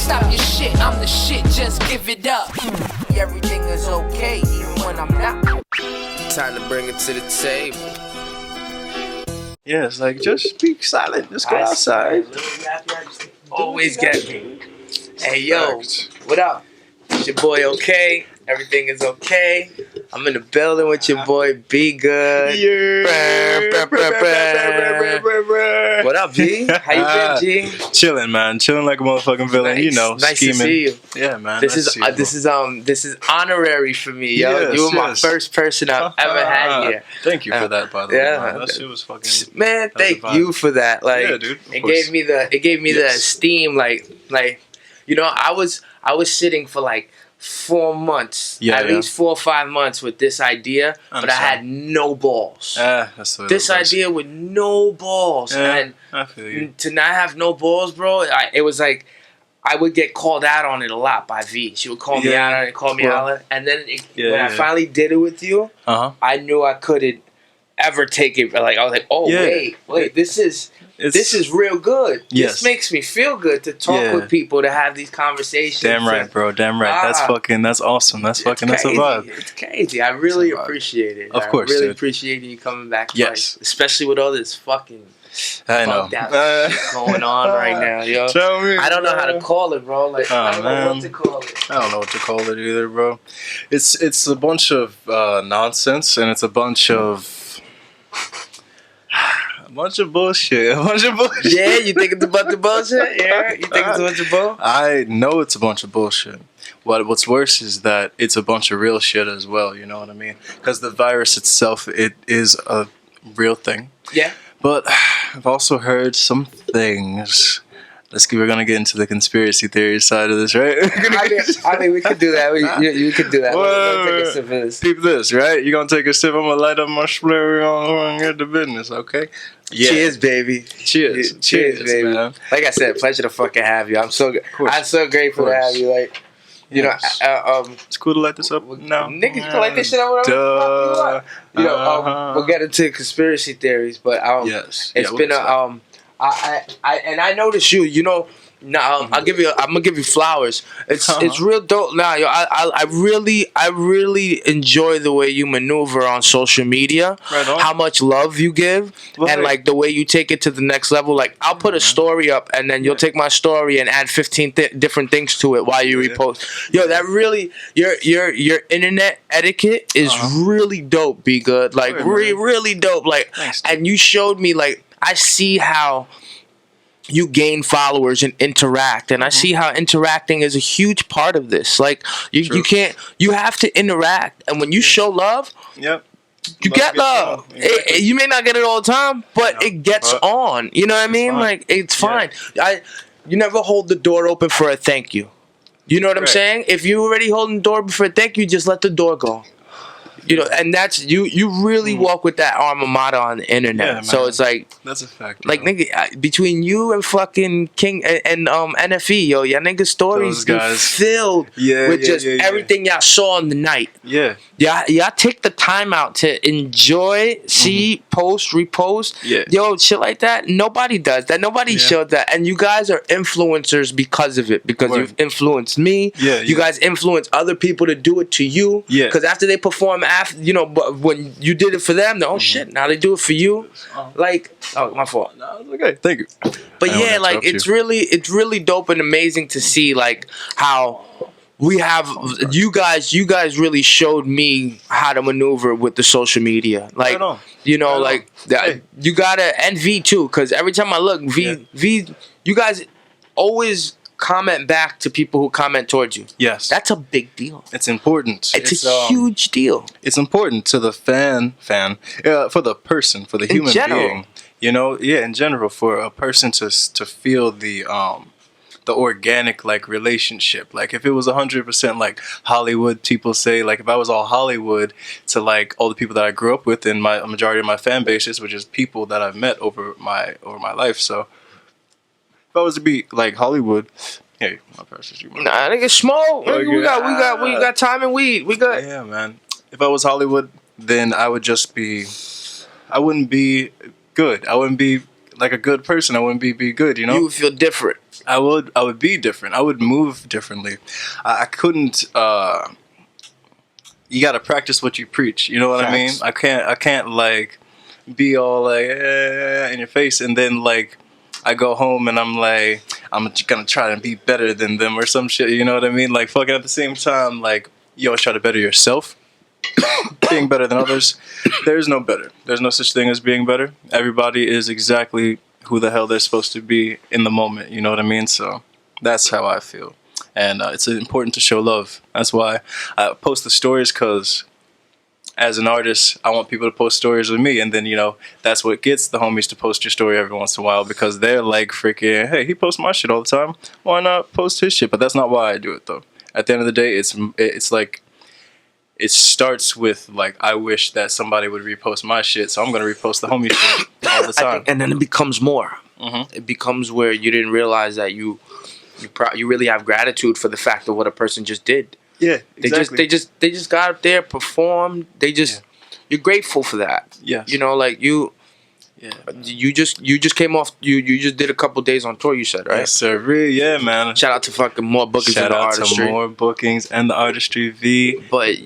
stop your shit, I'm the shit, just give it up. Everything is okay, even when I'm not. Time to bring it to the table. Yeah, it's like, just be silent. Just go outside. Always get me. Hey, yo, what up? It's your boy, okay? Everything is okay. I'm in the building with your boy, B.Goode. Yeah. What up, G? How you been, G? Chilling, man. Chilling like a motherfucking villain. Nice. You know, nice scheming. to see you. Yeah, man. This is honorary for me, yo. Yes, you were my first person I've ever had here. Thank you for that, by the way. Man. That shit was fucking. Man, thank you for that. Like, yeah, dude. It gave me the esteem. Like, you know, I was sitting for like 4 months, at least 4 or 5 months with this idea, but I had no balls. That's what this idea with no balls, and I feel you. to not have no balls, bro, it was like I would get called out on it a lot by V. She would call me out on it, call me out, and then when I finally did it with you, I knew I couldn't ever take it. Like I was like, oh wait, this is real good. Yes. This makes me feel good to talk with people, to have these conversations. Damn right, bro. Damn right. That's awesome. That's a vibe. It's crazy. I really appreciate it. Of course, I really dude. appreciate you coming back. Yes. Twice, especially with all this fucking I going on right now, yo. Tell me, I don't know how to call it, bro. Like, I don't know what to call it. I don't know what to call it either, bro. It's a bunch of nonsense, and it's a bunch of bullshit. Yeah, you think it's a bunch of bullshit? Yeah, you think it's a bunch of bull? I know it's a bunch of bullshit. What's worse is that it's a bunch of real shit as well. You know what I mean? Because the virus itself, it is a real thing. Yeah. But I've also heard some things. We're gonna get into the conspiracy theory side of this, right? I mean, we could do that. You could do that. We'll take a sip of this. Peep this, right? You're gonna take a sip. I'm gonna light up my splitter. We're gonna get to business, okay? Yeah. Cheers, baby. Cheers, baby. Man. Like I said, pleasure to fucking have you. I'm so grateful to have you. Like, you know, it's cool to light this up. No, niggas can light this shit up whatever the fuck you want. You know, we'll get into conspiracy theories, but it's been a I noticed you. You know, now I'm gonna give you flowers. It's real dope. Now, yo, I really enjoy the way you maneuver on social media. Right on. How much love you give, and like the way you take it to the next level. Like I'll put a story up, and then you'll take my story and add 15 different things to it while you repost. Yo, that really your internet etiquette is really dope. B.Goode, like really dope. Like, thanks, and you showed me like. I see how you gain followers and interact, and I see how interacting is a huge part of this. Like you have to interact, and when you show love, you get love. You may not get it all the time, but it gets on. You know what I mean? Fine. Like it's fine. You never hold the door open for a thank you. You know what I'm saying? If you already holding the door open for a thank you, just let the door go. You know, and that's you really walk with that alma mater on the internet. So it's like that's a fact. Like nigga, between you and fucking King and NFE, yo, y'all niggas stories be filled with just everything y'all saw in the night. Yeah. Y'all take the time out to enjoy, see, post, repost. Yeah. Yo, shit like that. Nobody does that. Nobody showed that. And you guys are influencers because of it. Because you've influenced me. Yeah. You guys influence other people to do it to you. Yeah. Because after they perform you know, but when you did it for them, shit, now they do it for you. Like, my fault. No, it's okay. Thank you. But yeah, like it's really dope and amazing to see like how we have you guys really showed me how to maneuver with the social media. Like, you know, like you gotta, and V too, because every time I look, V, you guys always comment back to people who comment towards you. Yes. That's a big deal. It's important. It's a huge deal. It's important to the fan, for the person, for the human being. You know, in general, for a person to feel the organic like relationship. Like if it was 100% like Hollywood, people say, like if I was all Hollywood to like all the people that I grew up with in my majority of my fan bases, which is people that I've met over my life. So if I was to be like Hollywood, hey, my precious, you. Nah, I think it's small. We got time and weed. We got. Yeah, man. If I was Hollywood, then I would just be. I wouldn't be good. I wouldn't be like a good person. I wouldn't be good. You know. You would feel different. I would be different. I would move differently. I couldn't. You got to practice what you preach. You know what Facts. I mean? I can't like be all like in your face, and then like I go home and I'm like I'm gonna try to be better than them or some shit. You know what I mean? Like fucking at the same time, like you always try to better yourself. Being better than others, there's no better. There's no such thing as being better. Everybody is exactly who the hell they're supposed to be in the moment. You know what I mean? So that's how I feel. And it's important to show love. That's why I post the stories, because as an artist, I want people to post stories with me. And then, that's what gets the homies to post your story every once in a while, because they're like freaking, hey, he posts my shit all the time. Why not post his shit? But that's not why I do it, though. At the end of the day, it's like, it starts with like, I wish that somebody would repost my shit, so I'm going to repost the homie shit all the time. And then it becomes more. Mm-hmm. It becomes where you didn't realize that you really have gratitude for the fact of what a person just did. Yeah, exactly. They just got up there, performed. You're grateful for that. Yes. Like you. Yeah. You just came off. You just did a couple days on tour. You said, right? Yes, sir. Really, yeah, man. Shout out to fucking more bookings Shout and the out artistry. to more bookings and the artistry. V. But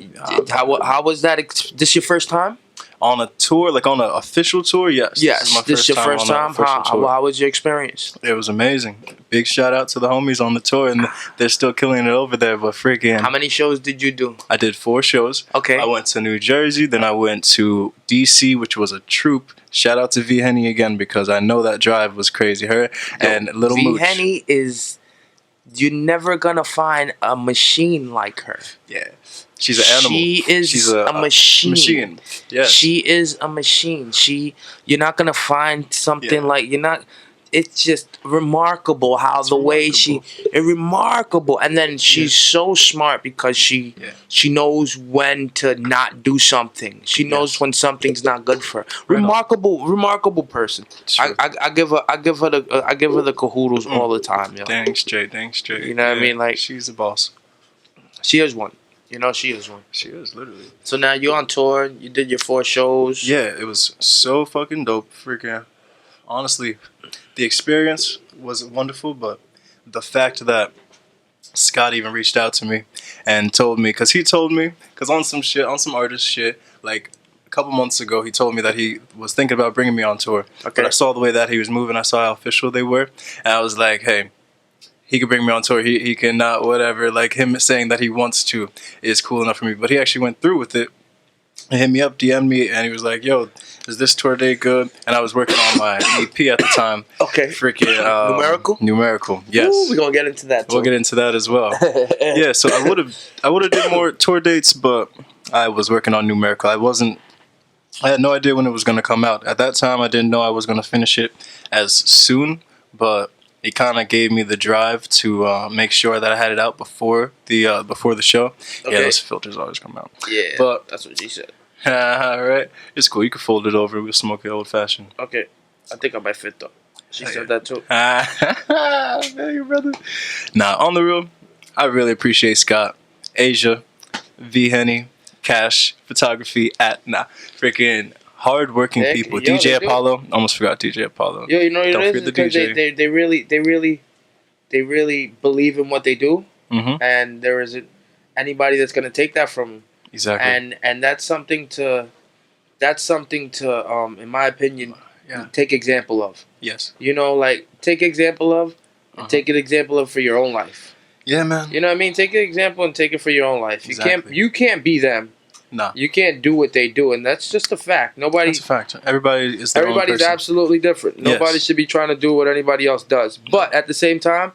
how was that? This your first time on a tour, like on an official tour? Yes. Yes. This is your first time. How was your experience? It was amazing. Big shout out to the homies on the tour, and they're still killing it over there. But freaking, how many shows did you do? I did 4 shows. Okay. I went to New Jersey, then I went to DC, which was a troupe. Shout out to V Henny again, because I know that drive was crazy. Her and Little Mooch. V Henny is, you're never gonna find a machine like her. Yeah. She's an animal. She's a machine. Yes. She is a machine. You're not gonna find something like, you're not. It's just remarkable how the way remarkable. And then she's so smart, because she knows when to not do something. She knows when something's not good for her. Remarkable person. I give her the cahoodles all the time. Yo. Dang straight. You know what I mean? Like, she's the boss. She is one. She is one. She is, literally. So now you're on tour. You did your 4 shows. Yeah, it was so fucking dope. Freaking, honestly, the experience was wonderful, but the fact that Scott even reached out to me and told me, because on some artist shit, like a couple months ago, he told me that he was thinking about bringing me on tour. Okay. But I saw the way that he was moving. I saw how official they were. And I was like, hey, he could bring me on tour. He cannot, whatever. Like, him saying that he wants to is cool enough for me. But he actually went through with it and hit me up, DM'd me, and he was like, yo, is this tour date good? And I was working on my EP at the time. Okay. Freaking Numerical? Numerical, yes. Ooh, we're going to get into that too. We'll get into that as well. Yeah, so I would have did more tour dates, but I was working on Numerical. I had no idea when it was going to come out. At that time, I didn't know I was going to finish it as soon, but it kind of gave me the drive to make sure that I had it out before the show. Okay. Yeah, those filters always come out. Yeah, but that's what she said. Right, it's cool. You can fold it over. We'll smoke it old fashioned. Okay, I think I might fit though. She said that too. Thank you, brother. Nah, on the real, I really appreciate Scott, Asia, V Henny, Cash, Photography, freaking hardworking people. DJ Apollo, almost forgot DJ Apollo. Yeah, don't forget the DJ. They really believe in what they do, and there isn't anybody that's gonna take that from them. Exactly. And that's something to in my opinion, take example of. Yes. Take example of, and take an example of for your own life. Yeah, man. You know what I mean? Take an example and take it for your own life. Exactly. You can't be them. No. You can't do what they do, and that's just a fact. That's a fact. Everybody's absolutely different. Nobody should be trying to do what anybody else does. But at the same time,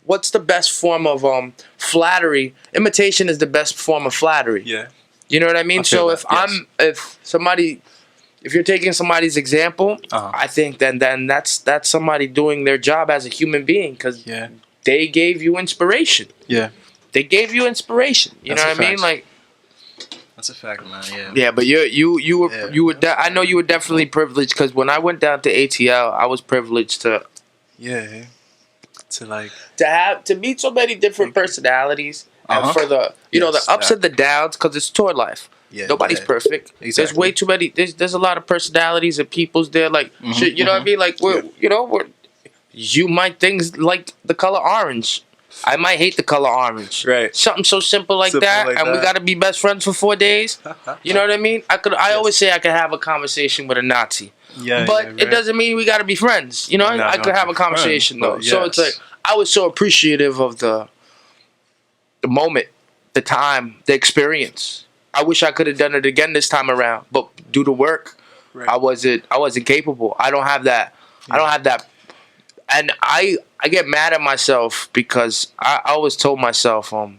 what's the best form of flattery? Imitation is the best form of flattery. Yeah. You know what I mean? So if you're taking somebody's example, I think then that's somebody doing their job as a human being, because they gave you inspiration. Yeah. They gave you inspiration. You know what I mean? Like, that's a fact, man. Yeah. Yeah, but you were. I know you were definitely privileged, because when I went down to ATL, I was privileged to. Yeah. To meet so many different personalities, and for the the ups and the downs, because it's tour life. Yeah, nobody's perfect. Exactly. There's way too many. There's a lot of personalities and peoples there. Like shit, you know what I mean? Like You might things like the color orange. I might hate the color orange. Right. Something so simple like that, like and we gotta be best friends for 4 days. You know what I mean? I always say I could have a conversation with a Nazi. Yeah. But right. it doesn't mean we gotta be friends. You know, I could have a conversation though. Yes. So it's like I was so appreciative of the moment, the time, the experience. I wish I could have done it again this time around, but due to work, I wasn't capable. I don't have that. I don't have that. And I get mad at myself because I always told myself, I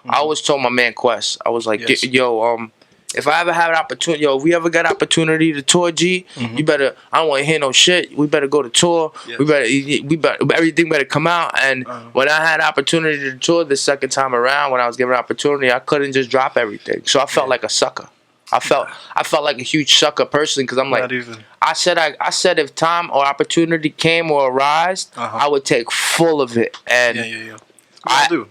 always told my man Quest, I was like, yo, if I ever have an opportunity, if we ever got opportunity to tour, G, you better, I don't want to hear no shit. We better go to tour. Yes. We better, everything better come out. And when I had opportunity to tour the second time around, when I was given an opportunity, I couldn't just drop everything. So I felt like a sucker. I felt like a huge sucker personally because I'm like, I said if time or opportunity came or arose, I would take full of it. And I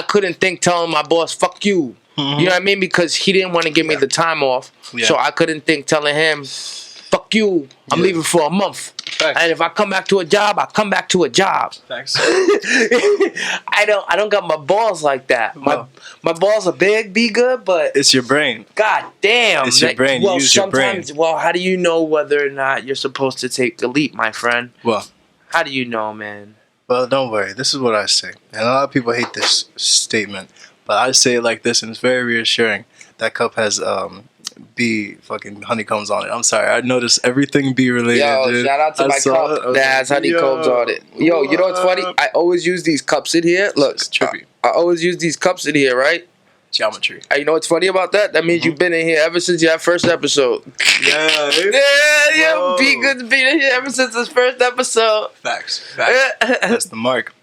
couldn't think telling my boss, fuck you. You know what I mean? Because he didn't want to give me the time off. So I couldn't think telling him, fuck you, I'm leaving for a month. Thanks. And if I come back to a job, I come back to a job. Thanks. I don't got my balls like that. My balls are big, B.Goode, but it's your brain. God damn. It's your brain. Well, use your brain. Well, how do you know whether or not you're supposed to take the leap, my friend? Well, how do you know, man? Well, don't worry. This is what I say. And a lot of people hate this statement, but I say it like this, and it's very reassuring. That cup has fucking honeycombs on it. I'm sorry. I noticed everything bee related. Yo, dude. shout out to my cup that has honeycombs on it. Yo, you know what's funny? I always use these cups in here. Look, it's trippy. I always use these cups in here, right? Geometry. You know what's funny about that? That means you've been in here ever since your first episode. Yeah. Yeah. B.Goode's been in here ever since his first episode. Facts. That's the mark.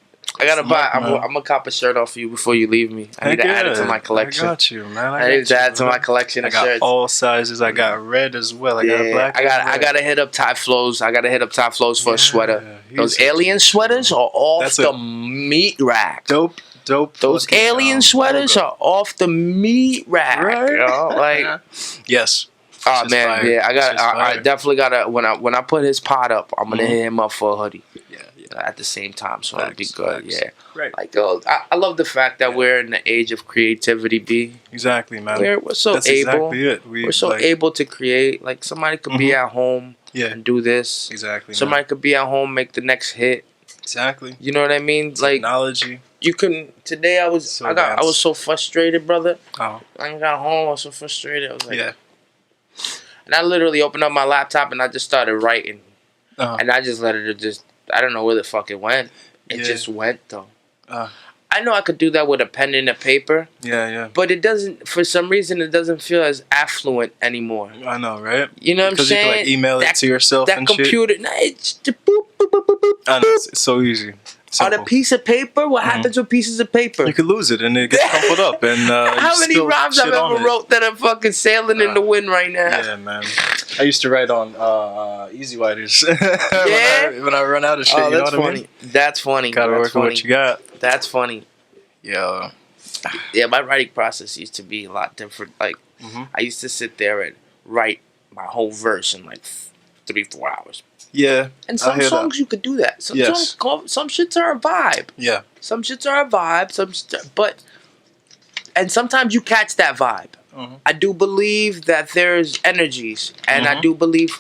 I gotta buy. I'm gonna cop a shirt off you before you leave me. I need to add it to my collection. I got you, man. I need to add to my collection of shirts. I got all sizes. I got red as well. I got black. I gotta hit up Ty Flows. I gotta hit up Ty Flows for a sweater. Those alien sweaters are off the meat rack. Dope. Those alien sweaters are off the meat rack. Right. You know? Like, yes. Oh man, yeah. I definitely gotta. When I put his pot up, I'm gonna hit him up for a hoodie. At the same time, so it'll be good. Yeah, right. Like, I love the fact that we're in the age of creativity. B. Exactly, man. We're so That's able. Exactly it. We're so able to create. Like, somebody could be at home and do this. Exactly. Somebody could be at home, make the next hit. Exactly. You know what I mean? Technology. Like, you couldn't. Today I was so frustrated, brother. Oh. I got home. I was so frustrated. I was like, and I literally opened up my laptop and I just started writing, and I just let it just. I don't know where the fuck it went. It just went, though. I know I could do that with a pen and a paper. Yeah. But it doesn't, for some reason, it doesn't feel as affluent anymore. I know, right? You know what I'm saying? Because you can, like, email it to yourself and shit. That computer, it's just boop, boop, boop, boop, boop. I know, it's so easy. On a piece of paper? What happens with pieces of paper? You could lose it and it gets crumpled up. And how many rhymes I've ever wrote that are fucking sailing in the wind right now? Yeah, man. I used to write on Easy Widers. when I run out of shit, you know what I mean? That's funny. Gotta work with what you got. That's funny. Yeah. Yeah, my writing process used to be a lot different. Like, I used to sit there and write my whole verse in like 3-4 hours. Yeah. And some songs you could do that. Some songs, some shits are a vibe. Yeah. Some shits are a vibe. And sometimes you catch that vibe. I do believe that there's energies, and I do believe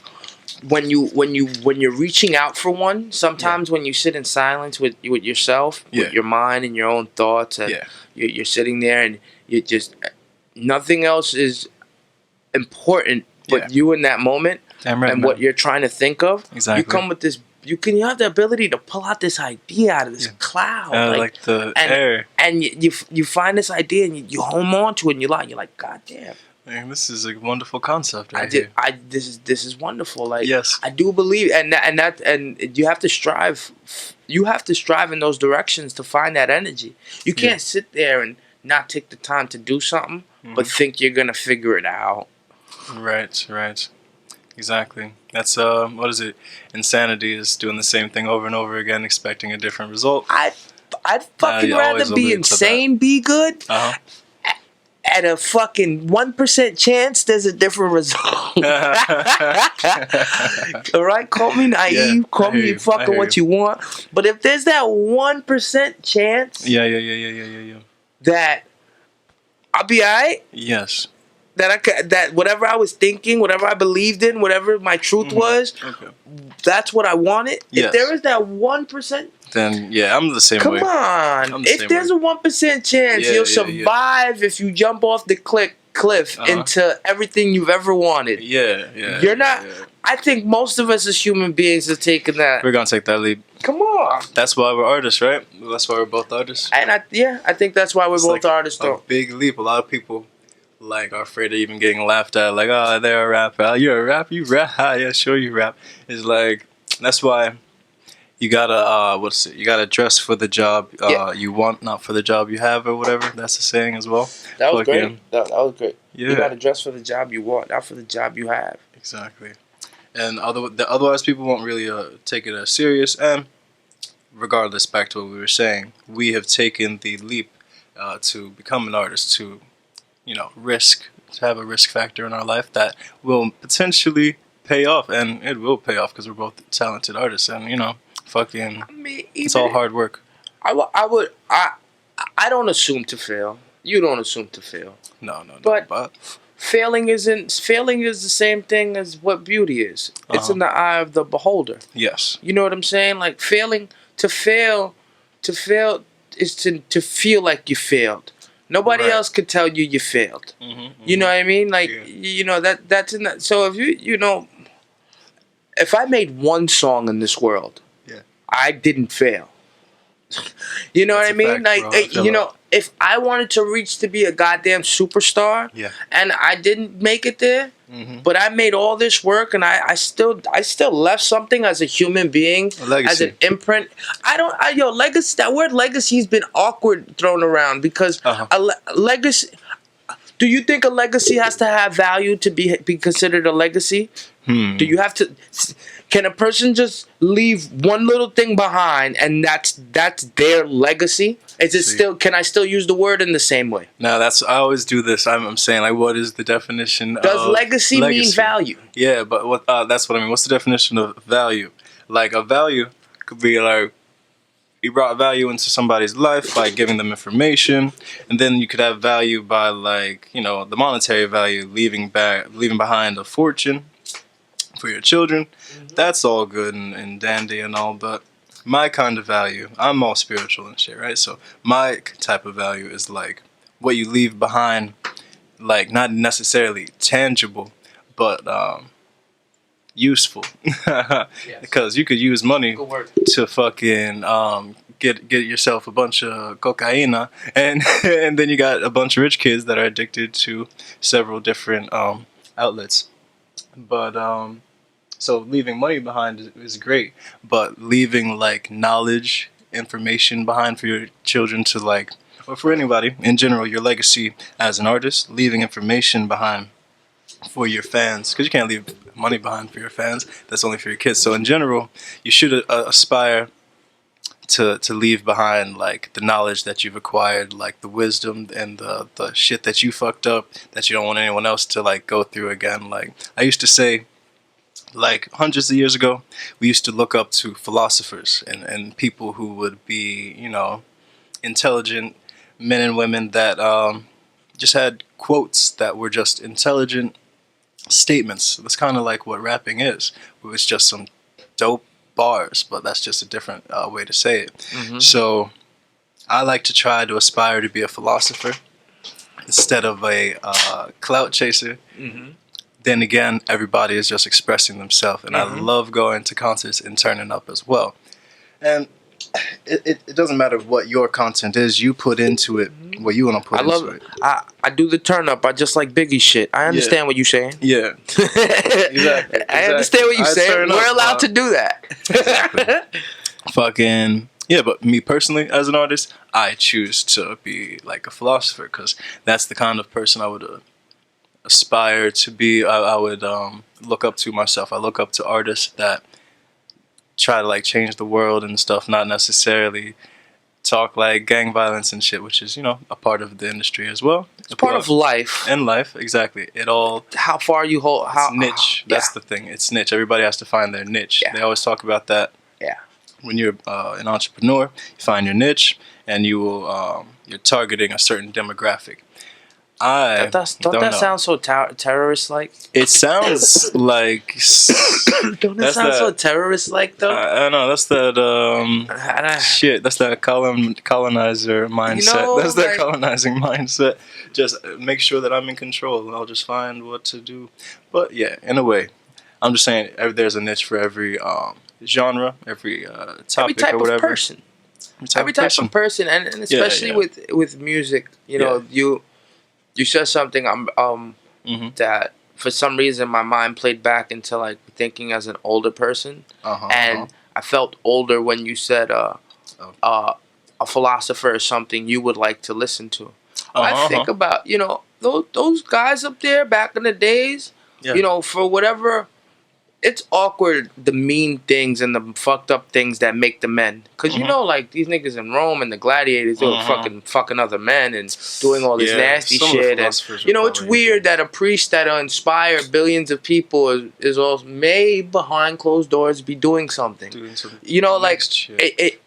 when you're reaching out for one. Sometimes when you sit in silence with yourself, with your mind and your own thoughts, and you're sitting there and you just nothing else is important but you in that moment. And what you're trying to think of, you come with this. You have the ability to pull out this idea out of this cloud, like the air, and you find this idea and you home on to it, and you're like, God damn, man, this is a wonderful concept. This is wonderful. Like, yes, I do believe, and you have to strive. You have to strive in those directions to find that energy. You can't sit there and not take the time to do something, but think you're gonna figure it out. Right. Exactly. That's what is it? Insanity is doing the same thing over and over again, expecting a different result. I'd fucking rather be insane, B.Goode, at a fucking 1% chance, there's a different result. All right, call me naive, call me fucking what you want, but if there's that 1% chance, that I'll be alright. Yes. That whatever I was thinking, whatever I believed in, whatever my truth was, that's what I wanted. Yes. If there is that 1%, then I'm the same way. Come on, if there's a 1% chance you'll survive if you jump off the cliff into everything you've ever wanted. You're not. I think most of us as human beings are taking that. We're gonna take that leap. Come on. That's why we're artists, right? That's why we're both artists. And I think that's why we're both artists. A big leap. A lot of people are afraid of even getting laughed at. Like, oh, they're a rapper. Oh, you're a rapper. You rap? Yeah, sure, you rap. It's like that's why. You gotta You gotta dress for the job you want, not for the job you have, or whatever. That's a saying as well. That was great. That was great. Yeah. You gotta dress for the job you want, not for the job you have. Exactly. And otherwise, people won't really take it as serious. And regardless, back to what we were saying, we have taken the leap to become an artist, to risk, to have a risk factor in our life that will potentially pay off, and it will pay off because we're both talented artists, and it's all hard work. I don't assume to fail. You don't assume to fail. No. But failing is the same thing as what beauty is. It's in the eye of the beholder. Yes. You know what I'm saying? Like to fail is to feel like you failed. Nobody else could tell you failed. You know what I mean? Like that's in that. So if if I made one song in this world, I didn't fail. You know what I mean? Fact, like, if I wanted to reach to be a goddamn superstar, and I didn't make it there, but I made all this work, and I still left something as a human being, as an imprint. Legacy. That word legacy's been awkward thrown around because a legacy. Do you think a legacy has to have value to be considered a legacy? Do you have to? Can a person just leave one little thing behind and that's their legacy? Is it still? Can I still use the word in the same way? No, I always do this. I'm saying, like, what is the definition? Does legacy mean value? Yeah, but that's what I mean. What's the definition of value? Like, a value could be like you brought value into somebody's life by giving them information, and then you could have value by the monetary value, leaving behind a fortune for your children. That's all good and dandy and all, but my kind of value, I'm all spiritual and shit, right? So my type of value is like what you leave behind, like not necessarily tangible, but useful. Because you could use money to fucking get yourself a bunch of cocaina, and and then you got a bunch of rich kids that are addicted to several different outlets. But so leaving money behind is great, but leaving like knowledge, information behind for your children to or for anybody in general, your legacy as an artist, leaving information behind for your fans, because you can't leave money behind for your fans. That's only for your kids. So in general, you should aspire to leave behind like the knowledge that you've acquired, like the wisdom and the shit that you fucked up that you don't want anyone else to like go through again. Like I used to say, like hundreds of years ago, we used to look up to philosophers and people who would be, intelligent men and women that just had quotes that were just intelligent statements. That's kind of like what rapping is. It was just some dope bars, but that's just a different way to say it. So I like to try to aspire to be a philosopher instead of a clout chaser. Then again, everybody is just expressing themselves, and I love going to concerts and turning up as well. And it doesn't matter what your content is, you put into it what you want to put into it. I do the turn up. I just like Biggie shit. I understand what you're saying. Yeah. Exactly. I understand what you're saying. We're allowed to do that. Exactly. Fucking yeah, but me personally, as an artist, I choose to be like a philosopher because that's the kind of person I would aspire to be. I would look up to myself. I look up to artists that try to like change the world and stuff, not necessarily talk like gang violence and shit, which is, you know, a part of the industry as well. It's part of life. And life, exactly. It all... How far you hold... How niche. That's the thing. It's niche. Everybody has to find their niche. Yeah. They always talk about that. Yeah. When you're an entrepreneur, you find your niche, and you will you're targeting a certain demographic. Don't that sound so terrorist-like? It sounds like... Don't that sound so terrorist-like, though? I know. That's that... shit. That's that colonizer mindset. You know, that's that colonizing mindset. Just make sure that I'm in control. I'll just find what to do. But, yeah, in a way. I'm just saying there's a niche for every genre, every topic every type or whatever. Of person. Every type of person. And especially with music. You know, you said something that for some reason my mind played back into like thinking as an older person, and I felt older when you said a philosopher is something you would like to listen to. I think about, you know, those guys up there back in the days, you know, for whatever. It's awkward, the mean things and the fucked up things that make the men. Because, you know, like, these niggas in Rome and the gladiators, they were fucking other men and doing all this nasty shit. And, you know, it's weird that a priest that inspired billions of people is all may behind closed doors be doing something. You know, like,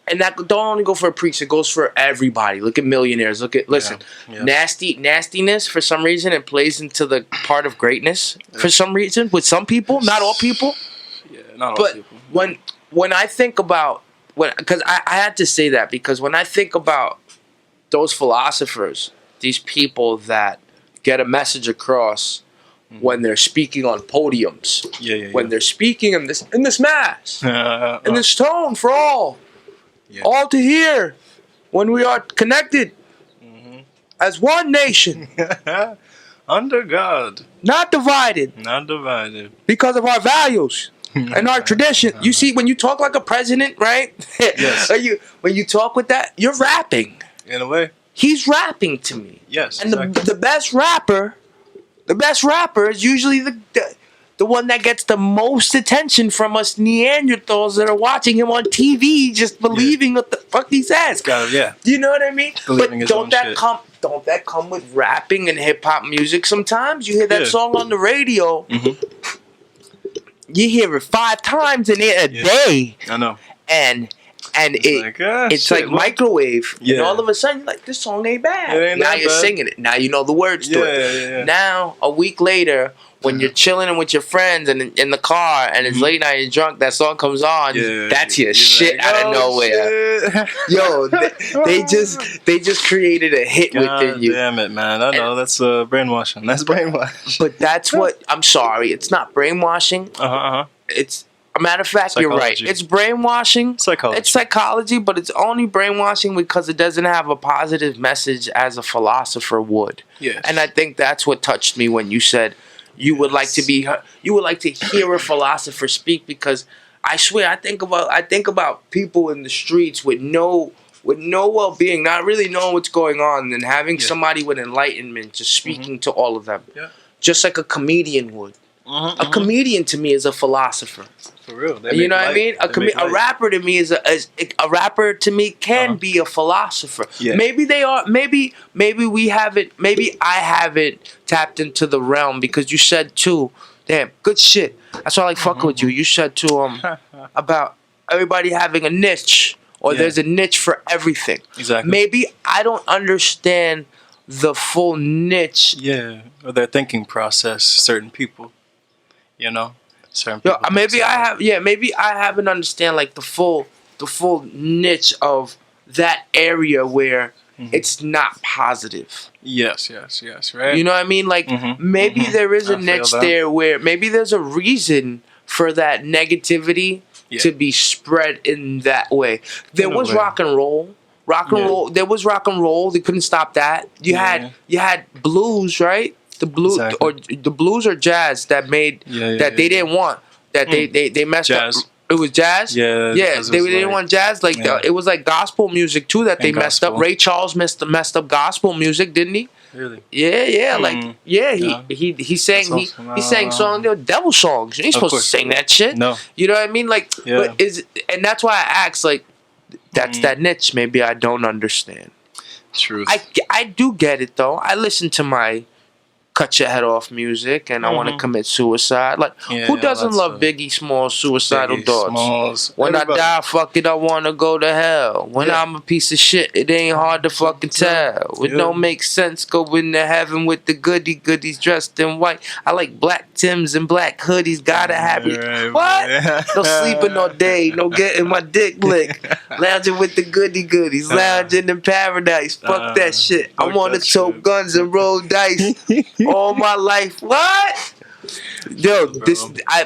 and that don't only go for a priest, it goes for everybody. Look at millionaires. Listen, nastiness, for some reason, it plays into the part of greatness. For some reason, with some people, not all people. Yeah, not all people. But when I think about because I had to say that because when I think about those philosophers, these people that get a message across when they're speaking on podiums, when they're speaking in this mass, in this tone for all to hear, when we are connected as one nation. Under God. Not divided. Not divided. Because of our values and our tradition. You see, when you talk like a president, right? Yes. when you talk with that, you're rapping. In a way. He's rapping to me. Yes. And exactly. the best rapper is usually the one that gets the most attention from us Neanderthals that are watching him on TV just believing what the fuck he says. You know what I mean? Believing but don't that come with rapping and hip hop music? Sometimes you hear that song on the radio. You hear it 5 times in a day. I know. And it's like microwave. And all of a sudden you're like, this song ain't bad. Now you're singing it. Now you know the words to it. Now, a week later, when you're chilling with your friends and in the car and it's late night, you're drunk, that song comes on. That's your shit like, out of nowhere. Yo, they just created a hit within you. Damn it, man! I know that's brainwashing. That's brainwashing. But that's what I'm sorry. It's not brainwashing. It's a matter of fact, you're right. It's brainwashing. It's psychology, but it's only brainwashing because it doesn't have a positive message as a philosopher would. Yes. And I think that's what touched me when you said. You would like to hear a philosopher speak because I swear I think about people in the streets with no well-being, not really knowing what's going on, and having somebody with enlightenment just speaking to all of them, just like a comedian would. A comedian to me is a philosopher. For real, you know what I mean? A rapper to me a rapper to me can be a philosopher. Yeah. Maybe they are. Maybe we haven't. Maybe I haven't tapped into the realm because you said too. Damn, good shit. That's why I like fucking with you. You said too about everybody having a niche or there's a niche for everything. Exactly. Maybe I don't understand the full niche. Yeah, or their thinking process. Certain people. You know, certain people. Maybe I haven't understand like the full niche of that area where it's not positive. Yes, right. You know what I mean? Like maybe there is a niche there where maybe there's a reason for that negativity to be spread in that way. There was rock and roll. There was rock and roll. They couldn't stop that. You had blues, right? The blues or the blues or jazz that made that they didn't want that they messed jazz. up. It was jazz. Yeah, they didn't want jazz. Like it was like gospel music too that they messed up. Ray Charles messed up gospel music, didn't he? Really? Yeah. Like he sang songs, devil songs. You ain't supposed to sing that shit. No. You know what I mean? Like, but and that's why I asked like. That's that niche. Maybe I don't understand. Truth. I do get it though. I listen to my cut your head off music and I want to commit suicide. Like, who doesn't love Biggie Smalls' suicidal thoughts? When I die, fuck it, I want to go to hell. When I'm a piece of shit, it ain't hard to fucking tell. It don't make sense going to heaven with the goodies dressed in white. I like black Tims and black hoodies. Gotta have it. What? No sleeping all day. No getting my dick licked. Lounging with the goodies. Lounging in paradise. Fuck that shit. I want to tote guns and roll dice. All my life. What? Yo,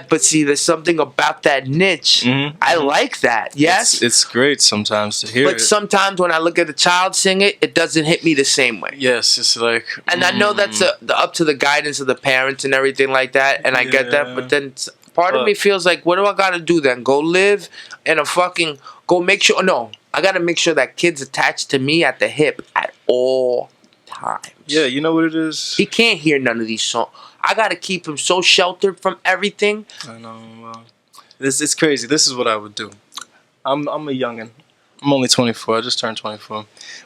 but see, there's something about that niche. I like that. Yes, it's great sometimes to hear. But sometimes when I look at a child sing it, it doesn't hit me the same way. Yes, it's like. And I know that's up to the guidance of the parents and everything like that, and I get that. But then part of me feels like, what do I gotta do then? Go live in a fucking make sure? No, I gotta make sure that kid's attached to me at the hip at all times. Yeah, you know what it is? He can't hear none of these songs. I gotta keep him so sheltered from everything. I know. It's crazy. This is what I would do. I'm a youngin'. I'm only 24. I just turned 24.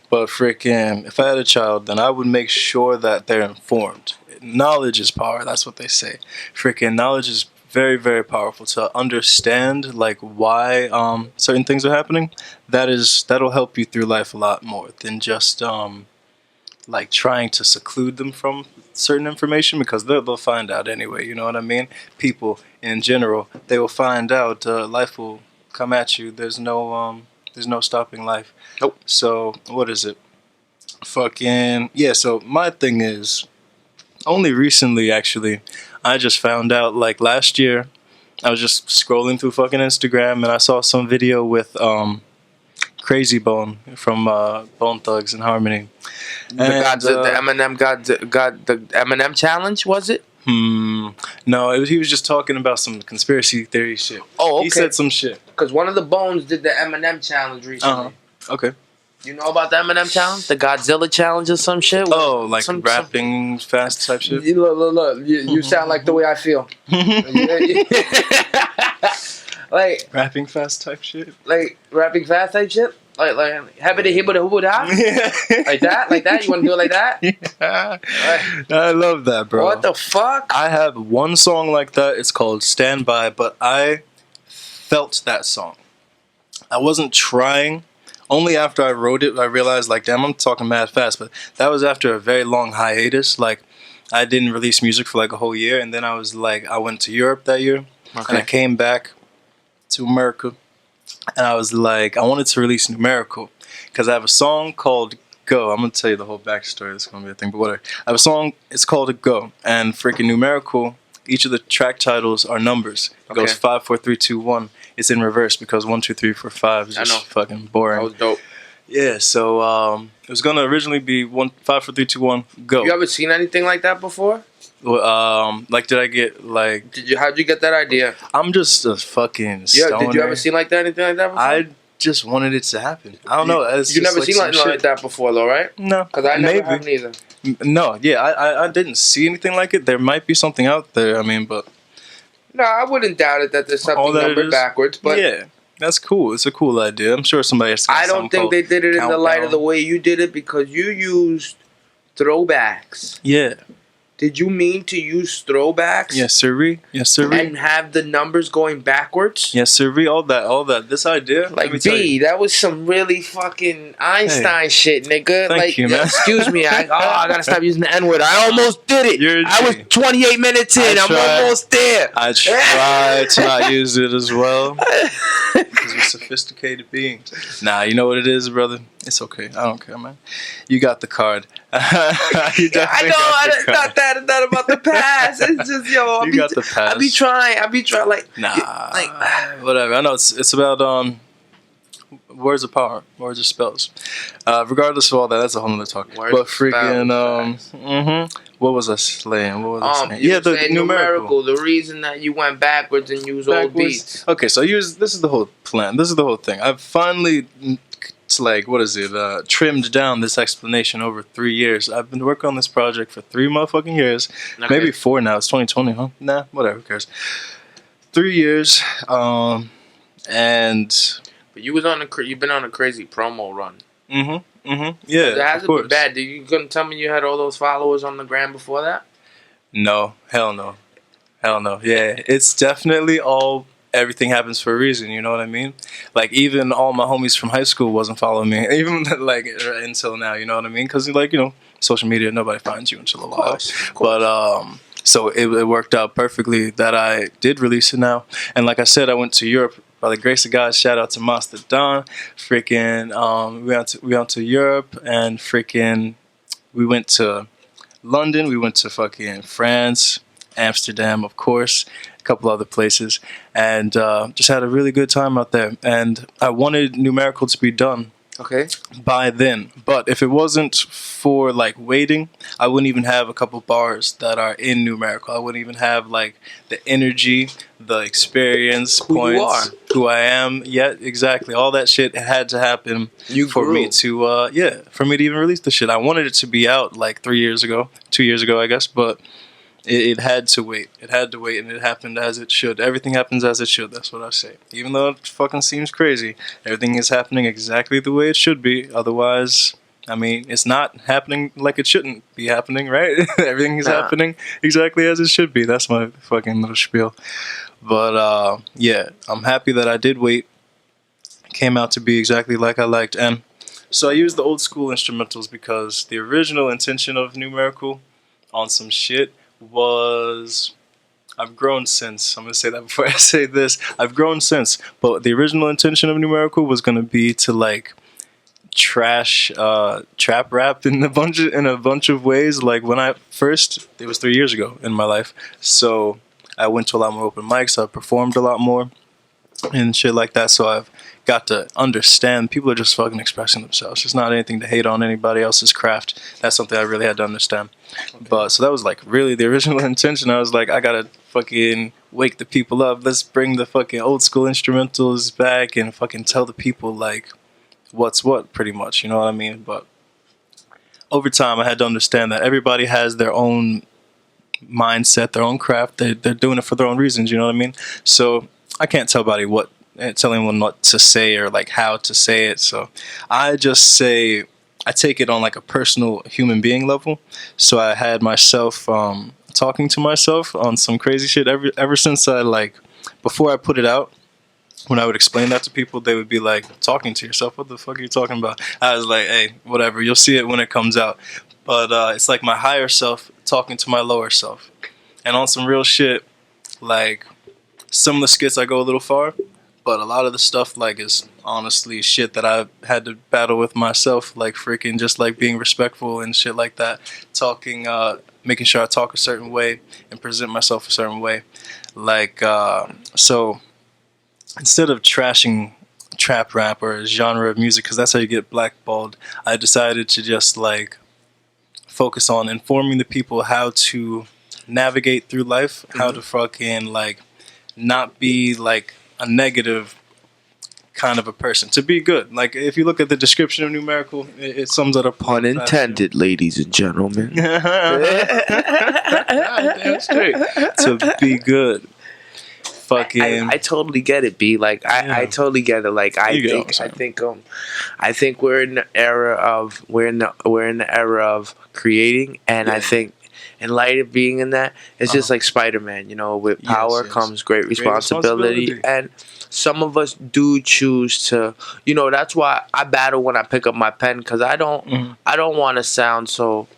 But freaking, if I had a child, then I would make sure that they're informed. Knowledge is power. That's what they say. Freaking knowledge is very, very powerful. To understand like why certain things are happening. That'll help you through life a lot more than just like trying to seclude them from certain information, because they'll find out anyway. You know what I mean? People in general, they will find out. Life will come at you. There's no stopping life. Nope. So what is it? Fucking yeah. So my thing is, only recently actually, I just found out. Like last year, I was just scrolling through fucking Instagram and I saw some video with Crazy Bone from Bone Thugs and Harmony. The Eminem got the Eminem challenge, was it? No, he was just talking about some conspiracy theory shit. Oh, okay. He said some shit. Because one of the Bones did the Eminem challenge recently. Okay. You know about the Eminem challenge? The Godzilla challenge or some shit? Oh, like rapping fast type shit? Look. You sound like the way I feel. Like rapping fast type shit? Like rapping fast type shit? Like habita hibba hubba da? Like that? You want to do it like that? Yeah. Right. I love that, bro. What the fuck? I have one song like that. It's called Stand By, but I felt that song. I wasn't trying. Only after I wrote it, I realized, like, damn, I'm talking mad fast. But that was after a very long hiatus. Like, I didn't release music for like a whole year. And then I was like, I went to Europe that year. Okay. And I came back to America. And I was like, I wanted to release Numerical. Because I have a song called Go. I'm going to tell you the whole backstory. This is going to be a thing, but whatever. I have a song, it's called Go. And freaking Numerical, each of the track titles are numbers. It goes 5, 4, 3, 2, 1. It's in reverse because 1, 2, 3, 4, 5 is just fucking boring. That was dope. Yeah, so it was gonna originally be 5, 4, 3, 2, 1, go. You ever seen anything like that before? Like, did I get like? How'd you get that idea? I'm just a fucking stoner. Yeah. Did you ever see anything like that before? I just wanted it to happen. I don't know. You never seen anything like that before, though, right? No, because I never have neither. No, yeah, I didn't see anything like it. There might be something out there. I mean, but no, I wouldn't doubt it that there's something numbered backwards. But yeah. That's cool. It's a cool idea. I'm sure somebody else. I don't think they did it in the light of the way you did it because you used throwbacks. Yeah. Did you mean to use throwbacks? Yes, sirree. Yes, sirree. And have the numbers going backwards? Yes, sirree. All that. This idea. Like, B, that was some really fucking Einstein shit, nigga. Thank you, man. Excuse me. I gotta stop using the N-word. I almost did it. I was 28 minutes in. I'm almost there. I tried to not use it as well. Because we're sophisticated beings. Nah, you know what it is, brother? It's okay. I don't care, man. You got the card. I know. It's not about the past. It's just, yo. You got the past. I be trying, like. Nah. Whatever. I know it's about words of power, words of spells. Regardless of all that, that's a whole nother talk. But freaking what was I saying? Yeah, the numerical. The reason that you went backwards and used old beats. Okay, so this is the whole plan. This is the whole thing. I've finally trimmed down this explanation over 3 years. I've been working on this project for 3 motherfucking years. Okay. Maybe 4 now. It's 2020, huh? Nah, whatever, who cares? 3 years. And But you've been on a crazy promo run. Yeah, That hasn't been bad. You gonna tell me you had all those followers on the gram before that? No, hell no. Hell no. Yeah, it's definitely all. Everything happens for a reason, you know what I mean? Like, even all my homies from high school wasn't following me, even, like, until now, you know what I mean? Because, like, you know, social media, nobody finds you until a while. Of course. But, so it worked out perfectly that I did release it now. And like I said, I went to Europe. By the grace of God, shout out to Master Don. Freaking, we went to Europe, and freaking, we went to London, we went to fucking France, Amsterdam, of course, a couple other places, and just had a really good time out there. And I wanted Numerical to be done by then, but if it wasn't for like waiting, I wouldn't even have a couple bars that are in Numerical. I wouldn't even have like the energy, the experience, points, who I am. Yeah, exactly. All that shit had to happen for me to for me to even release the shit. I wanted it to be out like 2 years ago, I guess, but it had to wait. It had to wait, and it happened as it should. Everything happens as it should. That's what I say. Even though it fucking seems crazy, everything is happening exactly the way it should be. Otherwise, I mean, it's not happening like it shouldn't be happening, right? Everything is happening exactly as it should be. That's my fucking little spiel. But, yeah, I'm happy that I did wait. It came out to be exactly like I liked. And so I used the old school instrumentals because the original intention of Numerical on some shit was, I've grown since. I'm going to say that before I say this. I've grown since. But the original intention of Numerical was going to be to, like, trash trap rap in a bunch of ways. Like, when I first, it was 3 years ago in my life. So I went to a lot more open mics. I performed a lot more and shit like that. So I've got to understand people are just fucking expressing themselves. It's not anything to hate on anybody else's craft. That's something I really had to understand. But so that was like really the original intention. I was like, I gotta fucking wake the people up. Let's bring the fucking old school instrumentals back and fucking tell the people like what's what, pretty much, you know what I mean? But over time I had to understand that everybody has their own mindset, their own craft. They're doing it for their own reasons, you know what I mean? So I can't tell anyone what to say or like how to say it. So I just say, I take it on like a personal human being level. So I had myself talking to myself on some crazy shit ever since before I put it out. When I would explain that to people, they would be like, talking to yourself? What the fuck are you talking about? I was like, hey, whatever. You'll see it when it comes out. But it's like my higher self talking to my lower self. And on some real shit, like, some of the skits I go a little far, but a lot of the stuff like is honestly shit that I've had to battle with myself, like freaking just like being respectful and shit like that. Talking, making sure I talk a certain way and present myself a certain way. Like, so instead of trashing trap rap or a genre of music, because that's how you get blackballed, I decided to just like focus on informing the people how to navigate through life, how to fucking like not be like a negative kind of a person, to be good. Like if you look at the description of Numerical, it sums it up. Pun intended, ladies and gentlemen. Damn straight. To be good. Fucking I totally get it, B. Like I totally get it. Like I think we're in the era of creating, and I think in light of being in that, it's just like Spider-Man, you know, with power comes great responsibility. And some of us do choose to, you know, that's why I battle when I pick up my pen, because I don't want to sound so,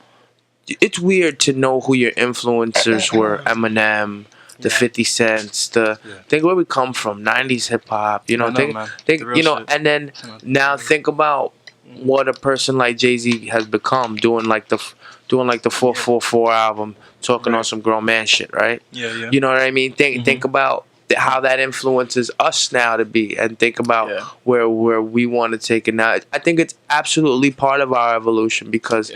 it's weird to know who your influencers were, Eminem, the 50 Cents, think where we come from, 90s hip hop, you know, think you know, shit. And then now think about what a person like Jay-Z has become, doing like the 444 album, talking on some grown man shit, right? Yeah. You know what I mean? Think about how that influences us now to be, and think about where we want to take it now. I think it's absolutely part of our evolution, because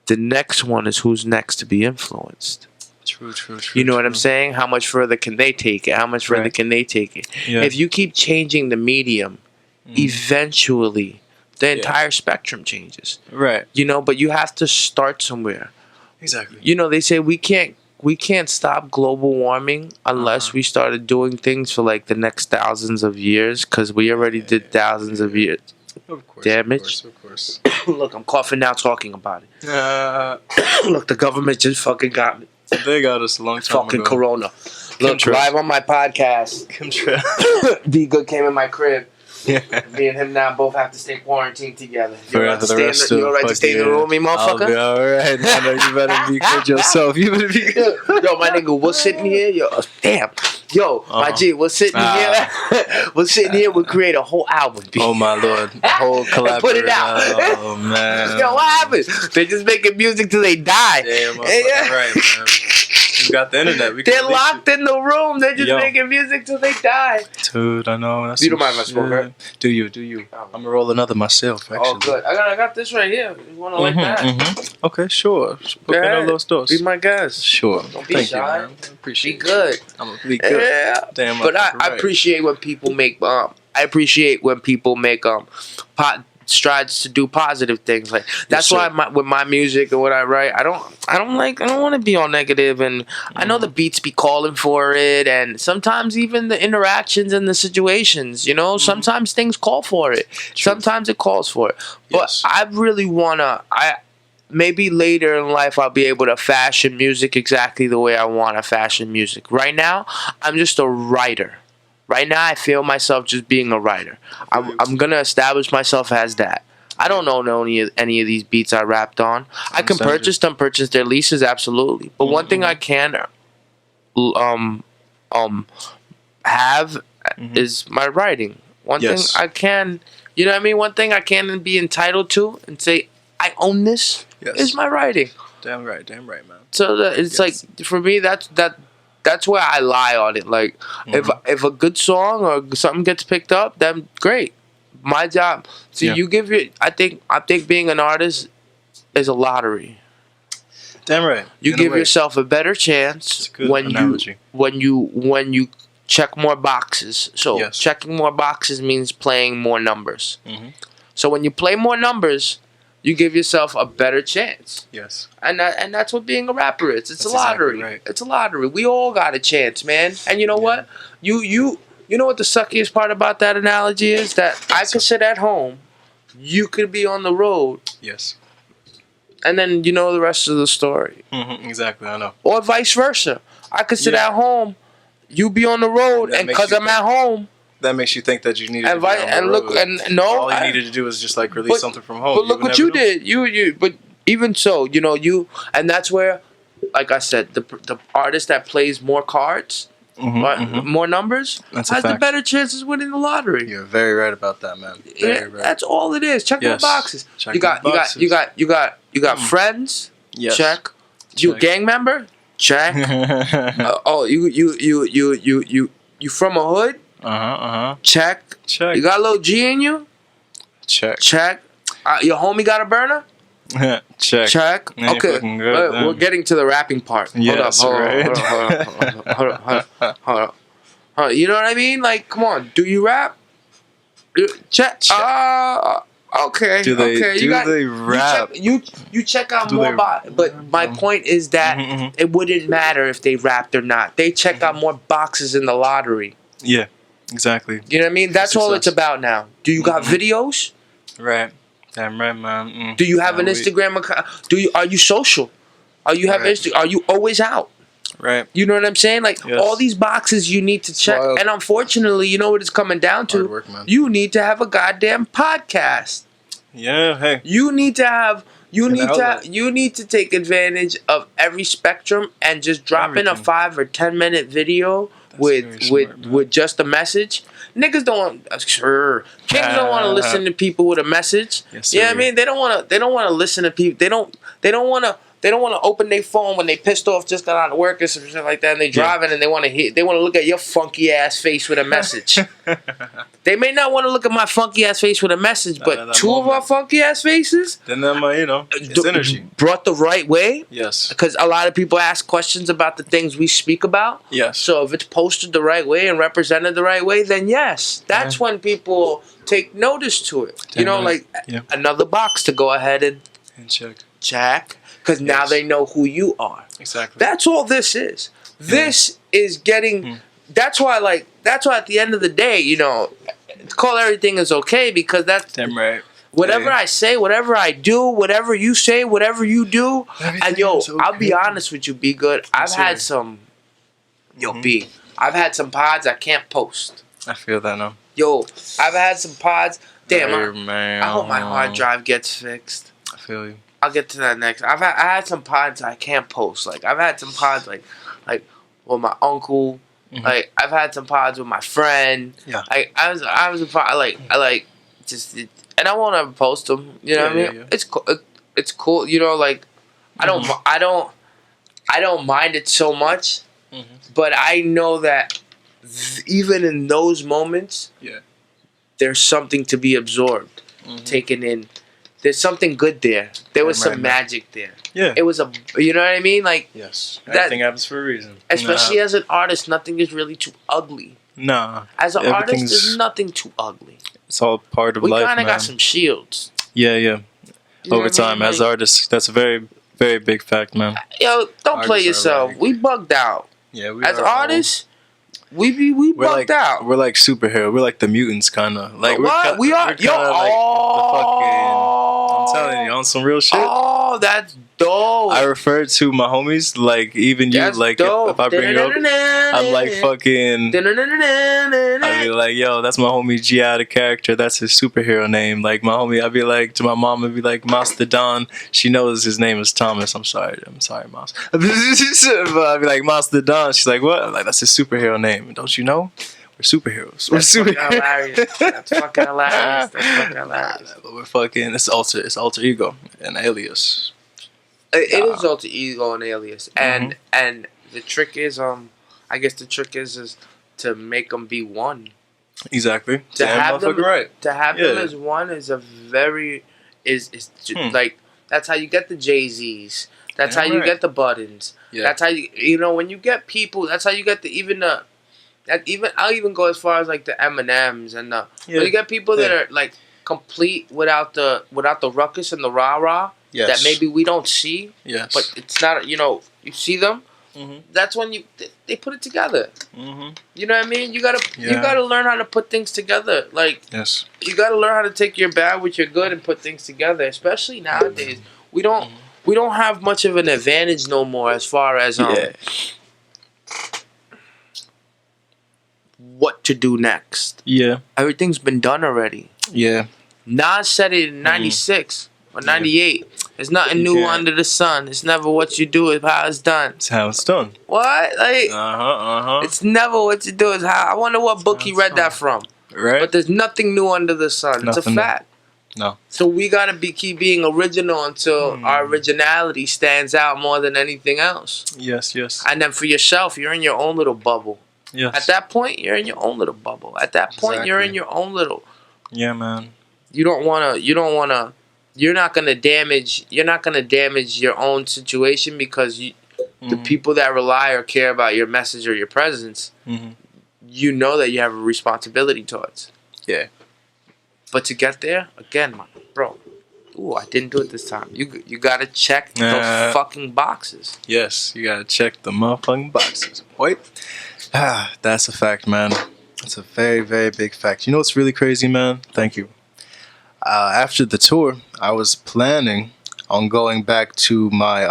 the next one is who's next to be influenced. True. You know what I'm saying? How much further can they take it? How much further can they take it? Yeah. If you keep changing the medium, eventually the entire spectrum changes. Right. You know, but you have to start somewhere. Exactly. You know, they say we can't we can't stop global warming unless we started doing things for like the next thousands of years, because we already did thousands of years damage. Of course. Look, I'm coughing now talking about it. Look, the government just fucking got me. They got us a long time Fucking ago. corona. Look, Chemtrails. live on my podcast. B.Goode came in my crib. Yeah. Me and him now both have to stay quarantined together. You all right to stay in the room, me I'll motherfucker? be alright. I know you better be good yourself. You better be good. Yo, my nigga, we're sitting here. Yo, damn. Yo, my G, we're sitting here. We're sitting here. We'll create a whole album. B. Oh my lord. A whole collaboration. Put it out. Oh man. Yo, what happened? They just making music till they die. Damn, right, man. You got the internet. They're locked in the room. They're just making music till they die. Dude, I know. That's you don't mind my smoke, right? Do you? I'm gonna roll another myself, actually. Oh, good. I got this right here. You want to like that? Okay, sure. Put in those doors. Be my guest. Sure. Don't be Thank shy. you, man. I appreciate Be good. I'm gonna be good. Yeah. Damn. But I appreciate when people make strides to do positive things. Like that's why with my music and what I write, I don't want to be all negative, and I know the beats be calling for it, and sometimes even the interactions and the situations, you know, sometimes things call for it. Sometimes it calls for it. But I really maybe later in life I'll be able to fashion music exactly the way I want to fashion music. Right now, I'm just a writer. Right now, I feel myself just being a writer. I'm going to establish myself as that. I don't know any of these beats I rapped on. I can purchase their leases, absolutely. But one thing I can have is my writing. One thing I can, you know what I mean? One thing I can be entitled to and say, I own this is my writing. Damn right, man. So it's like, for me, that's where I lie on it. Like, if a good song or something gets picked up, then great. My job. See, I think being an artist is a lottery. Damn right. You give yourself a better chance when you check more boxes. So checking more boxes means playing more numbers. So when you play more numbers, you give yourself a better chance. Yes. And that's what being a rapper is. It's a lottery. Exactly right. It's a lottery. We all got a chance, man. And you know what? You know what the suckiest part about that analogy is? That I could sit at home, you could be on the road. Yes. And then you know the rest of the story. Exactly, I know. Or vice versa. I could sit at home, you be on the road, and because I'm at home. That makes you think that you needed to be on the road. All you needed to do was just like release something from home. But look what you did. But even so, you know, and that's where, like I said, the artist that plays more cards, more numbers, has the better chances winning the lottery. You're very right about that, man. Very right. That's all it is. Check the boxes. You got friends. Yes. Check. You a gang member? Check. You from a hood? Check. You got a little G in you? Check. Your homie got a burner? Check. Okay. We're getting to the rapping part. Yes, Hold up. You know what I mean? Like, come on. Do you rap? Check. Okay. Do they rap? You check out more but my point is that it wouldn't matter if they rapped or not. They check out more boxes in the lottery. Yeah. Exactly. You know what I mean? That's all it's about now. Do you got videos? Right. Damn right, man. Do you have an Instagram account? Are you social? Are you Are you always out? Right. You know what I'm saying? Like all these boxes you need to check. And unfortunately, you know what it's coming down to? Hard work, man. You need to have a goddamn podcast. Yeah, hey. You need to take advantage of every spectrum and just drop in a 5 or 10 minute video with just a message. Niggas don't Kings don't want to listen to people with a message. Yes, you know what I mean? They don't want to listen to people. They don't want to open their phone when they pissed off, just got out of work or some shit like that, and they driving and they want to look at your funky ass face with a message. They may not want to look at my funky ass face with a message, but two of our funky ass faces, then it's energy brought the right way. Yes, because a lot of people ask questions about the things we speak about. Yes, so if it's posted the right way and represented the right way, then yes, that's when people take notice to it. Damn, you know, like another box to go ahead and check. because now they know who you are. Exactly. That's all this is. This is getting. That's why at the end of the day, you know, call everything is okay, because that's damn right. Whatever I say, whatever I do, whatever you say, whatever you do, and yo, I'll be honest with you, B.Goode. I've had some, B. I've had some pods I can't post. I feel that now. Yo, I've had some pods. Damn, man. I hope my hard drive gets fixed. I feel you. I'll get to that next. I had some pods I can't post. Like I've had some pods like with my uncle. Like I've had some pods with my friend. Yeah. Like I was a pod, I just. And I won't ever post them. You know what I mean? Yeah. It's cool. It's cool. You know, like I don't mind it so much. But I know that even in those moments, there's something to be absorbed, taken in. There's something good there. There was some magic there. Yeah. It was you know what I mean? Like yes. Everything happens for a reason. Especially as an artist, nothing is really too ugly. Nah. As an artist, there's nothing too ugly. It's all part of life, man. We kind of got some shields. Yeah. You know over time, as artists, that's a very, very big fact, man. Yo, don't play yourself. We bugged out. Yeah, we as artists, we bugged out. We're like superhero. We're like the mutants, kind of. Like what? We are. Yo, I'm telling you, on some real shit. Oh, that's dope. I refer to my homies, like even you, that's like dope. If I bring you up, I'm like fucking. I'd be like, yo, that's my homie G out of character. That's his superhero name. Like my homie, I'd be like to my mom, I'd be like Master Don. She knows his name is Thomas. I'm sorry, Mouse. But I'd be like Master Don. She's like, what? I'm like, that's his superhero name. Don't you know? We're superheroes. That's fucking hilarious. That's fucking hilarious. But we're fucking. It's alter ego, an alias. It is alter ego and alias, and the trick is I guess the trick is to make them be one. Exactly. To have them right. To have them as one is a very like that's how you get the Jay-Z's. That's how you get the Buttons. Yeah. That's how you know when you get people. That's how you get I'll even go as far as like the Eminems and when you get people that are like complete without the ruckus and the rah rah that maybe we don't see. Yes. But it's not, you know, you see them. That's when they put it together. You know what I mean? You gotta learn how to put things together. Like you gotta learn how to take your bad with your good and put things together. Especially nowadays, we don't have much of an advantage no more as far as what to do next. Yeah. Everything's been done already. Yeah. Nas said it in 96 or 98. There's nothing new under the sun. It's never what you do, it's how it's done. It's how it's done. What? Like, it's never what you do, it's how. I wonder what book he read that from. Right. But there's nothing new under the sun. It's a fact. No. So we gotta keep being original until our originality stands out more than anything else. Yes, yes. And then for yourself, you're in your own little bubble. Yes. At that point, you're in your own little bubble. At that point, you're in your own little. Yeah, man. You're not gonna damage your own situation because the people that rely or care about your message or your presence, you know that you have a responsibility towards. Yeah. But to get there, again, bro, I didn't do it this time. You gotta check those fucking boxes. Yes, you gotta check the motherfucking boxes. Wait. That's a fact, man. It's a very, very big fact. You know what's really crazy, man? Thank you. After the tour, I was planning on going back to my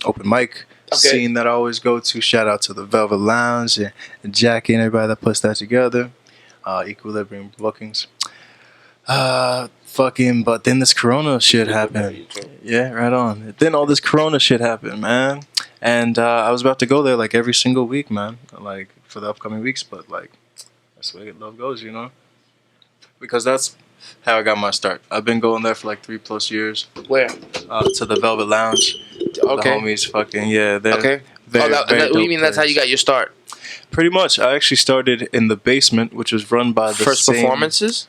open mic scene that I always go to. Shout out to the Velvet Lounge and Jackie and everybody that puts that together. Equilibrium bookings. But then this Corona shit happened. Yeah, right on. Then all this Corona shit happened, man. And I was about to go there like every single week, man. Like for the upcoming weeks, but like that's the way love goes, you know. Because that's how I got my start. I've been going there for like 3+ years. Where? To the Velvet Lounge. The homies, fucking they're very, what do you mean? That's how you got your start? Pretty much. I actually started in the basement, which was run by the first performances.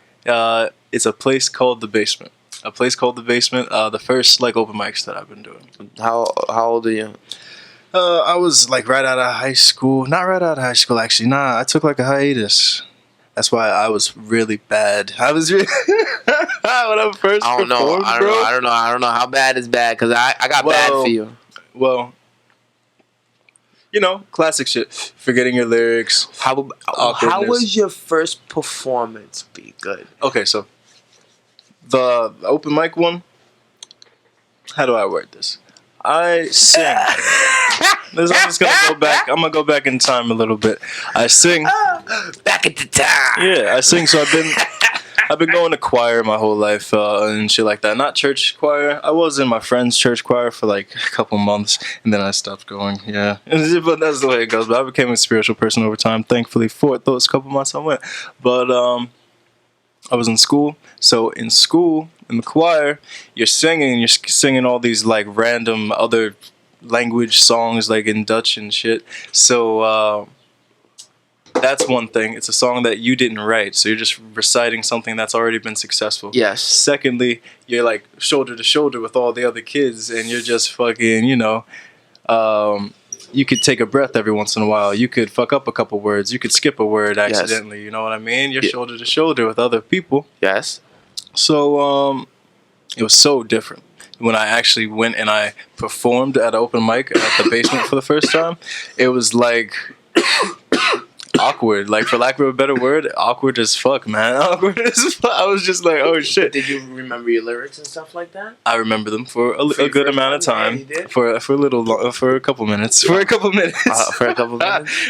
It's a place called the Basement. The first like open mics that I've been doing. How old are you? I was like right out of high school. Not right out of high school, actually. Nah, I took like a hiatus. That's why I was really bad. I was really when I first I don't know. I don't know how bad is bad because I got bad for you. Well, you know, classic shit. Forgetting your lyrics. How was your first performance? B.Goode. Okay, so the open mic one. How do I word this? I sing. I'm just gonna go back. I'm gonna go back in time a little bit. I sing. Back at the time. Yeah, I sing. So I've been going to choir my whole life and shit like that. Not church choir. I was in my friend's church choir for like a couple months, and then I stopped going. Yeah, but that's the way it goes. But I became a spiritual person over time. Thankfully, for those couple months I went. But I was in school. So in school, in the choir, you're singing all these like random other language songs like in Dutch and shit. So that's one thing. It's a song that you didn't write, so you're just reciting something that's already been successful. Yes. Secondly, you're like shoulder to shoulder with all the other kids, and you're just fucking, you know, you could take a breath every once in a while. You could fuck up a couple words. You could skip a word accidentally. Yes. You know what I mean? You're shoulder to shoulder with other people. Yes. So it was so different. When I actually went and I performed at an open mic at the basement for the first time, it was like awkward. Like, for lack of a better word, awkward as fuck, man. Awkward as fuck. I was just like, oh shit. Did you remember your lyrics and stuff like that? I remember them for a good amount of time. For a couple minutes. For a couple minutes.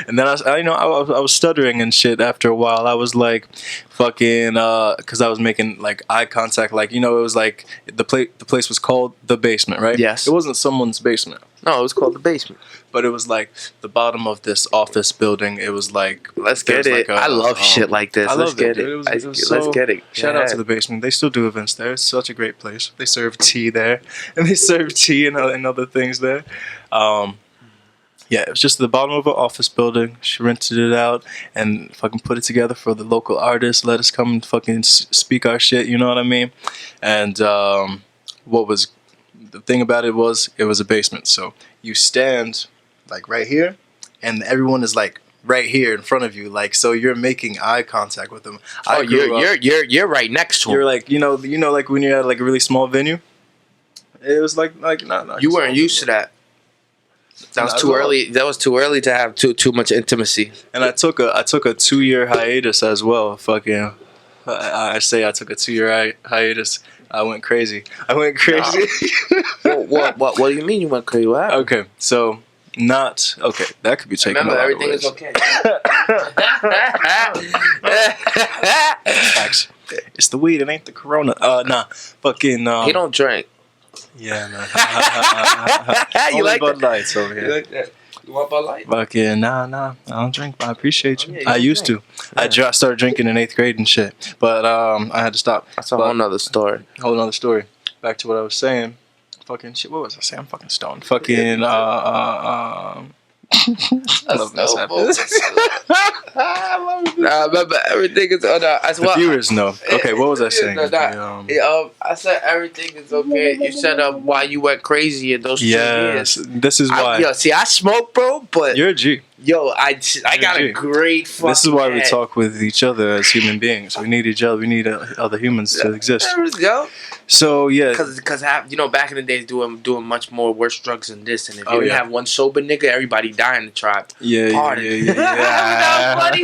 And then I was stuttering and shit after a while. I was like, fucking, because I was making like eye contact. Like, you know, it was like the place was called The Basement, right? Yes. It wasn't someone's basement. No, it was called The Basement. But it was like the bottom of this office building. It was like, let's get it. Like I love shit like this. Let's get it. Let's get it. Shout out to The Basement. They still do events there. It's such a great place. They serve tea there, and they serve tea and other things there. Yeah, it was just the bottom of an office building. She rented it out and fucking put it together for the local artists. Let us come and fucking speak our shit. You know what I mean? And what was the thing about it was a basement. So you stand like right here, and everyone is like right here in front of you. Like, so you're making eye contact with them. You're right next to them. You're like, you know, like when you're at like a really small venue. It was like not. You weren't used to that. That was too early. That was too early to have too much intimacy. And I took a 2-year hiatus as well. Fucking, I took a 2-year hiatus. I went crazy. What do you mean you went crazy? What happened? Okay, so that could be taken. Remember, everything is okay. Facts. It's the weed. It ain't the corona. Fucking. He don't drink. Yeah, man. You like Bud Lights over here. You like that? You want Bud Light? Fucking nah. I don't drink. But I appreciate you. I used to. Yeah. I started drinking in 8th grade and shit, but I had to stop. That's a whole nother story. Back to what I was saying. Fucking shit. What was I saying? I'm fucking stoned. Fucking I love this remember everything is the viewers know. Okay, what was I saying? I said everything is okay. You said why you went crazy in those 2 years. This is why. See, I smoke, bro, but you're a G. Yo, I got a great fucking This is why we talk with each other as human beings. We need each other. We need other humans to exist. Yo. So yeah, because back in the days doing much more worse drugs than this, and if you didn't have one sober nigga, everybody die in the tribe. Yeah. Funny. Yo, I'm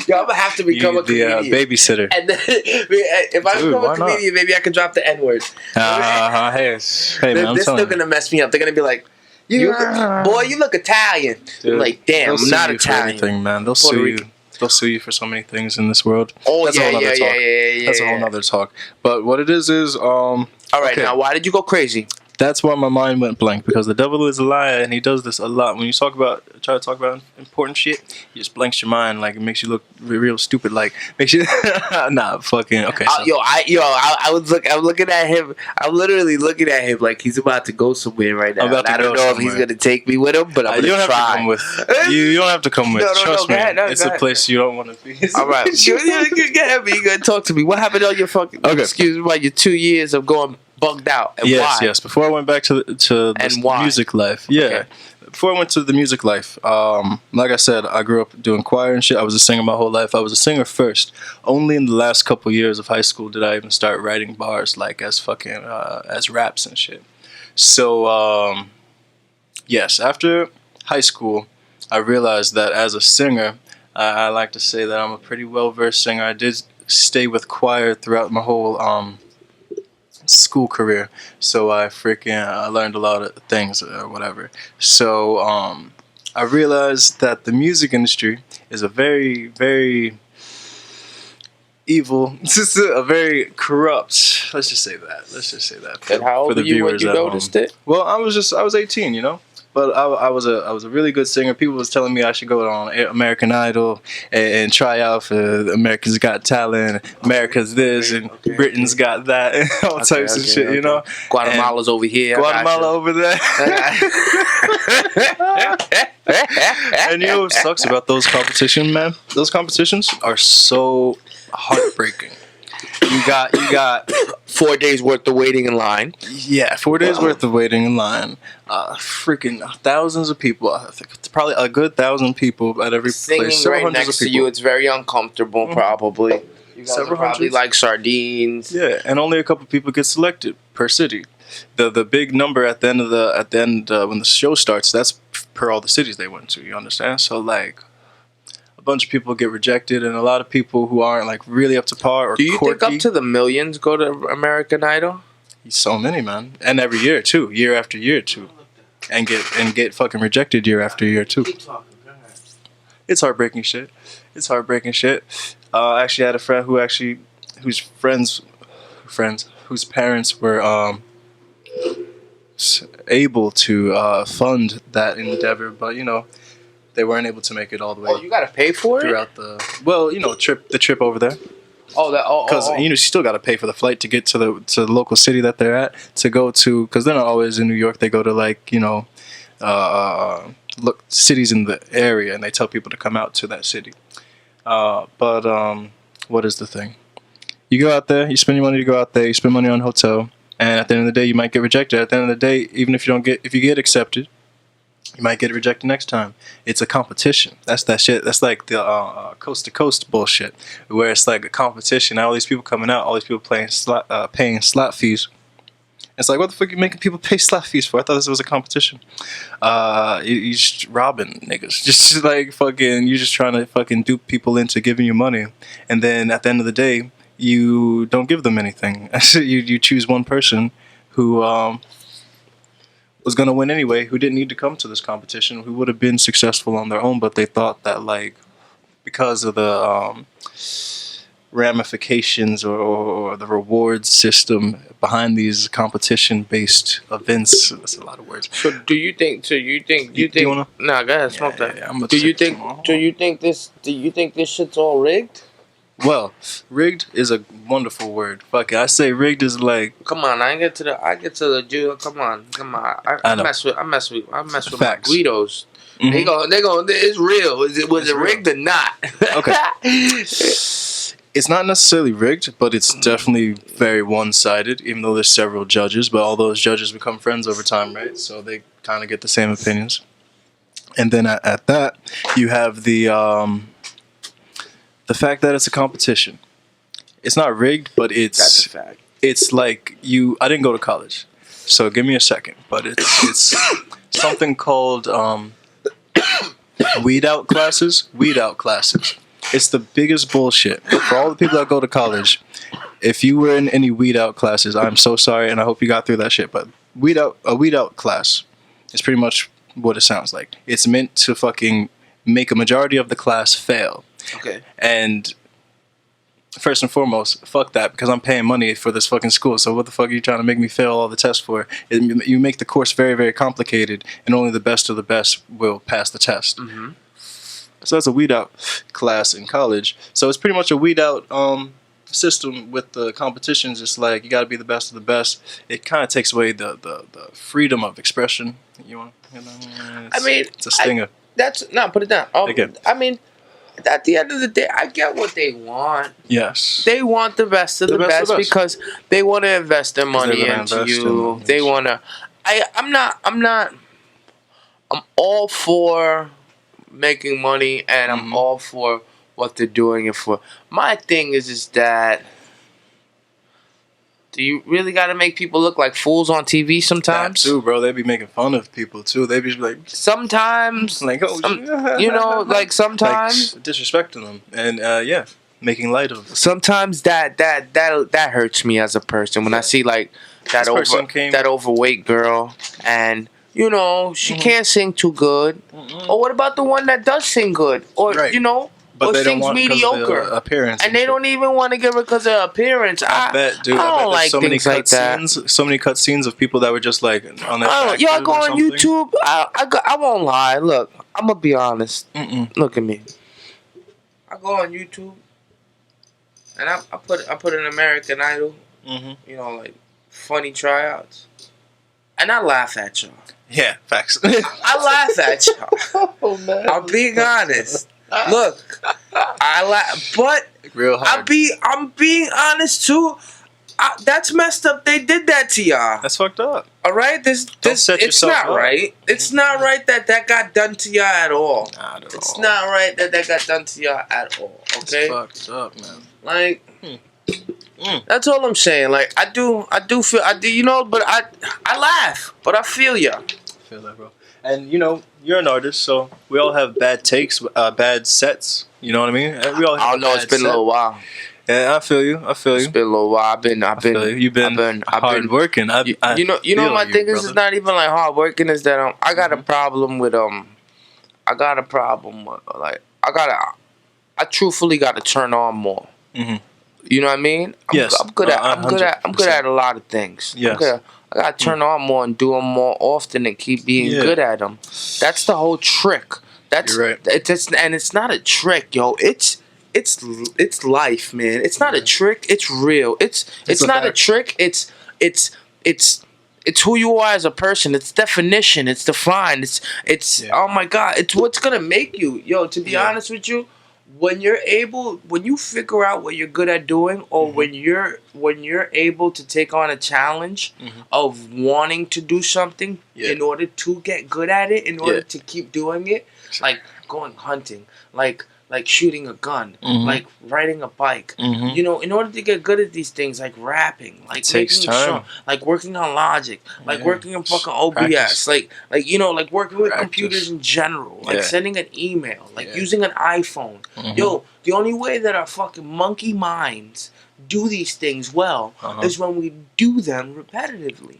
gonna have to become a comedian. Babysitter. And then, if I become a comedian, maybe I can drop the N-word. Hey man, they're still gonna mess me up. They're gonna be like, boy, you look Italian. Dude, like, damn, I'm not Italian. For anything, man. They'll sue you. They'll sue you for so many things in this world. Oh, That's a whole nother talk. But what it is all right, now, why did you go crazy? That's why my mind went blank, because the devil is a liar, and he does this a lot. When you try to talk about important shit, he just blanks your mind, like, it makes you look real stupid, like, makes you, fucking, okay. So. I'm looking at him, I'm literally looking at him like he's about to go somewhere right now. I don't know if he's going to take me with him, but I'm going to try. You don't have to come with, trust me, it's a place you don't want to be. All right, you're going to talk to me. What happened on your fucking, excuse me, about your 2 years of going bugged out? And yes. Before I went back to the music life, okay. before I went to the music life, like I said, I grew up doing choir and shit. I was a singer my whole life. I was a singer first. Only in the last couple years of high school did I even start writing bars like as fucking as raps and shit. So yes, after high school, I realized that as a singer, I like to say that I'm a pretty well-versed singer. I did stay with choir throughout my whole school career, so I learned a lot of things or whatever. So I realized that the music industry is a very, very evil, a very corrupt. Let's just say that. And how old were you when you noticed it? Well, I was 18, you know. But I was a really good singer. People was telling me I should go on American Idol and try out for America's Got Talent, America's this, and Britain's Got that, and all types of shit, you know. Guatemala's over here. Guatemala over there. And you know what sucks about those competitions, man? Those competitions are so heartbreaking. You got 4 days worth of waiting in line. Yeah, 4 days worth of waiting in line. Freaking thousands of people. I think it's probably a good 1,000 people at every Singing place. Right next to you, it's very uncomfortable. Probably. You guys are probably like sardines. Yeah, and only a couple people get selected per city. The big number at the end when the show starts, that's per all the cities they went to. You understand? So like, a bunch of people get rejected, and a lot of people who aren't like really up to par or do you quirky, think up to the millions go to American Idol? So many, man, and every year too, year after year too, and get fucking rejected year after year too. It's heartbreaking shit. I actually had a friend whose parents were able to fund that endeavor, but you know, they weren't able to make it all the way. Oh, you gotta pay for it throughout the trip over there. Because you still got to pay for the flight to get to the local city that they're at to go to, because they're not always in New York. They go to like cities in the area, and they tell people to come out to that city. But what is the thing? You go out there, you spend your money to go out there, you spend money on hotel, and at the end of the day, you might get rejected. At the end of the day, even if you get accepted, you might get rejected next time. It's a competition. That's that shit. That's like the coast to coast bullshit, where it's like a competition. All these people coming out, all these people paying slot fees. It's like, what the fuck are you making people pay slot fees for? I thought this was a competition. You just robbing niggas. Just like fucking, you just trying to fucking dupe people into giving you money, and then at the end of the day, you don't give them anything. you choose one person who was going to win anyway, who didn't need to come to this competition, who would have been successful on their own, but they thought that, like, because of the ramifications or the reward system behind these competition-based events, that's a lot of words. So do you think nah, go ahead, smoke that. Yeah, do you think this shit's all rigged? Well, rigged is a wonderful word. Fuck it, I say rigged is like. Come on, I get to the Jew. Come on. I mess with Facts. my Guidos. Mm-hmm. They go. It's real. Was it rigged or not? Okay. It's not necessarily rigged, but it's definitely very one-sided. Even though there's several judges, but all those judges become friends over time, right? So they kind of get the same opinions. And then at that, you have the fact that it's a competition. It's not rigged, but that's a fact. It's like I didn't go to college, so give me a second. But it's something called weed out classes. It's the biggest bullshit for all the people that go to college. If you were in any weed out classes, I'm so sorry, and I hope you got through that shit. But a weed out class is pretty much what it sounds like. It's meant to fucking make a majority of the class fail. Okay. And first and foremost, fuck that, because I'm paying money for this fucking school. So what the fuck are you trying to make me fail all the tests for? You make the course very, very complicated, and only the best of the best will pass the test. Mm-hmm. So that's a weed out class in college. So it's pretty much a weed out system with the competitions. It's like you got to be the best of the best. It kind of takes away the freedom of expression. It's a stinger. Put it down. I mean, at the end of the day, I get what they want. Yes. They want the best of the best because they want to invest their money into you. They want to. I'm not I'm all for making money, and I'm all for what they're doing it for. My thing is that, do you really got to make people look like fools on TV sometimes? That too, bro. They be making fun of people too. They be like sometimes, like like sometimes like, disrespecting them, and making light of. Sometimes that hurts me as a person when I see like that overweight girl, and she can't sing too good. Or what about the one that does sing good, or but or they sings don't want mediocre appearance, and they don't even want to give her because of her appearance. I bet, dude. I don't there's like so many things like that. So many cut scenes of people that were just like unattractive. Y'all go on YouTube. I won't lie. Look, I'm gonna be honest. Look at me. I go on YouTube. And I put an American Idol, like funny tryouts, and I laugh at y'all. Yeah, facts. I laugh at y'all. Oh man, I'm being honest. Look, I laugh, but real hard. I'm being honest too. That's messed up. They did that to y'all. That's fucked up. All right, it's not right. It's not right that got done to y'all at all. It's not right that got done to y'all at all. Okay, it's fucked up, man. Like, that's all I'm saying. Like, I do feel, but I laugh, but I feel ya. I feel that, bro. And you're an artist, so we all have bad takes, bad sets. You know what I mean? We all have I don't know. It's been a little while. Yeah, I feel you. It's been a little while. You've been hard working. My thing is, it's not even like hard working. Is that I got a problem with I truthfully got to turn on more. You know what I mean? I'm good at a lot of things. Yes. I got to turn on more and do them more often and keep being good at them. That's the whole trick. You're right. It's not a trick, yo. It's life, man. It's not a trick. It's real. It's not a trick. It's who you are as a person. It's definition. It's defined. Oh my God. It's what's gonna make you, yo. To be honest with you, when you figure out what you're good at doing, or when you're able to take on a challenge of wanting to do something in order to get good at it, in order to keep doing it, like going hunting, like shooting a gun, like riding a bike. In order to get good at these things, like rapping, like takes time, like working on Logic, like working in fucking OBS, like working with computers in general, like sending an email, like using an iPhone. Yo, the only way that our fucking monkey minds do these things well is when we do them repetitively.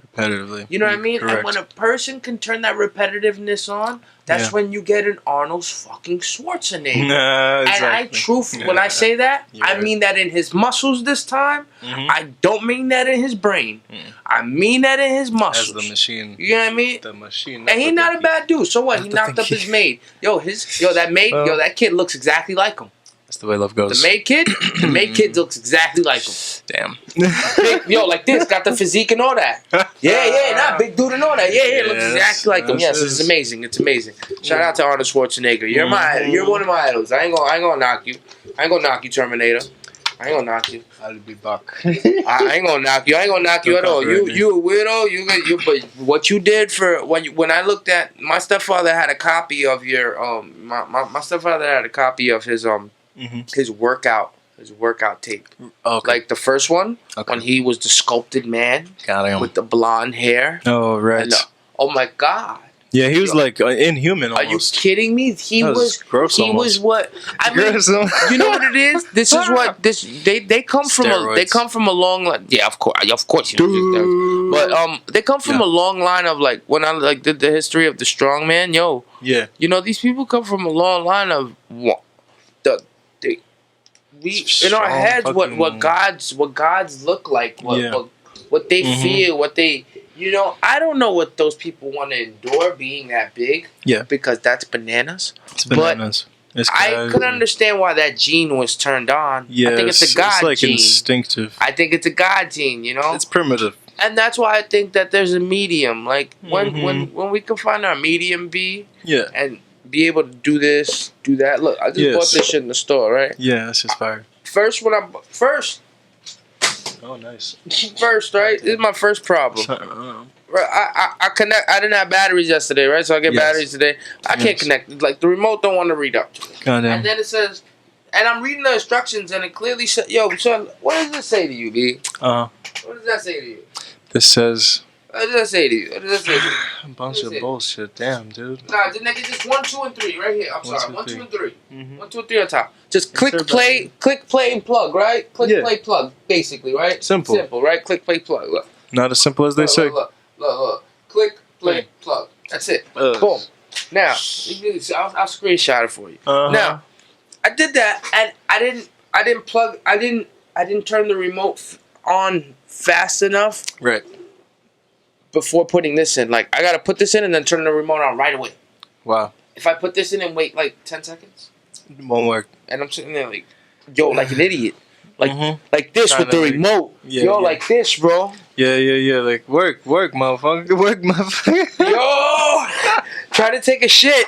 You know what I mean? Correct. And when a person can turn that repetitiveness on, that's when you get an Arnold fucking Schwarzenegger. Exactly. And when I say that, I mean that in his muscles this time. I don't mean that in his brain. I mean that in his muscles. As the machine. You know what I mean? The machine. And he's not a bad dude. So what? He knocked up his maid. That kid looks exactly like him. That's the way love goes. The maid kid looks exactly like him. Damn. Like this, got the physique and all that. Not big dude and all that. Looks exactly like him. Yes, it's amazing. It's amazing. Shout out to Arnold Schwarzenegger. You're one of my idols. I ain't gonna knock you. I ain't gonna knock you, Terminator. I ain't gonna knock you. I'll be back. I ain't gonna knock you. I ain't gonna knock you at all. You a weirdo. But what you did for when I looked at my stepfather had a copy of your my stepfather had a copy of his his workout tape. Okay. Like the first one when he was the sculpted man with the blonde hair. Oh right. And, oh my God. Yeah, he was like inhuman almost. Are you kidding me? He was gross. He was what? I mean, you know what it is? This is what they come from. They come from a long line. Yeah, of course. But they come from a long line of like when I did the history of the strongman. Yo. Yeah. These people come from a long line of in our heads what gods look like, what they feel, what they. I don't know what those people want to endure being that big. Yeah. Because that's bananas. It's bananas. But I could understand why that gene was turned on. Yeah. I think it's a God gene. It's like instinctive. I think it's a God gene, It's primitive. And that's why I think that there's a medium. Like when we can find our medium B and be able to do this, do that. Look, I just bought this shit in the store, right? Yeah, that's just fire. First. Oh, nice. First, right? This is my first problem. I connect. I didn't have batteries yesterday, right? So I get batteries today. I can't connect. Like the remote don't want to read up to me. And then it says, and I'm reading the instructions, and it clearly says, "Yo, son, what does this say to you, B? What does that say to you? This says." What does that say to you? What does that say to you? A bunch of bullshit. Damn, dude. Nah, the nigga just 1, 2, and 3 right here. I'm sorry, 1, 2, and 3. 1, 2, and 3 on top. Just click play, and plug, right? Click, play, plug, basically, right? Simple, right? Click, play, plug. Look. Not as simple as they say. Look. Click, play, plug. That's it. Boom. Now, I'll screenshot it for you. Now, I did that, and I didn't turn the remote on fast enough. Right. Before putting this in, like I gotta put this in and then turn the remote on right away. Wow. If I put this in and wait like 10 seconds, it won't work. And I'm sitting there like, yo, like an idiot, like this with the remote, like this, bro. Yeah. Like work, motherfucker, work, motherfucker. Yo, trying to take a shit,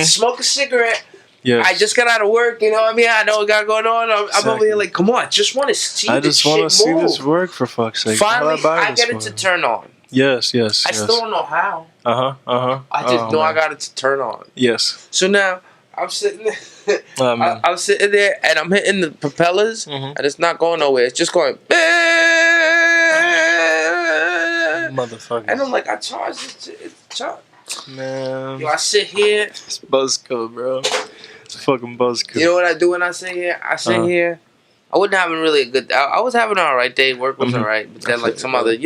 smoke a cigarette. Yes. I just got out of work, you know what I mean? I know what got going on. I'm over here like, come on, just want to see this shit. I just want to see this work, for fuck's sake. Finally, I get it to turn on. Yes. I still don't know how. I just know I got it to turn on. Yes. So now, I'm sitting there. I'm sitting there, and I'm hitting the propellers, and it's not going nowhere. It's just going, motherfucker. And I'm like, I charged it. It's charged. Man. Yo, I sit here. It's buzzkill, bro. It's fucking buzzkill. You know what I do when I sit here? I sit here. I wasn't having really a good. I was having an alright day. Work was alright, but then like some other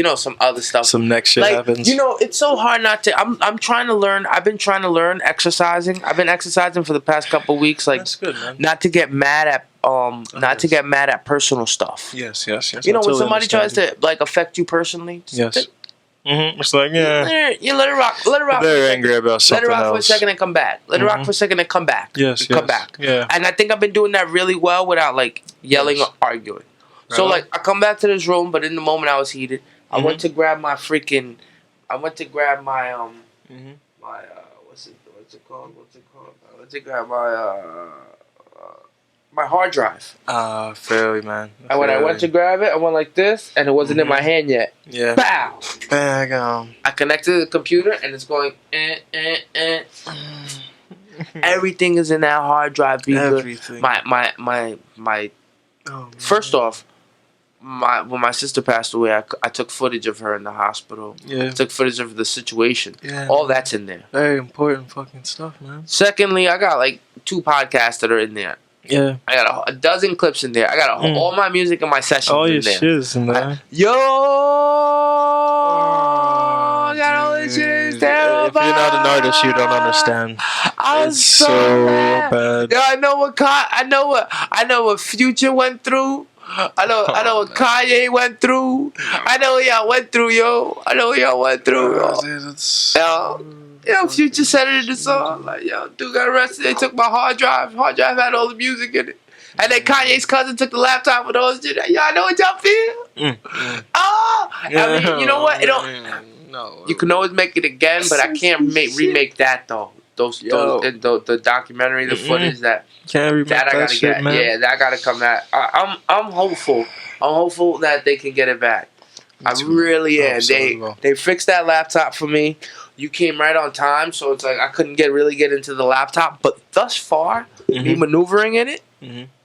stuff. Some next shit happens. You know, it's so hard not to. I'm trying to learn. I've been trying to learn exercising. I've been exercising for the past couple weeks. Like, that's good, man. Not to get mad at to get mad at personal stuff. Yes. You know, when somebody tries to like affect you personally. Yes. It's like, you let it rock. Let it rock. They're angry about something else. Let it rock for a second and come back. Let it rock for a second and come back. Yes. Come back. Yeah. And I think I've been doing that really well without like yelling or arguing. Right. So like I come back to this room, but in the moment I was heated. I went to grab my freaking. I went to grab my my what's it called? I went to grab my hard drive. Fairly, man. And when I went to grab it, I went like this, and it wasn't in my hand yet. Yeah. Bow. Bang. I connected to the computer, and it's going. Everything is in that hard drive. Everything. My. First off, when my sister passed away, I took footage of her in the hospital. Yeah. I took footage of the situation. Yeah. All that's in there. Very important fucking stuff, man. Secondly, I got like 2 podcasts that are in there. Yeah. I got a dozen clips in there. I got all my music and my sessions in there. All your shit is in there. I got all this shit in there. If you're not an artist, you don't understand. It's so bad. Yo, I know what Future went through. I know what Kanye went through. I know what y'all went through, yo. Yo, Future said it in the song. Like, yo, dude got arrested. They took my hard drive. Hard drive had all the music in it. And then Kanye's cousin took the laptop with all his shit. Yo, I know what y'all feel. I mean, you know what? No. You can always make it again, but I can't remake that though. The documentary, the footage that can't remake that I gotta shit, get. Man. Yeah, that gotta come out. I'm hopeful. I'm hopeful that they can get it back. I really am. They fixed that laptop for me. You came right on time, so it's like I couldn't really get into the laptop. But thus far, me maneuvering in it,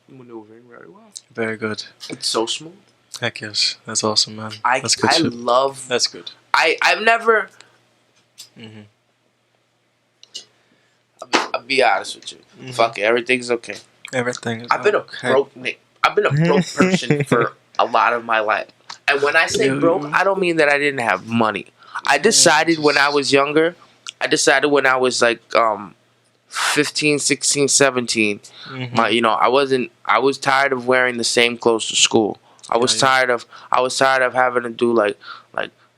maneuvering very well. Very good. It's so smooth. Heck yes, that's awesome, man. That's good shit. Love. That's good. I've never. I'll be honest with you. Fuck it, everything's okay. Everything is I've been a broke person for a lot of my life. And when I say broke, I don't mean that I didn't have money. I decided when I was younger, when I was like 15, 16, 17, I was tired of wearing the same clothes to school. I was tired of having to do like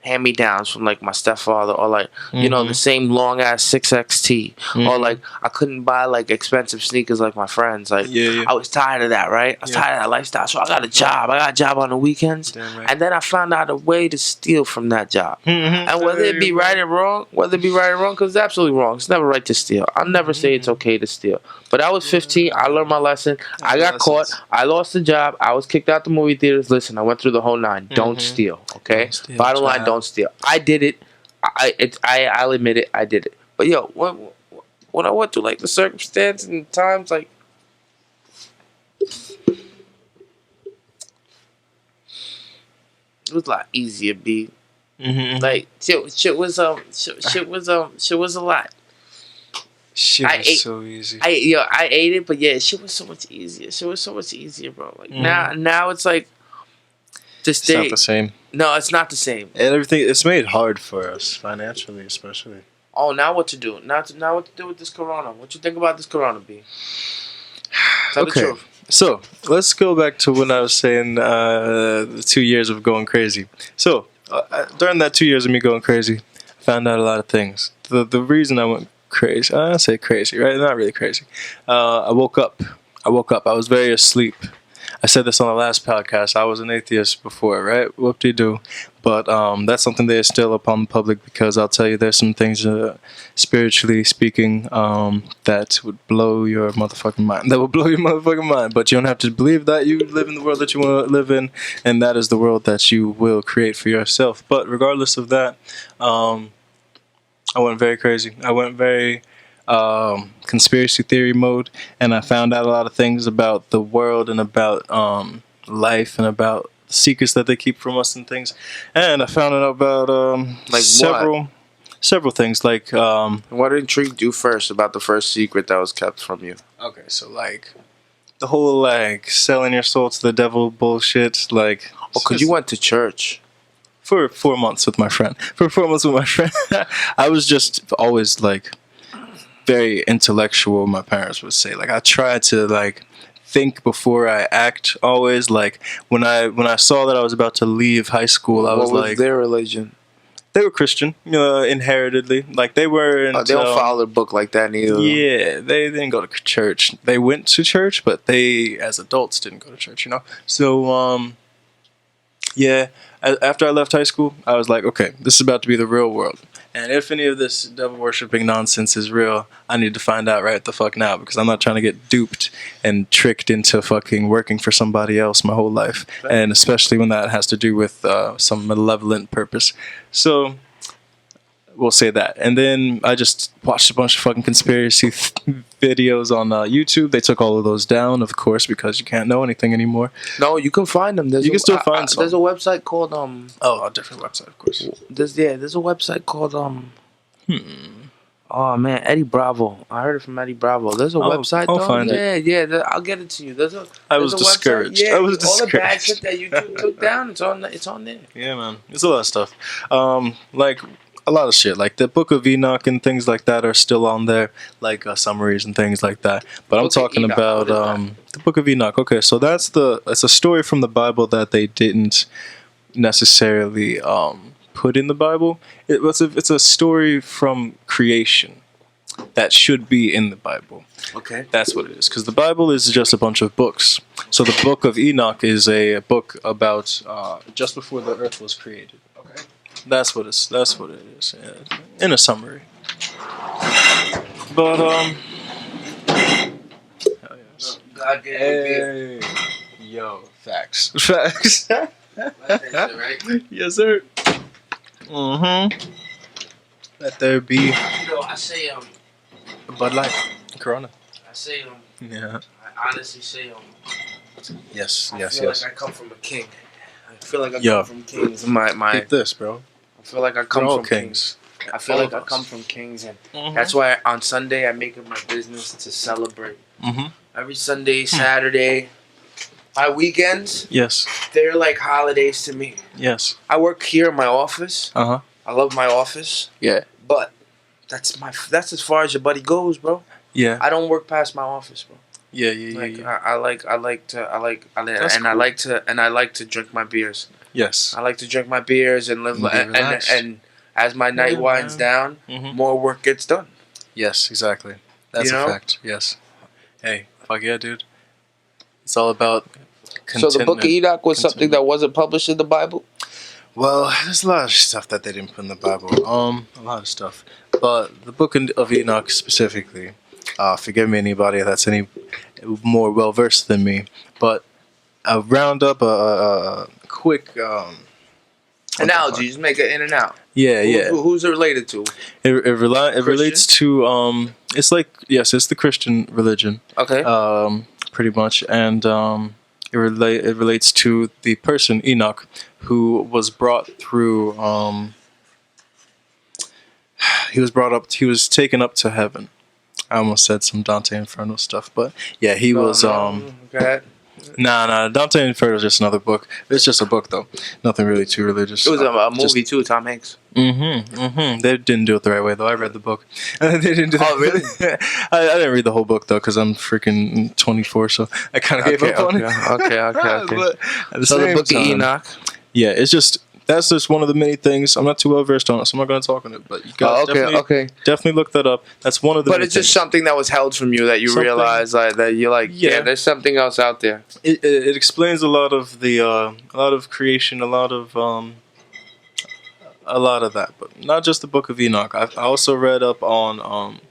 hand-me-downs from like my stepfather, or like the same long ass 6XT, or like I couldn't buy like expensive sneakers like my friends. Like I was tired of that, right? I was tired of that lifestyle, so I got a job. I got a job on the weekends, and then I found out a way to steal from that job. And whether it be right or wrong, because it's absolutely wrong. It's never right to steal. I'll never say it's okay to steal. But I was 15. I learned my lesson. I got caught. I lost the job. I was kicked out the movie theaters. Listen, I went through the whole 9. Don't steal, okay? Bottom line, don't steal. I did it. I'll admit it. I did it. But yo, when I went through like the circumstance and times, like it was a lot easier, B. Mm-hmm. Like shit was a lot. Shit was so easy. I ate it, but yeah, shit was so much easier. Shit was so much easier, bro. Like now it's like it's not the same. No, it's not the same. And everything, it's made hard for us financially, especially. Oh, now what to do? Now what to do with this corona? What you think about this corona, B? Tell the truth. So let's go back to when I was saying the 2 years of going crazy. So during that 2 years of me going crazy, I found out a lot of things. The reason I went crazy, I say crazy, right? Not really crazy. I woke up. I was very asleep. I said this on the last podcast. I was an atheist before, right? Whoop-de-doo. But that's something they instill upon the public because I'll tell you there's some things, spiritually speaking, that would blow your motherfucking mind. That will blow your motherfucking mind. But you don't have to believe that. You live in the world that you want to live in, and that is the world that you will create for yourself. But regardless of that, I went very crazy. I went very conspiracy theory mode, and I found out a lot of things about the world and about life and about secrets that they keep from us and things. And I found out about like several things. Like what intrigued you first about the first secret that was kept from you? Okay, so like the whole like selling your soul to the devil bullshit. Like, because you went to church. For 4 months with my friend. I was just always like very intellectual, my parents would say. Like I tried to like think before I act always. Like when I saw that I was about to leave high school, I was like, what was their religion? They were Christian, inheritedly. Like they were. They don't follow the book like that either. Yeah, they didn't go to church. They went to church, but they, as adults, didn't go to church. So yeah. After I left high school, I was like, okay, this is about to be the real world. And if any of this devil-worshipping nonsense is real, I need to find out right the fuck now because I'm not trying to get duped and tricked into fucking working for somebody else my whole life. And especially when that has to do with some malevolent purpose. So we'll say that. And then I just watched a bunch of fucking conspiracy videos on YouTube. They took all of those down, of course, because you can't know anything anymore. No, you can find them. You can still find some. There's a website called Oh, a different website, of course. There's a website called Oh man, Eddie Bravo. I heard it from Eddie Bravo. There's a website. I'll find it. Yeah. I'll get it to you. I was discouraged. Yeah, all the bad shit that YouTube took down. It's on there. Yeah, man. There's a lot of stuff. Like a lot of shit. Like the Book of Enoch and things like that are still on there, like summaries and things like that. But I'm talking about the Book of Enoch. Okay, so it's a story from the Bible that they didn't necessarily put in the Bible. It's a story from creation that should be in the Bible. Okay. That's what it is. Because the Bible is just a bunch of books. So the Book of Enoch is a book about just before the earth was created. Okay. That's what it is. Yeah. In a summary. But hell yes. God hey. Yo, facts. Right? Yes, sir. Let there be. I say Bud Light, Corona. I say yeah. I honestly say Yes. I feel like I come from a king. I feel like I come from kings. Get this, bro. I feel like I come from kings. I feel like I come from kings, and that's why on Sunday I make it my business to celebrate. Every Sunday, Saturday, my weekends. Yes. They're like holidays to me. Yes. I work here in my office. I love my office. Yeah. But that's as far as your buddy goes, bro. Yeah. I don't work past my office, bro. Yeah. I like to drink my beers. Yes. I like to drink my beers and live and as my night winds down, more work gets done. Yes, exactly. That's a fact. Yes. Hey, fuck yeah, dude. It's all about contentment. So the Book of Enoch was something that wasn't published in the Bible? Well, there's a lot of stuff that they didn't put in the Bible. A lot of stuff. But the Book of Enoch specifically, forgive me anybody that's any more well-versed than me, but I'll round up a quick Analogy, just make it in and out. Yeah, yeah. Who's it related to? It relates to it's like, yes, it's the Christian religion. Okay. Pretty much, and it relates to the person Enoch, who was brought through. He was taken up to heaven. I almost said some Dante Inferno stuff, but yeah, he was. Okay. Nah. Dante Inferno is just another book. It's just a book, though. Nothing really too religious. It was a movie too. Tom Hanks. They didn't do it the right way, though. I read the book. They didn't do Oh, really? I didn't read the whole book, though, because I'm freaking 24, so I kind of gave up on it. Okay. But at the So the same book time, of Enoch. yeah, it's just. That's just one of the many things. I'm not too well versed on it, so I'm not going to talk on it. But you got definitely look that up. That's one of the. But it's just something that was held from you that you realize, like, that you're like, yeah, there's something else out there. It explains a lot of the a lot of creation, a lot of that, but not just the Book of Enoch. I also read up on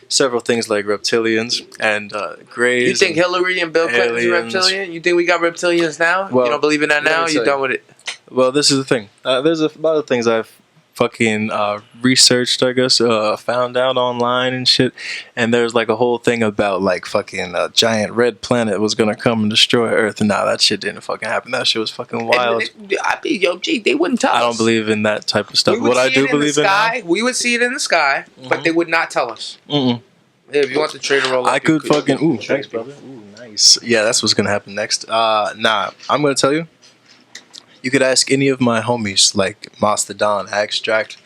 several things like reptilians and greys. You think Hillary and Bill Clinton's a reptilian? You think we got reptilians now? Well, you don't believe in that now? You're done with it? Well, this is the thing. There's a lot of things I've fucking researched, I guess, found out online and shit. And there's like a whole thing about like fucking a giant red planet was gonna come and destroy Earth. And nah, that shit didn't fucking happen. That shit was fucking wild. They wouldn't tell us. I don't believe in that type of stuff. What I do believe in, we would see it in the sky, but they would not tell us. Yeah, if you want the trade to roll up, I could fucking. Ooh, thanks, brother. Ooh, nice. Yeah, that's what's gonna happen next. Nah, I'm gonna tell you. You could ask any of my homies, like Mastodon, Extract.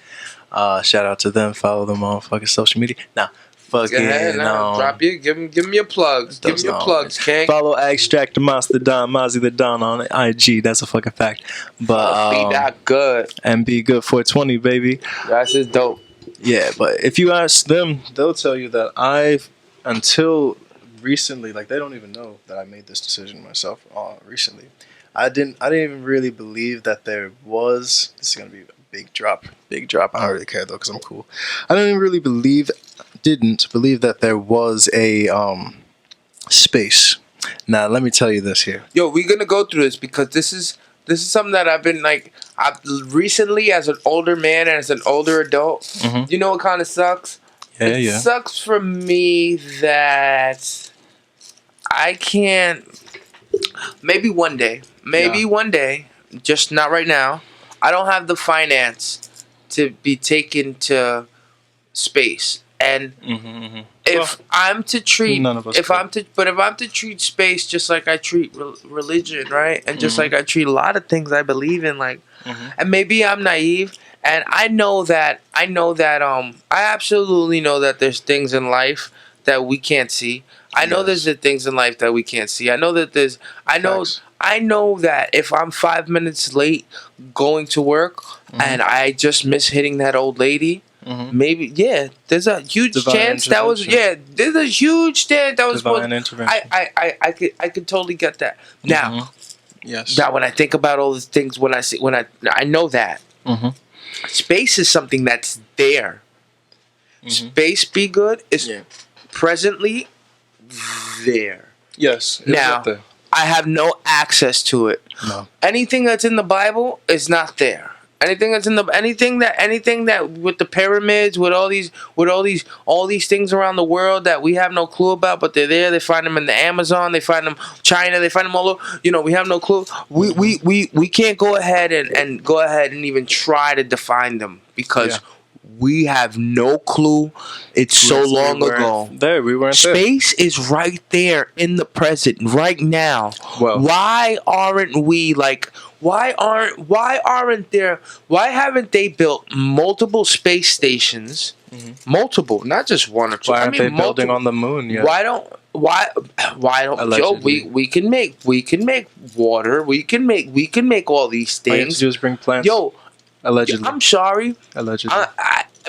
Shout out to them. Follow them on fucking social media. Nah, fucking. Drop you. Give me your plugs. Give me your plugs, King. Follow Extract, Mastodon, Mozzie the Don on IG. That's a fucking fact. But be that good. And B.Goode 420, baby. That's just dope. Yeah, but if you ask them, they'll tell you that until recently, like they don't even know that I made this decision myself. Recently. I didn't even really believe that there was. This is gonna be a big drop. I don't really care though, because I'm cool. I didn't believe that there was a space. Now let me tell you this here. Yo, we're gonna go through this because this is something that I've been like. I've recently, as an older man and as an older adult, you know what kind of sucks? It sucks for me that I can't. Maybe one day, just not right now. I don't have the finance to be taken to space, and if I'm to treat, if I'm to treat space just like I treat religion, right, and just like I treat a lot of things I believe in, like, and maybe I'm naive, and I know that I absolutely know that there's things in life that we can't see. I know there's the things in life that we can't see. I know that I know that if I'm 5 minutes late going to work and I just miss hitting that old lady, maybe there's a huge chance that was there's a huge chance that was divine intervention. I could totally get that. Now, now when I think about all these things, when I know that space is something that's there. Space B.Goode is presently there. Yes. Now, I have no access to it. No. Anything that's in the Bible is not there. Anything that with the pyramids, with all these things around the world that we have no clue about, but they're there. They find them in the Amazon. They find them China. They find them all over. You know, we have no clue. We can't go ahead and go ahead and even try to define them because we have no clue. It's so long ago. We weren't there. Space is right there in the present, right now. Well, why aren't we like? Why haven't they built multiple space stations? Multiple, not just one or two. Why aren't they building on the moon yet? Why don't Joe, we can make water. We can make all these things. All you have to do is bring plants. Yo. Allegedly. I'm sorry. Allegedly.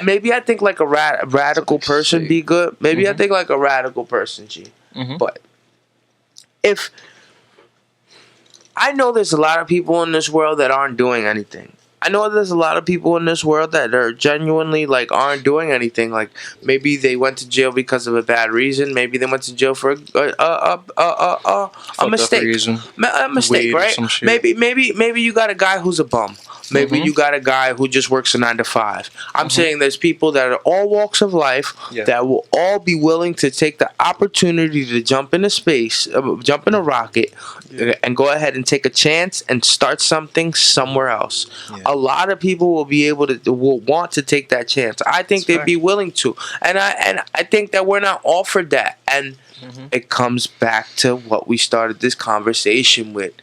Maybe I think like a radical person, B.Goode. Maybe I think like a radical person, G. But if I know there's a lot of people in this world that aren't doing anything. I know there's a lot of people in this world that are genuinely like aren't doing anything. Like maybe they went to jail because of a bad reason. Maybe they went to jail for a mistake. A mistake, right? Maybe you got a guy who's a bum. Maybe you got a guy who just works a 9 to 5. I'm saying there's people that are all walks of life that will all be willing to take the opportunity to jump into space, jump in a rocket, and go ahead and take a chance and start something somewhere else. Yeah. A lot of people will want to take that chance. I think they'd be willing to, and I think that we're not offered that, and it comes back to what we started this conversation with.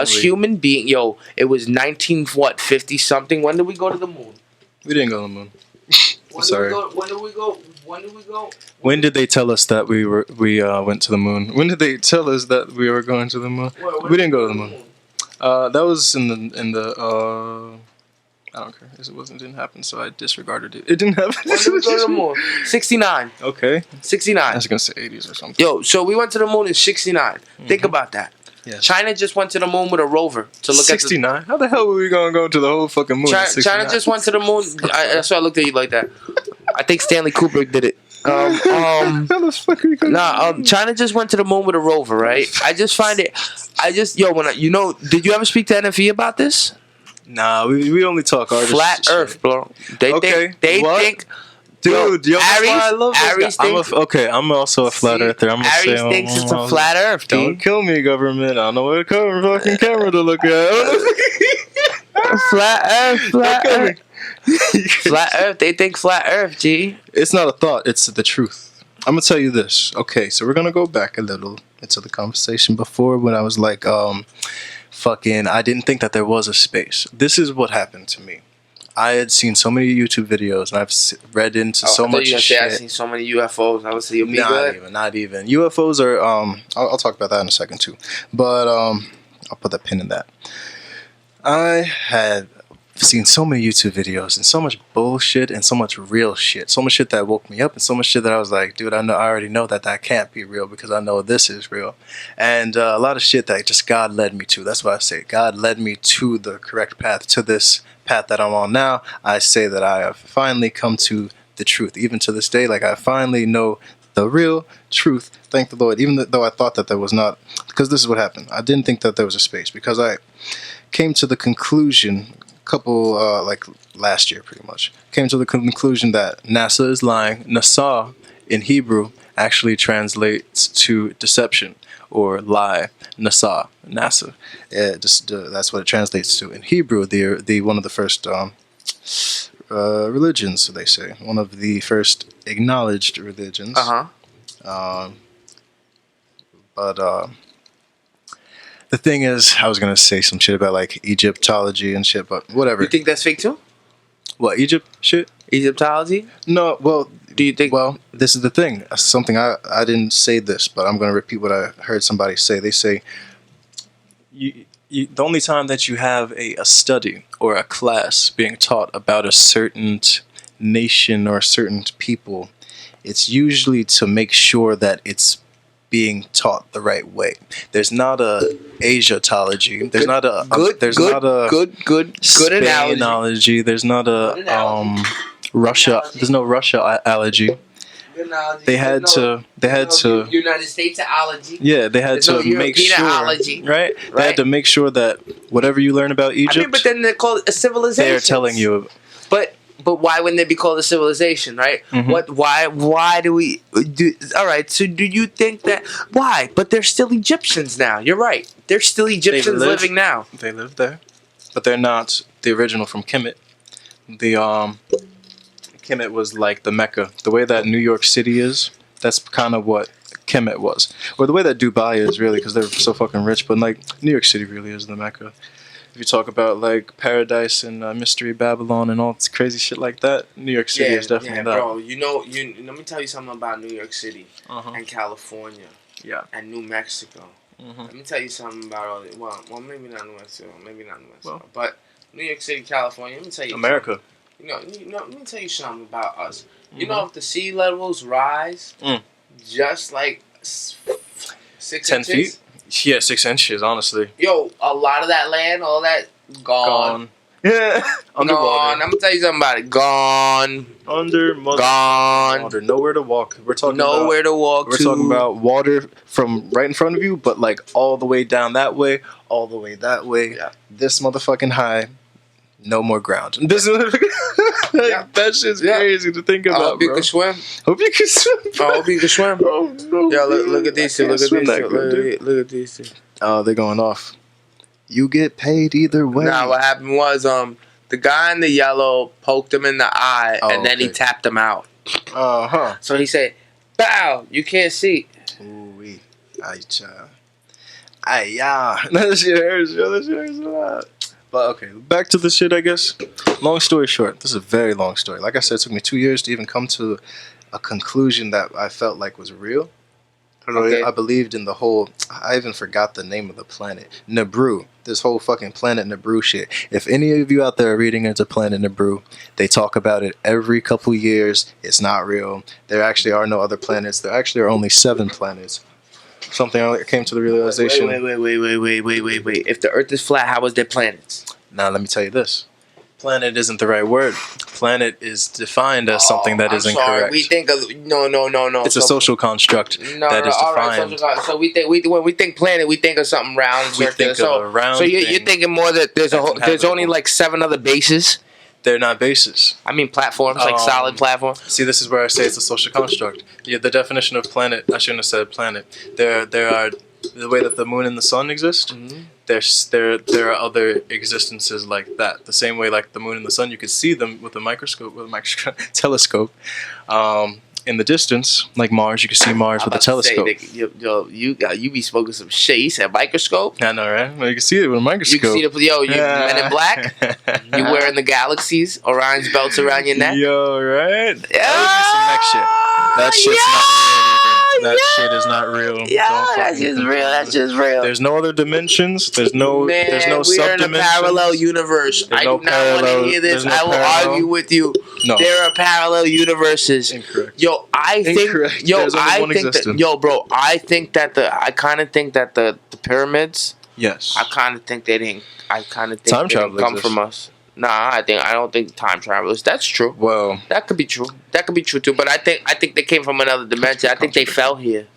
Human being, it was 1950 something. When did we go to the moon? We didn't go to the moon. Sorry. When did we go? When did they tell us that we went to the moon? When did they tell us that we were going to the moon? We didn't go to the moon. That was in the I don't care. It didn't happen, so I disregarded it. It didn't happen. When did we go to the moon? 69. Okay. 69. I was gonna say 80s or something. So we went to the moon in 69. Think about that. Yes. China just went to the moon with a rover to look 69? At 69? How the hell were we gonna go to the whole fucking moon? China just went to the moon. That's why I looked at you like that. I think Stanley Kubrick did it. China just went to the moon with a rover, right? I just find it. Did you ever speak to NFE about this? Nah, we only talk artists. Flat Earth, bro. They think. Dude, that's why I love this guy. I'm also a flat earther. I'm gonna Aries thinks it's a flat Earth, dude. Don't kill me, government. I don't know what fucking camera to look at. Flat Earth. Flat Earth. They think flat Earth, G. It's not a thought. It's the truth. I'm gonna tell you this. Okay, so we're gonna go back a little into the conversation before when I was like, I didn't think that there was a space. This is what happened to me. I had seen so many YouTube videos, and I've read into so much shit. I've seen so many UFOs. I would say you'll be good. Not even. UFOs are. I'll talk about that in a second too. But I'll put that pin in that. I had seen so many YouTube videos and so much bullshit and so much real shit. So much shit that woke me up and so much shit that I was like, dude, I already know that can't be real because I know this is real. And a lot of shit that just God led me to. That's why I say God led me to the correct path, to this path that I'm on now. I say that I have finally come to the truth. Even to this day, like I finally know the real truth. Thank the Lord. Even though I thought that there was not, because this is what happened. I didn't think that there was a space because I came to the conclusion last year pretty much, came to the conclusion that NASA is lying. NASA in Hebrew actually translates to deception or lie. NASA. That's what it translates to in Hebrew. The one of the first religions, they say, one of the first acknowledged religions. The thing is, I was gonna say some shit about like Egyptology and shit, but whatever. You think that's fake too? What, Egypt shit? Egyptology? No. Well, do you think? Well, this is the thing. Something I didn't say this, but I'm gonna repeat what I heard somebody say. They say, the only time that you have a study or a class being taught about a certain nation or certain people, it's usually to make sure that it's being taught the right way. There's not a Asiatology. There's not a good Spain-ology. There's not a Russia. There's no Russia-ology. They had to United States-ology. Yeah, they had to make sure, right? They had to make sure that whatever you learn about Egypt, but then they're called a civilization. They're telling you. But why wouldn't they be called a civilization, right? Mm-hmm. Why do we do? All right. So do you think that why? But they're still Egyptians now. You're right. They're still Egyptians living now. They live there, but they're not the original from Kemet. Kemet was like the Mecca. The way that New York City is, that's kind of what Kemet was, or the way that Dubai is really, because they're so fucking rich. But like New York City really is the Mecca. If you talk about like Paradise and Mystery Babylon and all this crazy shit like that, New York City is definitely that. Bro, let me tell you something about New York City and California, and New Mexico. Let me tell you something about all the, well, maybe not New Mexico, but New York City, California. Let me tell you, America. Let me tell you something about us. You know, if the sea levels rise, just like 10 inches? Feet. Yeah, 6 inches, honestly. Yo, a lot of that land, all that gone. Gone. I'm gonna tell you something about it. Gone. Gone. Nowhere to walk. We're talking nowhere to walk. We're talking about water from right in front of you, but like all the way down that way, all the way that way. Yeah. This motherfucking high. No more ground. This that shit's crazy to think about. I hope you can swim. Hope you can swim. I hope you can swim. Oh no! Yeah, look at these two. Look at these two. Oh, they're going off. You get paid either way. Nah, what happened was the guy in the yellow poked him in the eye and then he tapped him out. So he said, "Bow, you can't see." Ooh wee, that shit hurts. That shit hurts a lot. But okay, back to the shit, I guess. Long story short, this is a very long story. Like I said, it took me 2 years to even come to a conclusion that I felt like was real. I believed in the whole, I even forgot the name of the planet. Nabru. This whole fucking planet Nabru shit. If any of you out there are reading into planet Nabru, they talk about it every couple years. It's not real. There actually are no other planets. There actually are only 7 planets. Something I came to the realization. Wait. If the Earth is flat, how is there planets? Now, let me tell you this. Planet isn't the right word. Planet is defined as something that is incorrect. We think of no. It's a social construct that is defined. So when we think planet, we think of something round. We think of a round. So you're thinking more that there's only like 7 other bases. They're not bases. I mean platforms, like solid platforms. See, this is where I say it's a social construct. Yeah, the definition of planet, I shouldn't have said planet. There are the way that the moon and the sun exist. Mm-hmm. There are other existences like that. The same way, like the moon and the sun, you could see them with a telescope. In the distance, like Mars, you can see Mars with a telescope. You be smoking some shit. You said microscope? I know, right? Well, you can see it with a microscope. You can see Men in Black. You wearing the galaxies, Orion's belts around your neck. Yo, right? That would be some next shit. That shit's not real. That shit is not real. Yeah, that's just real. That's just real. There's no other dimensions. There's no subdimensions. We're in a parallel universe. I do not want to hear this. I will argue with you. No. There are parallel universes. Incorrect. Yo, I think I kind of think that the pyramids. Yes. I kind of think they didn't time travel come from us. Nah, I don't think time travelers. That's true. Well, that could be true. That could be true too. But I think they came from another dimension. I think they fell here.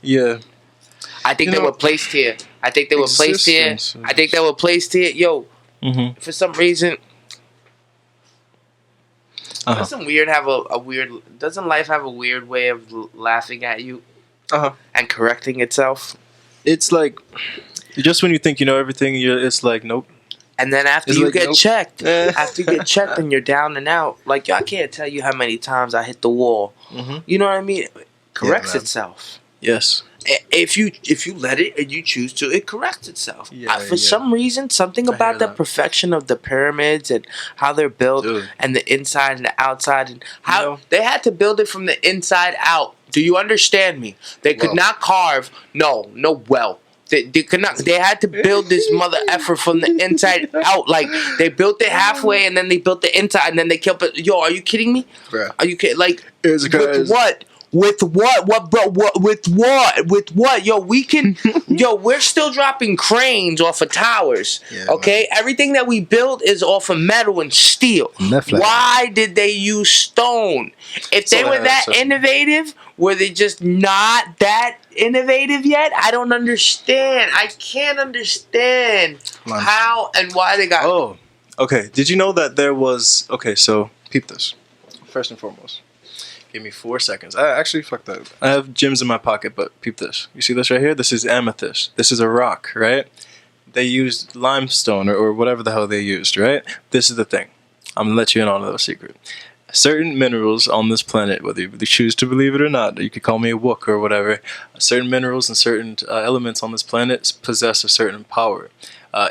Yeah. I think they were placed here. I think they were placed here. Yo, for some reason, doesn't life have a weird way of laughing at you and correcting itself? It's like just when you think you know everything, it's like nope. And then after you get checked, and you're down and out, like, yo, I can't tell you how many times I hit the wall. Mm-hmm. You know what I mean? It corrects itself. Yes. If you let it and you choose to, it corrects itself. For some reason, something about the perfection of the pyramids and how they're built and the inside and the outside and how they had to build it from the inside out. Do you understand me? They could not carve. No well. They could not. They had to build this mother effort from the inside out. Like they built it halfway, and then they built the inside, and then they kept it. Yo, are you kidding me? Bruh. Are you kidding? Like with what? With what? What, bro? What? With what? With what? Yo, we can. Yo, we're still dropping cranes off of towers. Yeah, okay, man. Everything that we build is off of metal and steel. Why did they use stone? If they were that innovative, were they just not that innovative yet? I don't understand. I can't understand how and why they got. Oh, okay. Did you know that there was? Okay, so peep this. First and foremost. Give me 4 seconds. Actually, fuck that. I have gems in my pocket, but peep this. You see this right here? This is amethyst. This is a rock, right? They used limestone or whatever the hell they used, right? This is the thing. I'm going to let you in on a little secret. Certain minerals on this planet, whether you choose to believe it or not, you could call me a wook or whatever, certain minerals and certain elements on this planet possess a certain power.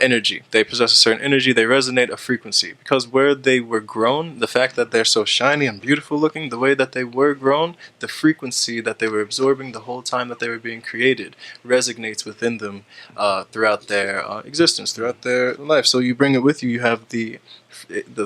Energy. They possess a certain energy. They resonate a frequency. Because where they were grown, the fact that they're so shiny and beautiful looking, the way that they were grown, the frequency that they were absorbing the whole time that they were being created resonates within them throughout their existence, throughout their life. So you bring it with you. You have the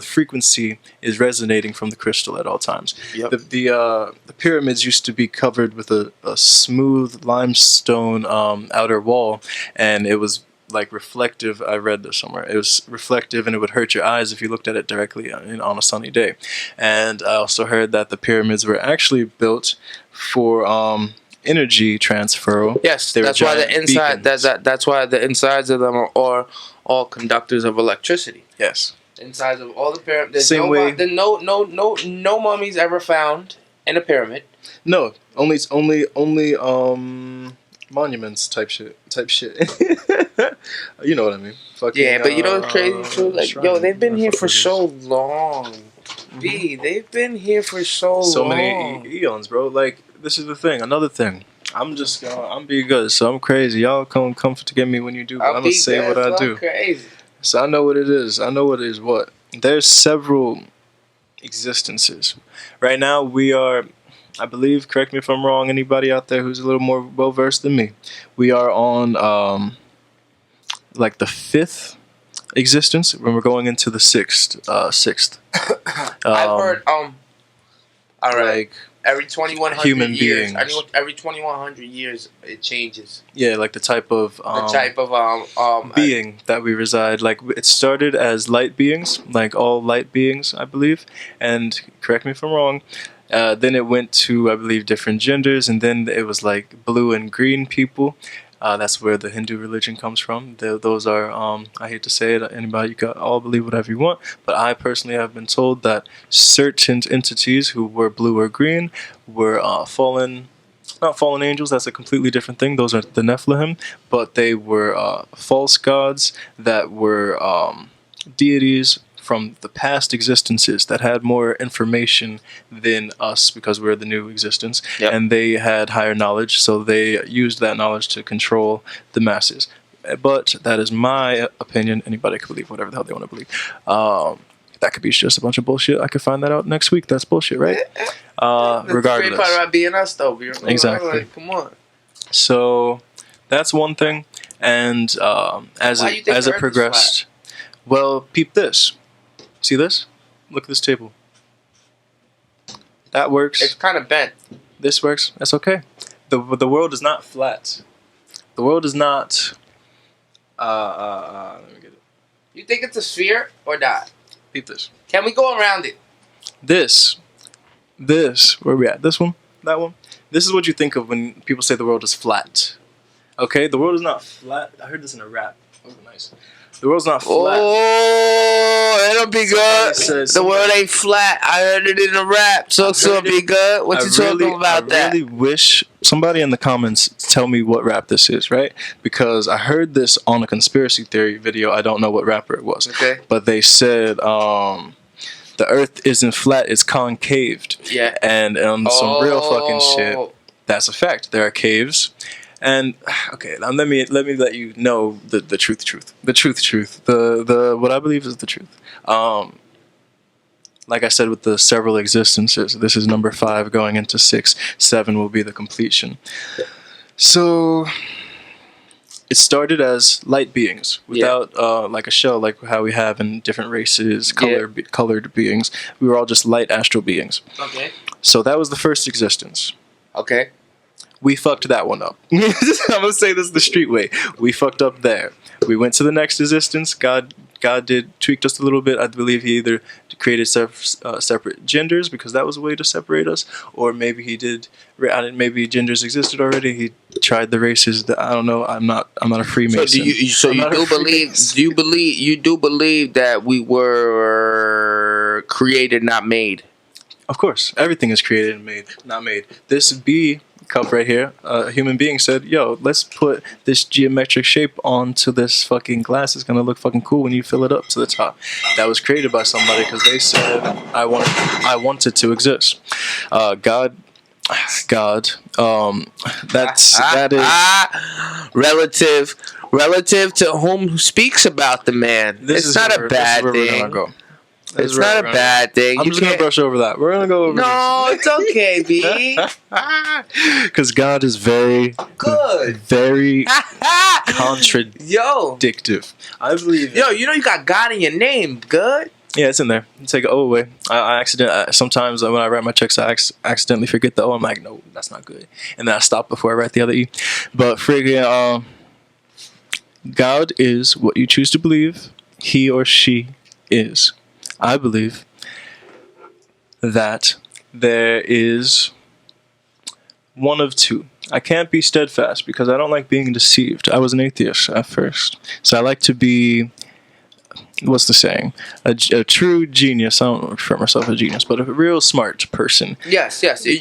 frequency is resonating from the crystal at all times. Yep. The pyramids used to be covered with a smooth limestone outer wall, and it was like reflective. I read this somewhere. It was reflective, and it would hurt your eyes if you looked at it directly on a sunny day. And I also heard that the pyramids were actually built for energy transfer. Yes, that's why the inside. That's why the insides of them are all conductors of electricity. Yes. Insides of all the pyramids. Same way. No mummies ever found in a pyramid. No, only monuments type shit. You know what I mean? Fucking, yeah, but you know what's crazy too? Like, yo, they've been here for so long. Mm-hmm. They've been here for so long. Many eons, bro. Like, this is the thing. Another thing. I'm B.Goode, so I'm crazy. Y'all come to get me when you do. But I'm gonna say what I do. Crazy. So I know what it is. I know what it is. What? There's several existences. Right now we are, I believe, correct me if I'm wrong, anybody out there who's a little more well versed than me, we are on like the 5th existence when we're going into the 6th. I've heard all right. Like every 2100 human years, beings. every 2100 years it changes. Yeah, like the type of being that we reside. Like, it started as light beings, like all light beings, I believe. And correct me if I'm wrong. Then it went to, I believe, different genders, and then it was like blue and green people. That's where the Hindu religion comes from. Those are, I hate to say it, anybody, you can all believe whatever you want, but I personally have been told that certain entities who were blue or green were not fallen angels, that's a completely different thing. Those are the Nephilim, but they were false gods that were deities from the past existences that had more information than us because we're the new existence. Yep. And they had higher knowledge, so they used that knowledge to control the masses. But that is my opinion. Anybody can believe whatever the hell they want to believe. That could be just a bunch of bullshit. I could find that out next week. That's bullshit, right? That's regardless. the great part about being us, though. Exactly. Like, come on. So that's one thing. And as it progressed, well, peep this. See this? Look at this table. That works. It's kind of bent. This works. That's okay. The world is not flat. The world is not. Let me get it. You think it's a sphere or not? Peep this. Can we go around it? This. Where are we at? This one? That one? This is what you think of when people say the world is flat. Okay? The world is not flat. I heard this in a rap. Oh, nice. The world's not flat. Oh, it'll be good. The world ain't flat. I heard it in a rap. So be good. What you talking about that? I really wish somebody in the comments tell me what rap this is, right? Because I heard this on a conspiracy theory video. I don't know what rapper it was. Okay. But they said the earth isn't flat, it's concaved. Yeah. And some real fucking shit. That's a fact. There are caves. And okay, now let me let you know the truth. The what I believe is the truth. Like I said, with the several existences, this is number 5 going into 6. 7 will be the completion. So it started as light beings without like a shell, like how we have in different races, colored beings. We were all just light astral beings. Okay. So that was the first existence. Okay. We fucked that one up. I'm gonna say this the street way. We fucked up there. We went to the next existence. God did tweaked us a little bit. I believe he either created separate genders because that was a way to separate us, or maybe he did. Maybe genders existed already. He tried the races. That I don't know. I'm not a Freemason. So you do believe that we were created, not made? Of course, everything is created and made, not made. This B cup right here, a human being said, yo, let's put this geometric shape onto this fucking glass. It's gonna look fucking cool when you fill it up to the top. That was created by somebody because they said I wanted to exist. God, that is relative to whom speaks about the man. It's not a bad thing. It's not a bad thing. I'm just going to brush over that. We're going to go over this. No, it's okay, B. Because God is very good. Very contradictive. I believe. Yo, you know you got God in your name. Good. Yeah, it's in there. Take an O away. Sometimes when I write my checks, I accidentally forget the O. I'm like, no, that's not good. And then I stop before I write the other E. But friggin', God is what you choose to believe he or she is. I believe that there is one of two. I can't be steadfast because I don't like being deceived. I was an atheist at first. So I like to be, what's the saying? A true genius. I don't refer myself as a genius, but a real smart person. Yes. You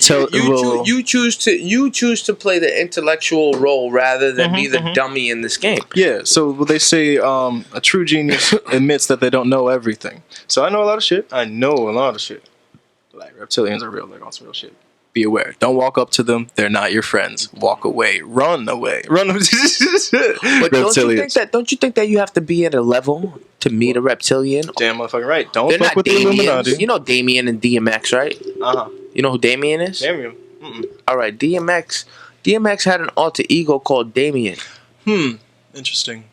choose to play the intellectual role rather than be the dummy in this game. Yeah, so they say a true genius admits that they don't know everything. So I know a lot of shit. Like, reptilians are real. Like, on some real shit. Be aware. Don't walk up to them. They're not your friends. Walk away. Run away. But don't you think that you have to be at a level to meet a reptilian? Damn motherfucking right. Don't They're fuck not with the Illuminati. You know Damien and DMX, right? You know who Damien is? Damien. All right, DMX had an alter ego called Damien. Interesting.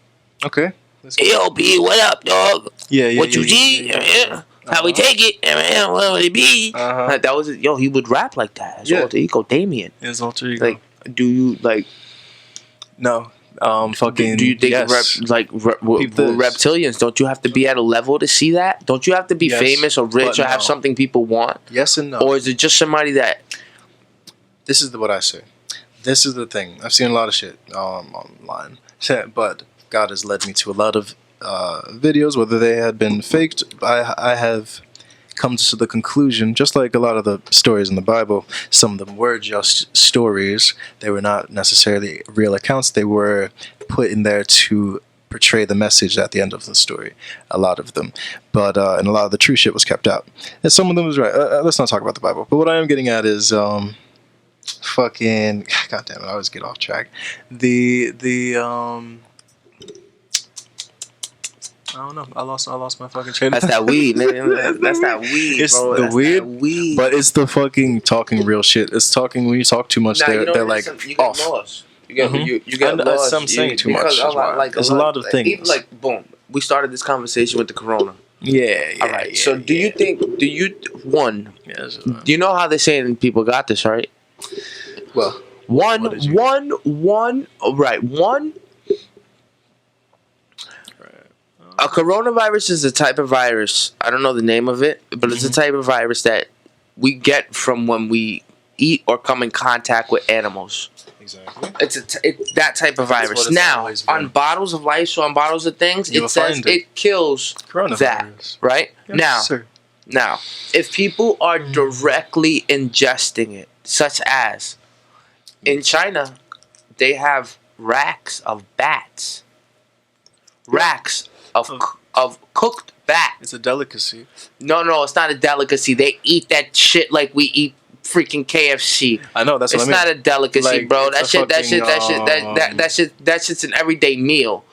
Okay. Yo, B, what up, dog? Yeah. What you G? Yeah. How we take it? What would it be? That was it. Yo, he would rap like that. His alter ego, Damien. His alter ego. Like, do you like? No. Fucking. Do you think yes. reptilians? Don't you have to be at a level to see that? Don't you have to be famous or rich or have something people want? Yes and no. Or is it just somebody that? This is what I say. This is the thing. I've seen a lot of shit online, but God has led me to a lot of videos, whether they had been faked. I have come to the conclusion, just like a lot of the stories in the Bible, some of them were just stories. They were not necessarily real accounts. They were put in there to portray the message at the end of the story, a lot of them. But and a lot of the true shit was kept out. And some of them was right. Let's not talk about the Bible. But what I am getting at is fucking, God damn it, I always get off track. I don't know. I lost my fucking train. That's that weed, man. That's that weed. It's bro. the weed, but it's the fucking talking real shit. It's talking when you talk too much. They're like you get off. Lost. You get lost. I'm saying too much. There's a lot of things. Even like boom, we started this conversation with the corona. Yeah. All right. So do you think? Do you know how they say people got this right? Well, one. A coronavirus is a type of virus. I don't know the name of it, but it's a type of virus that we get from when we eat or come in contact with animals. Exactly. It's that type of virus. Now, on bottles of lice or on bottles of things, it says it kills that. Right? Yes, Now, if people are directly ingesting it, such as in China, they have racks of bats. Racks of cooked bat. It's a delicacy. No, it's not a delicacy. They eat that shit like we eat freaking KFC. I know, that's what I mean. It's not a delicacy, like, bro. That shit's an everyday meal.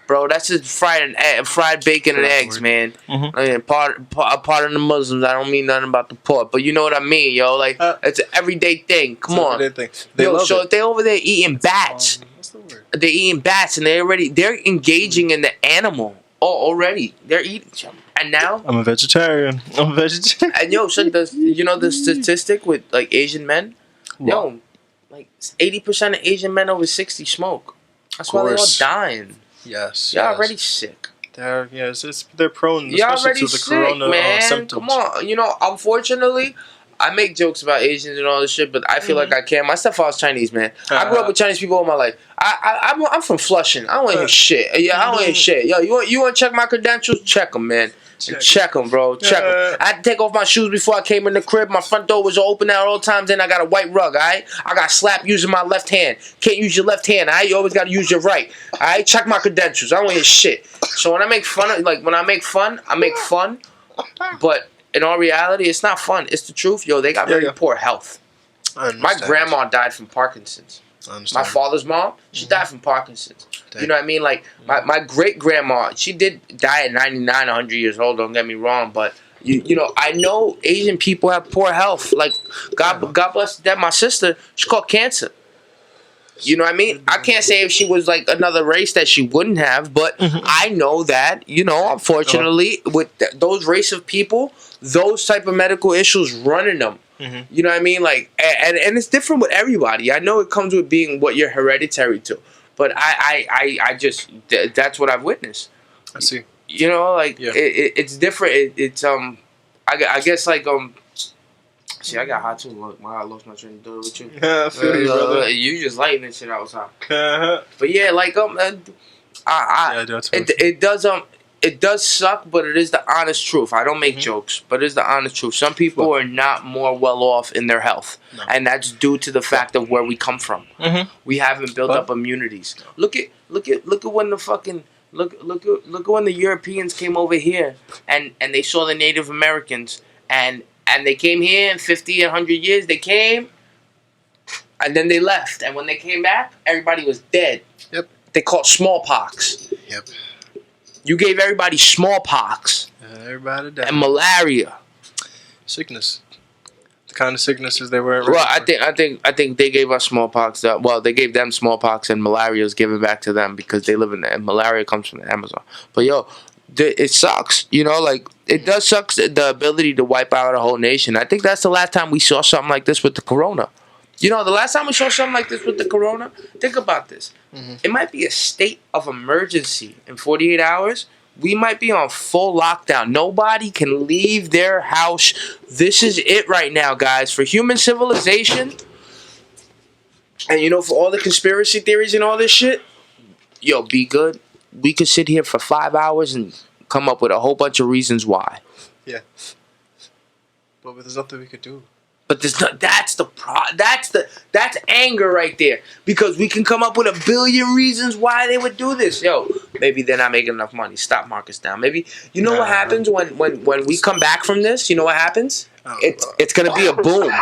Bro, that's just fried bacon and eggs, man. I mean, pardon the Muslims. I don't mean nothing about the pork, but you know what I mean, yo. Like, it's an everyday thing. Come on. Thing. If they over there eating bats, what's the word? They're eating bats, and they're engaging in the animal already. They're eating them. And now I'm a vegetarian. And yo, so you know the statistic with like Asian men? What? Yo, like 80% of Asian men over 60 smoke. That's why they're all dying. Yes. Y'all already sick. They're prone, Y'all especially already to the sick, corona man. symptoms. Come on, you know. Unfortunately, I make jokes about Asians and all this shit, but I feel like I can't. My stepfather's Chinese, man. I grew up with Chinese people all my life. I'm from Flushing. I don't want to hear shit. Yeah, I don't want to hear shit. Yo, you want to check my credentials? Check them, man. Check them, bro. Check them. I had to take off my shoes before I came in the crib. My front door was open at all times. Then I got a white rug, all right? I got slapped using my left hand. Can't use your left hand, all right? You always got to use your right, all right? Check my credentials. I don't want to hear shit. So when I make fun of, like, I make fun. But in all reality, it's not fun. It's the truth. Yo, they got very poor health. My grandma died from Parkinson's. My father's mom, she died from Parkinson's. You know what I mean? Like, my great-grandma, she did die at 99, 100 years old, don't get me wrong, but, you know, I know Asian people have poor health. Like, God bless that, my sister, she caught cancer. You know what I mean? I can't say if she was, like, another race that she wouldn't have, but I know that, you know, unfortunately, with those race of people, those type of medical issues run in them. You know what I mean? Like, and it's different with everybody. I know it comes with being what you're hereditary to. But I just that's what I've witnessed. I see. You know, like it's different. I guess like See, I got hot too. Look, I lost my train of thought with you. Yeah, I feel you, brother. You just lighting this shit outside. Uh-huh. But yeah, like it does suck, but it is the honest truth. I don't make jokes, but it is the honest truth. Some people are not more well off in their health, and that's due to the fact of where we come from. We haven't built up immunities. Look at when the fucking look at when the Europeans came over here and they saw the Native Americans and they came here in 50, 100 years. They came, and then they left. And when they came back, everybody was dead. Yep. They caught smallpox. Yep. You gave everybody smallpox. Everybody died. And malaria. Sickness. The kind of sicknesses they were. Well, I think they gave us smallpox. Well, they gave them smallpox, and malaria is given back to them because they live in there. And malaria comes from the Amazon. But yo, it sucks. You know, like it does suck the ability to wipe out a whole nation. I think that's the last time we saw something like this with the corona. You know, the last time we saw something like this with the corona, think about this. It might be a state of emergency in 48 hours. We might be on full lockdown. Nobody can leave their house. This is it right now, guys. For human civilization, and you know, for all the conspiracy theories and all this shit, yo, B.Goode, we could sit here for 5 hours and come up with a whole bunch of reasons why. Yeah. But there's nothing we could do. But there's not. That's anger right there. Because we can come up with a billion reasons why they would do this. Yo, maybe they're not making enough money. Stock market's down. Maybe you know what happens when we come back from this. You know what happens? It's gonna be a boom.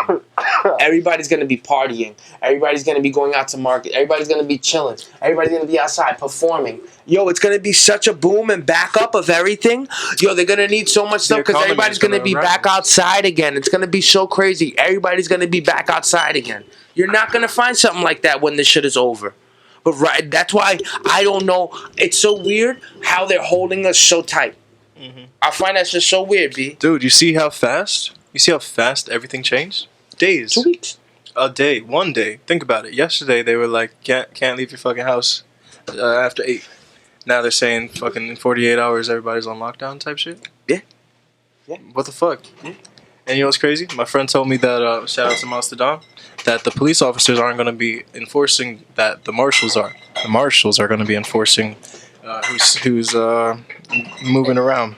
Everybody's gonna be partying. Everybody's gonna be going out to market. Everybody's gonna be chilling. Everybody's gonna be outside performing. Yo, it's gonna be such a boom and backup of everything. Yo, they're gonna need so much stuff because everybody's gonna be back outside again. It's gonna be so crazy. Everybody's gonna be back outside again. You're not gonna find something like that when this shit is over. But right, that's why I don't know. It's so weird how they're holding us so tight. I find that just so weird, B. Dude, you see how fast? You see how fast everything changed? Days. 2 weeks. A day. 1 day. Think about it. Yesterday they were like, can't leave your fucking house after 8. Now they're saying fucking in 48 hours everybody's on lockdown type shit. Yeah. What the fuck? Yeah. And you know what's crazy? My friend told me that, shout out to Mastodon, that the police officers aren't going to be enforcing that the marshals are. The marshals are going to be enforcing who's moving around.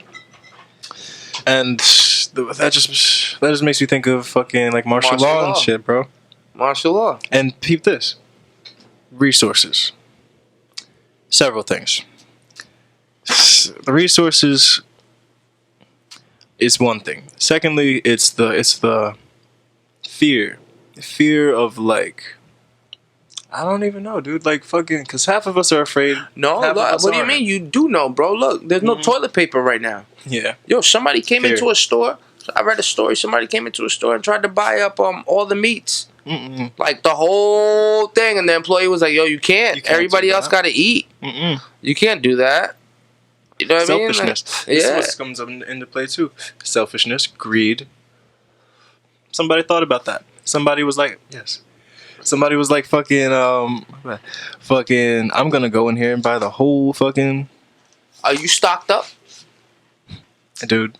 And that just makes me think of fucking like martial law and shit, bro. Martial law. And peep this. Resources. Several things. The resources is one thing. Secondly, it's the fear. The fear of like, I don't even know, dude. Like fucking, because half of us are afraid. No, what do you mean? You do know, bro. Look, there's no toilet paper right now. Yeah. Yo, somebody came into a store. I read a story. Somebody came into a store and tried to buy up all the meats. Like the whole thing. And the employee was like, yo, you can't. Everybody else got to eat. You can't do that. You know what I mean? Selfishness. Like, This comes up into play too. Selfishness, greed. Somebody thought about that. Somebody was like, yes. Somebody was like, fucking, I'm gonna go in here and buy the whole fucking... Are you stocked up? Dude,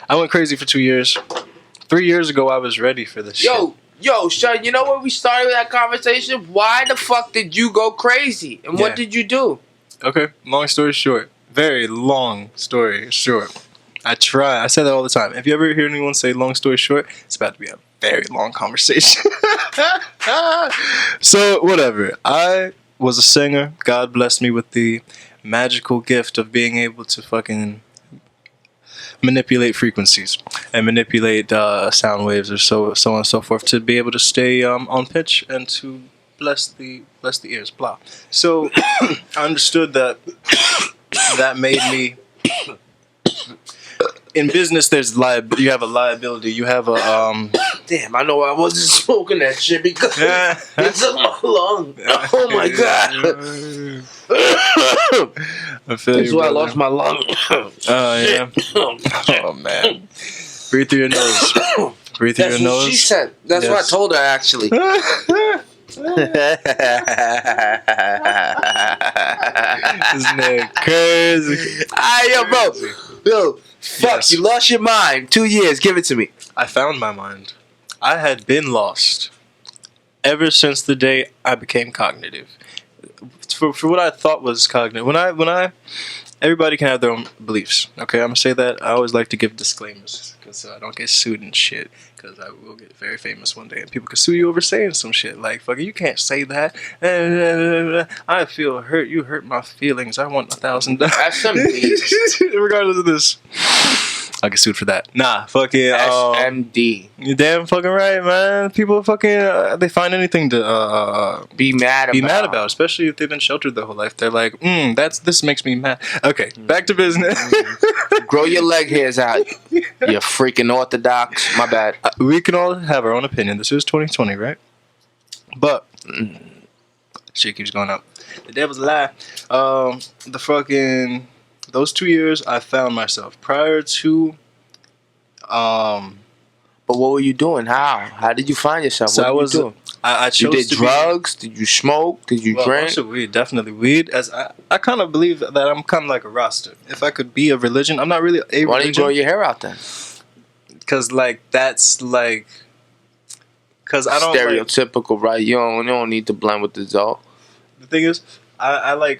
I went crazy for 2 years. 3 years ago, I was ready for this shit. Yo, Sean, you know where we started that conversation? Why the fuck did you go crazy? And what did you do? Okay, long story short. Very long story short. I say that all the time. If you ever hear anyone say long story short, it's about to be a very long conversation. So, whatever. I was a singer. God blessed me with the magical gift of being able to fucking manipulate frequencies and manipulate sound waves or so on and so forth to be able to stay on pitch and to bless the ears, blah. So I understood that made me in business. You have a liability. You have a Damn, I know I wasn't smoking that shit because it's in my lung. Oh my god. I feel That's you, why I brother. lost my lung. Oh yeah. Oh man. Breathe through your nose. Breathe through your nose. That's what she said. That's what I told her actually. This nigga crazy. Yo, bro. Yo, fuck, Yes. you lost your mind. 2 years. Give it to me. I found my mind. I had been lost ever since the day I became cognitive. For what I thought was cognitive. When I everybody can have their own beliefs. Okay, I'm gonna say that. I always like to give disclaimers because I don't get sued and shit. Because I will get very famous one day, and people can sue you over saying some shit like "fucking you can't say that." I feel hurt. You hurt my feelings. I want $1,000. Regardless of this, I get sued for that. Nah, fucking SMD. You damn fucking right, man. People fucking they find anything to be mad about, especially if they've been sheltered their whole life. They're like, this makes me mad. Okay, back to business. Grow your leg hairs out. You freaking orthodox. My bad. We can all have our own opinion. This is 2020, right? But shit keeps going up. The devil's a lie. The fucking those 2 years, I found myself. Prior to, but what were you doing? How did you find yourself? So what were you doing? I chose you did drugs? Did you smoke? Did you drink? Also weed, definitely weed. As I kind of believe that I'm kind of like a roster. If I could be a religion, I'm not really a religion. Why don't you grow your hair out then? Because that's like, because I don't stereotypical, right? You don't need to blend with the Zoe. The thing is, I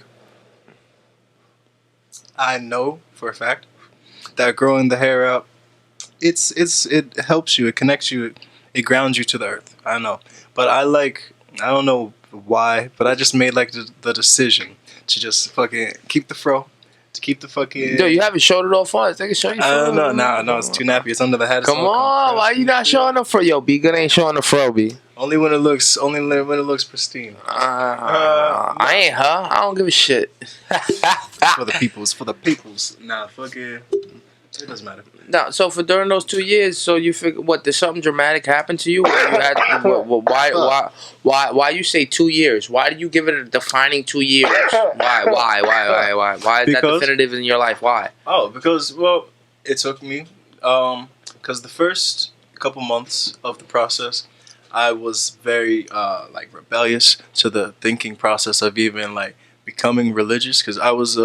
know for a fact that growing the hair out, it helps you, it connects you, it grounds you to the earth. I know, but I don't know why, but I just made like the decision to just fucking keep the fro, to keep the fucking. Yo, you haven't showed it all far. They can show you. No, it's too nappy. It's under the hat. Come on, why you not showing the fro? Yo, B.Goode ain't showing the fro, B. Only when it looks pristine. I ain't her. I don't give a shit. For the peoples. Nah, fuck it. It doesn't matter. No, so for during those 2 years, so you figure what? Did something dramatic happen to you? Where you had, why you say 2 years? Why do you give it a defining 2 years? Why is that definitive in your life? Why? Oh, because it took me because the first couple months of the process, I was very rebellious to the thinking process of even like becoming religious because I was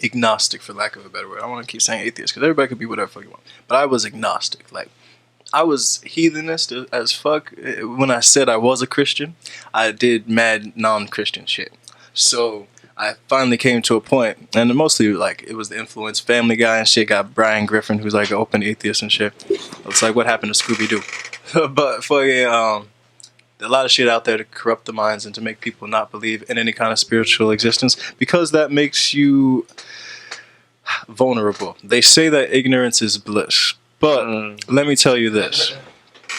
agnostic, for lack of a better word. I don't want to keep saying atheist because everybody can be whatever fuck you want, but I was agnostic. Like I was heathenist as fuck. When I said I was a Christian, I did mad non-Christian shit. So I finally came to a point, and mostly like it was the influence. Family Guy and shit got Brian Griffin, who's like an open atheist and shit. It's like what happened to Scooby-Doo. But fucking a lot of shit out there to corrupt the minds and to make people not believe in any kind of spiritual existence because that makes you vulnerable. They say that ignorance is bliss, but let me tell you this.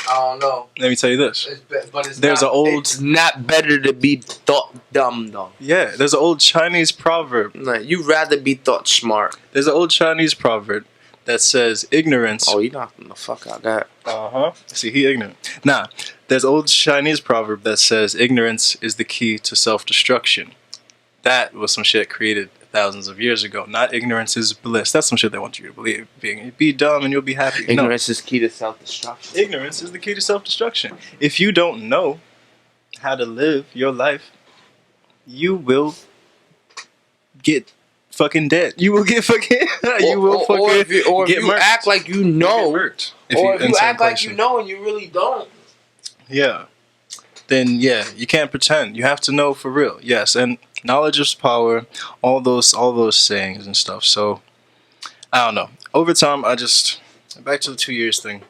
I don't know. Let me tell you this. It's not better to be thought dumb though. Yeah, there's an old Chinese proverb. Like, you'd rather be thought smart. There's an old Chinese proverb that says ignorance. Oh, you knocking the fuck out that. See, he ignorant. Nah, there's an old Chinese proverb that says ignorance is the key to self-destruction. That was some shit created thousands of years ago. Not ignorance is bliss. That's some shit they want you to believe. Be dumb and you'll be happy. Ignorance is key to self-destruction. Ignorance is the key to self-destruction. If you don't know how to live your life, you will get fucking dead. You will get fucking. If you act like you know, or if you act like you know and you really don't. Yeah. Then you can't pretend. You have to know for real. Yes, and knowledge is power. All those sayings and stuff. So I don't know. Over time, back to the 2 years thing.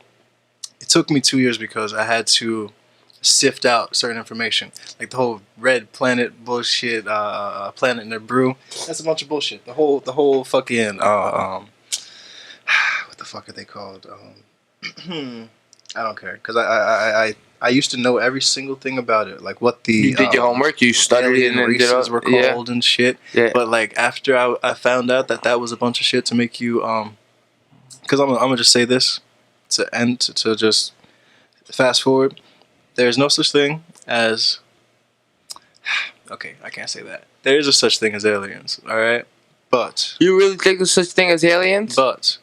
It took me 2 years because I had to sift out certain information, like the whole red planet bullshit, planet in the brew. That's a bunch of bullshit. The whole fucking what the fuck are they called? I don't care because I used to know every single thing about it, like what the you did your homework, you studied it, and races were called and shit. Yeah. But like after I found out that was a bunch of shit to make you because I'm gonna just say this to just fast forward. There's no such thing as okay, I can't say that. There is a such thing as aliens, all right? But you really think there's such thing as aliens? But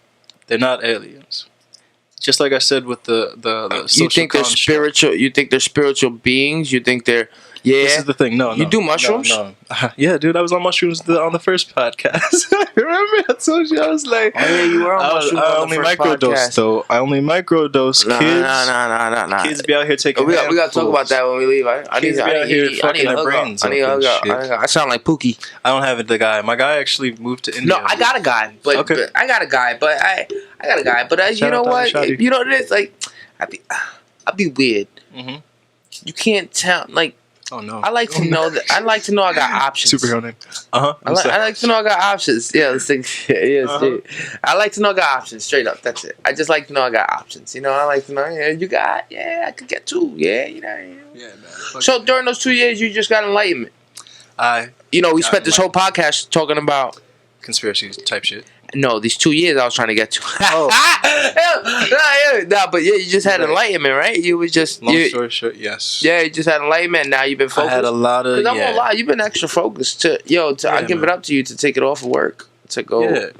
they're not aliens. just like I said with the social you think they're construct. spiritual? You think they're spiritual beings? You think they're This is the thing. No, You do mushrooms? No. Yeah, dude. I was on mushrooms on the first podcast. Remember? I told you I was like, oh yeah, you were on mushrooms. I only microdose though. I only microdose. Kids. Nah. Kids be out here taking. We got to talk about that when we leave. Kids be out here fucking their brains. I sound like Pookie. I don't have the guy. My guy actually moved to India. No, I got a guy, but Okay. I got a guy, but I got a guy, but you know what? You know what it is? Like, I'd be weird. Mm-hmm. You can't tell. Like, oh no. I like to know that. I like to know I got options. Superhero name. I like to know I got options. Yeah, let's think. Yes, I like to know I got options. Straight up, that's it. I just like to know I got options. You know, I like to know. Yeah, you got. Yeah, I could get two. Yeah, you know. Yeah, man. So during those 2 years, you just got enlightenment. We spent this whole podcast talking about conspiracy type shit. No, these 2 years I was trying to get to. Oh. But yeah, you just had enlightenment, right? You was just long story short, yes. Yeah, you just had enlightenment. Now you've been focused. I had a lot of. Because I'm gonna lie, you've been extra focused. I give it up to you to take it off of work, to go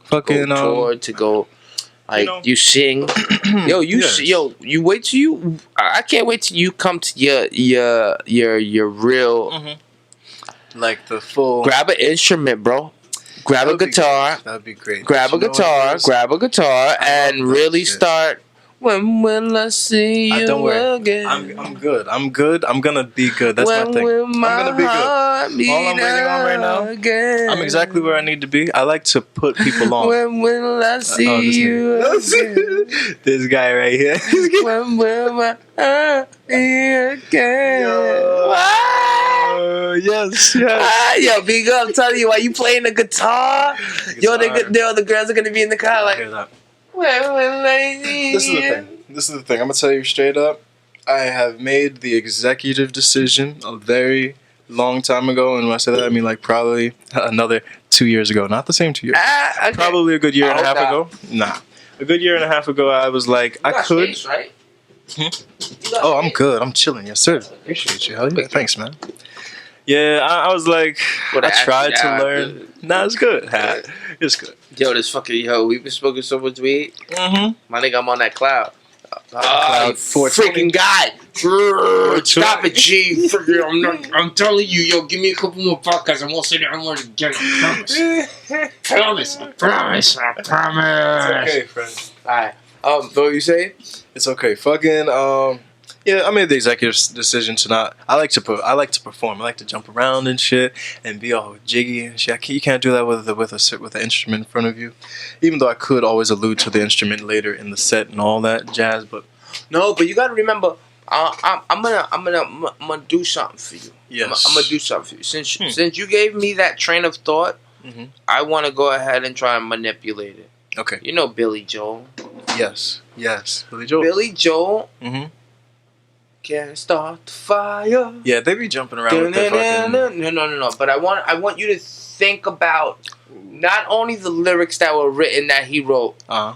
fucking tour, to go. Like you sing, you wait till you. I can't wait till you come to your real. Mm-hmm. Like the full. Grab an instrument, bro. Grab a guitar. That'd be great. Grab a guitar, and really start. When will I see you don't worry. again? I'm good. I'm gonna be good. That's my thing. I'm gonna be good. All I'm waiting on right now. Again. I'm exactly where I need to be. I like to put people on. When will I see you again? This guy right here. When will my heart be again? Yes. Yo, B.Goode, I'm telling you, while you playing the guitar, the girls are gonna be in the car like. When will I see This is the thing. I'm gonna tell you straight up. I have made the executive decision a very long time ago, and when I say that, I mean like probably another 2 years ago. Not the same 2 years. Okay. Probably a good year and a half ago. Nah, a good year and a half ago, I was like, I could. Space, right? Oh, I'm good. I'm chilling. Yes, sir. Appreciate you. Hell yeah. Thanks, man. Yeah, I was like, I tried to learn. Nah, it's good. It's good. We've been smoking so much weed. Mm-hmm. My nigga, I'm on that cloud. Cloud Freaking God. Stop it, G. I'm telling you, give me a couple more podcasts. I won't say that I'm going to get it. Promise. I promise. It's okay, friend. Alright. What you say? It's okay. Fucking, yeah, I made the executive decision to not. I like to perform. I like to jump around and shit and be all jiggy and shit. You can't do that with an instrument in front of you. Even though I could always allude to the instrument later in the set and all that jazz, but no. But you got to remember, I'm gonna do something for you. Yes, I'm gonna do something for you. Since you gave me that train of thought, I want to go ahead and try and manipulate it. Okay. You know Billy Joel. Yes, Billy Joel. Billy Joel. Mm-hmm. Can't start the fire. Yeah, they be jumping around with their fucking... No. But I want you to think about not only the lyrics that were written that he wrote. Uh-huh.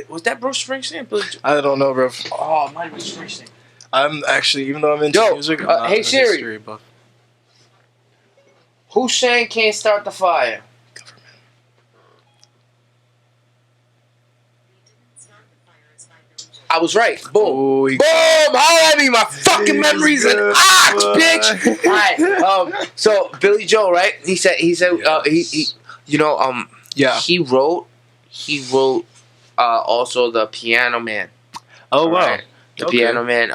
Was that Bruce Springsteen? I don't know, bro. Oh, mine was Springsteen. I'm actually, even though I'm into music, I'm not hey Siri, who sang "Can't Start the Fire"? I was right. Boom. Boom. Holla at me. My fucking memory's an ox, bitch. All right. So Billy Joel, right? He said. Yes. Yeah. He wrote. Also the Piano Man. Oh wow. Right? The Piano Man.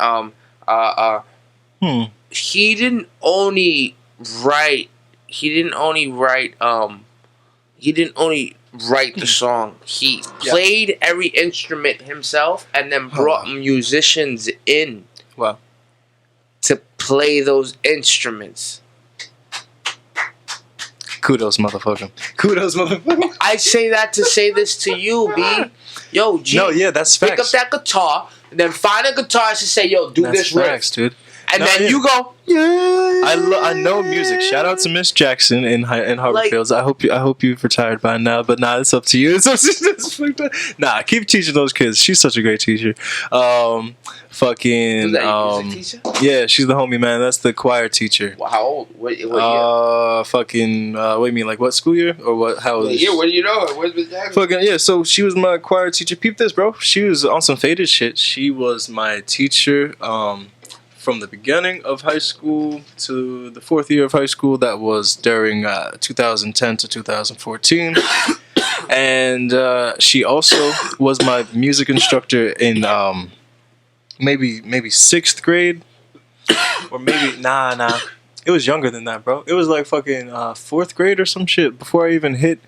He didn't only write. Write the song. He played every instrument himself and then brought musicians in to play those instruments. Kudos, motherfucker. I say that to say this to you, B. Yo, G. No, yeah, that's facts. Pick up that guitar and then find a guitarist and say, yo, do this riff. Facts, dude. And then you go, yeah. I know music. Shout out to Miss Jackson in Harvard Fields. I hope you've retired by now, but nah, it's up to you. Nah, keep teaching those kids. She's such a great teacher. Fucking music teacher? Yeah, she's the homie, man. That's the choir teacher. Well, how old? What year? What do you mean, like what school year or what? How? What year? What do you know? Where's Miss Jackson? Fucking yeah. So she was my choir teacher. Peep this, bro. She was on some faded shit. She was my teacher. From the beginning of high school to the fourth year of high school. That was during 2010 to 2014. And she also was my music instructor in maybe sixth grade. Or maybe, nah. It was younger than that, bro. It was like fucking fourth grade or some shit before I even hit,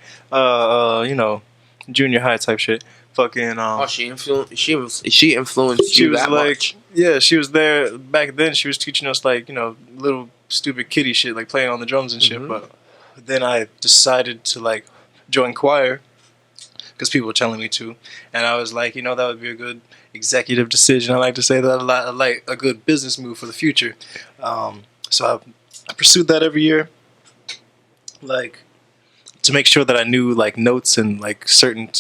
junior high type shit. Fucking she influenced you that much. Yeah, she was there back then. She was teaching us like, little stupid kiddie shit, like playing on the drums and shit. But then I decided to like join choir because people were telling me to, and I was like, that would be a good executive decision. I like to say that a lot, like a good business move for the future. So I pursued that every year, like to make sure that I knew like notes and like certain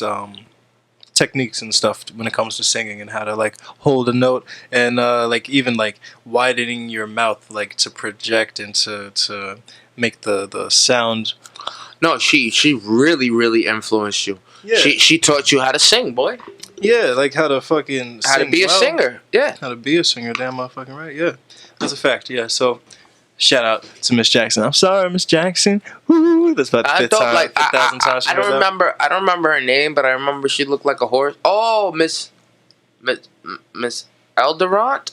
techniques and stuff when it comes to singing and how to like hold a note and like even like widening your mouth like to project and to make the sound. No, she really influenced you. Yeah. She taught you how to sing, boy. Yeah, like how to fucking how to be a singer. Yeah. How to be a singer, damn motherfucking right. Yeah. That's a fact. Yeah. So shout out to Miss Jackson. I'm sorry, Miss Jackson. Woo, that's about the fifth thousand times. I don't remember her name, but I remember she looked like a horse. Oh, Miss Eldorant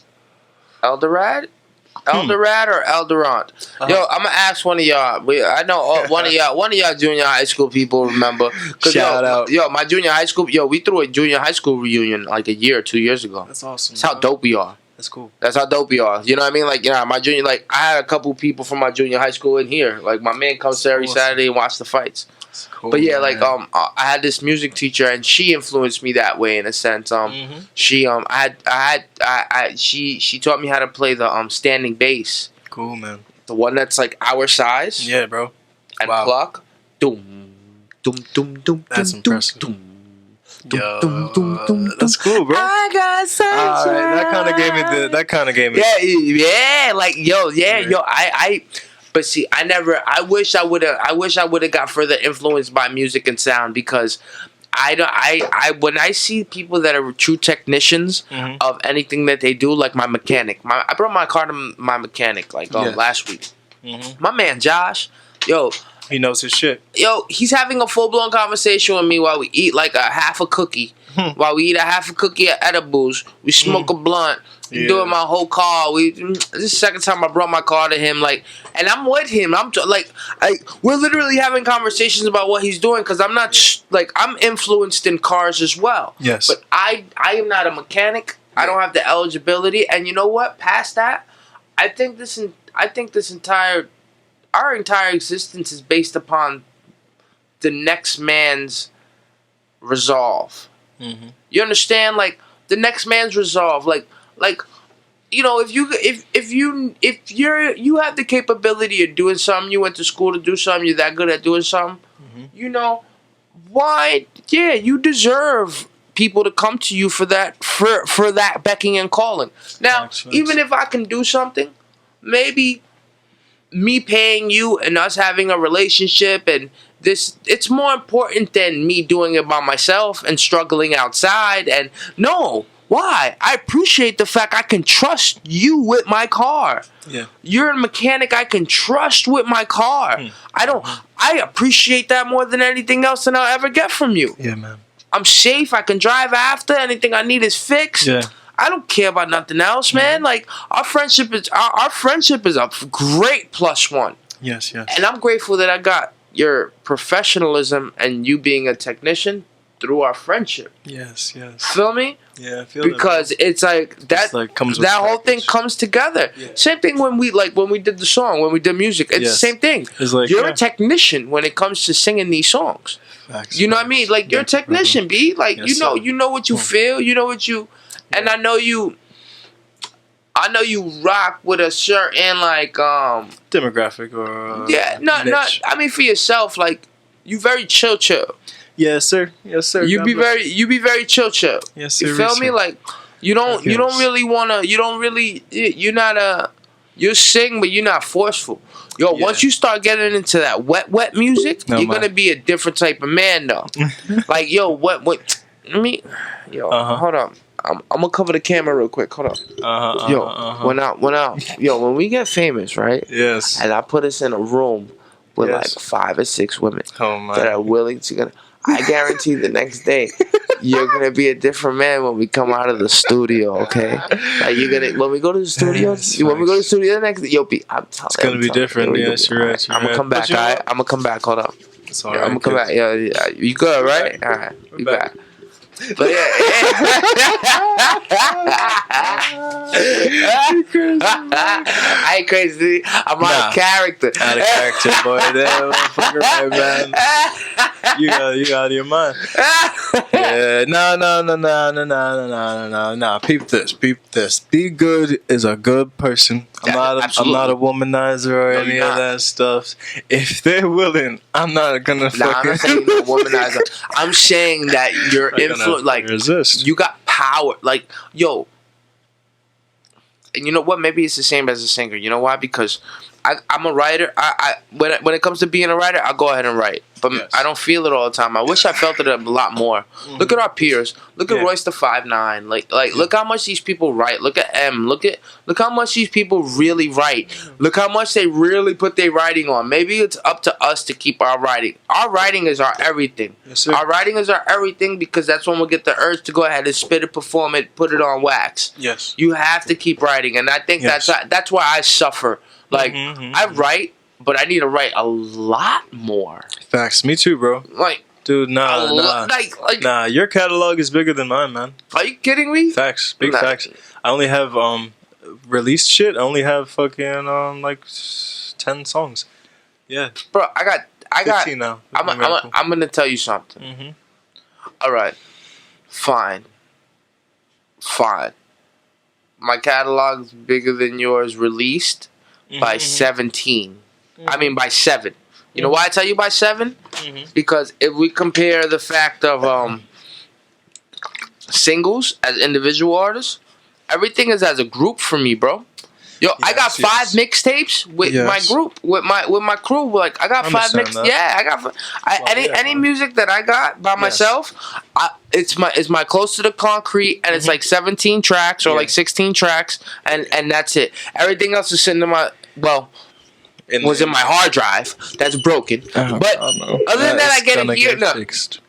or Eldorant. Yo, I'm gonna ask one of y'all. I know one of y'all junior high school people remember. Shout out. Yo, my junior high school. Yo, we threw a junior high school reunion like a year or 2 years ago. That's awesome. That's how dope we are. That's cool. That's how dope we are. You know what I mean? Like, my junior, like, I had a couple people from my junior high school in here. Like, my man comes every Saturday and watch the fights. That's cool, but yeah, man. Like, I had this music teacher, and she influenced me that way in a sense. She she taught me how to play the standing bass. Cool, man. The one that's like our size. Yeah, bro. And pluck. Doom, doom, doom, doom. That's impressive. Doom. That's cool, bro. I got sunshine. That kind of gave me. Yeah, like yo. But see, I wish I would have got further influenced by music and sound because when I see people that are true technicians of anything that they do, like my mechanic, I brought my car to my mechanic last week. My man Josh, yo. He knows his shit. Yo, he's having a full-blown conversation with me while we eat like a half a cookie. While we eat a half a cookie of edibles. We smoke a blunt. Doing my whole car. This is the second time I brought my car to him. Like, and I'm with him. We're literally having conversations about what he's doing because I'm not I'm influenced in cars as well. Yes. But I am not a mechanic. I don't have the eligibility. And you know what? Past that, I think our entire existence is based upon the next man's resolve. You understand? Like the next man's resolve. Like if you have the capability of doing something, you went to school to do something, you're that good at doing something. Why? Yeah, you deserve people to come to you for that becking and calling. Now, even if I can do something, maybe me paying you and us having a relationship and this, it's more important than me doing it by myself and struggling outside. And no, why? I appreciate the fact I can trust you with my car. Yeah. You're a mechanic I can trust with my car. I appreciate that more than anything else that I'll ever get from you. Yeah, man. I'm safe. I can drive after. Anything I need is fixed. Yeah. I don't care about nothing else, man. Like our friendship is a great +1. Yes. And I'm grateful that I got your professionalism and you being a technician through our friendship. Yes. Feel me? Yeah, I feel because that, it's like that. That whole thing comes together. Yeah. Same thing when we did the song, when we did music. It's the same thing. It's like, you're a technician when it comes to singing these songs. You know what I mean? Like you're a technician, B. Like you know what you feel. You know what you. And I know you I know you rock with a certain like demographic or niche. I mean for yourself, like you very chill. Yes, sir. Yes, sir. You be very chill. Yes, sir. You feel me? Like you don't really wanna. You're not you sing, but you're not forceful. Yo, once you start getting into that wet music, you're gonna be a different type of man though. Like yo, what? Let me, hold on. I'm gonna cover the camera real quick. Hold on. When we get famous, right? Yes. And I put us in a room with like 5 or 6 women that are willing to. I guarantee the next day you're gonna be a different man when we come out of the studio. Okay, like you're gonna when we go to the studio. When we go to the studio the next day, you'll be. It's gonna be different. Yes, you're right. I'm gonna come back. I'm gonna come back. Hold up. It's all right. I'm gonna come back. Yeah. You good, right? All right. You back. But I ain't crazy. I'm out of character. Out of character, boy. That motherfucker, right, man. You out of your mind. Yeah, no. Peep this. B.Goode is a good person. I'm not a womanizer or any of that stuff. If they're willing, I'm not gonna fucking. I'm not saying you're a womanizer. I'm saying that you're influenced. Like resist. You got power. Like yo. And you know what? Maybe it's the same as a singer. You know why? Because I'm a writer. When it comes to being a writer, I'll go ahead and write. But I don't feel it all the time. I wish I felt it a lot more. Mm-hmm. Look at our peers. Look at Royce the 5'9". Like look how much these people write. Look at M. Look how much these people really write. Look how much they really put their writing on. Maybe it's up to us to keep our writing. Our writing is our everything. Yes, sir. Our writing is our everything because that's when we'll get the urge to go ahead and spit it, perform it, put it on wax. Yes. You have to keep writing, and I think that's why I suffer. Like I write, but I need to write a lot more. Facts. Me too, bro. Like, dude, nah. Nah, your catalog is bigger than mine, man. Are you kidding me? Facts. Big facts. I only have released shit. I only have fucking like 10 songs. Yeah. Bro, I got 15 now. I'm gonna tell you something. Mm-hmm. All right. Fine. My catalog's bigger than yours released. By 17. I mean by 7. You know why I tell you by 7? Because if we compare the fact of singles as individual artists, everything is as a group for me, bro. Yo, I got 5 mixtapes with my group, with my crew. Like I got 5 mixtapes. Yeah, I got any music that I got by myself. It's my Close to the Concrete, and it's like 17 tracks or like 16 tracks, and that's it. Everything else is sitting in my in my hard drive that's broken. But other than that, I get it here. No.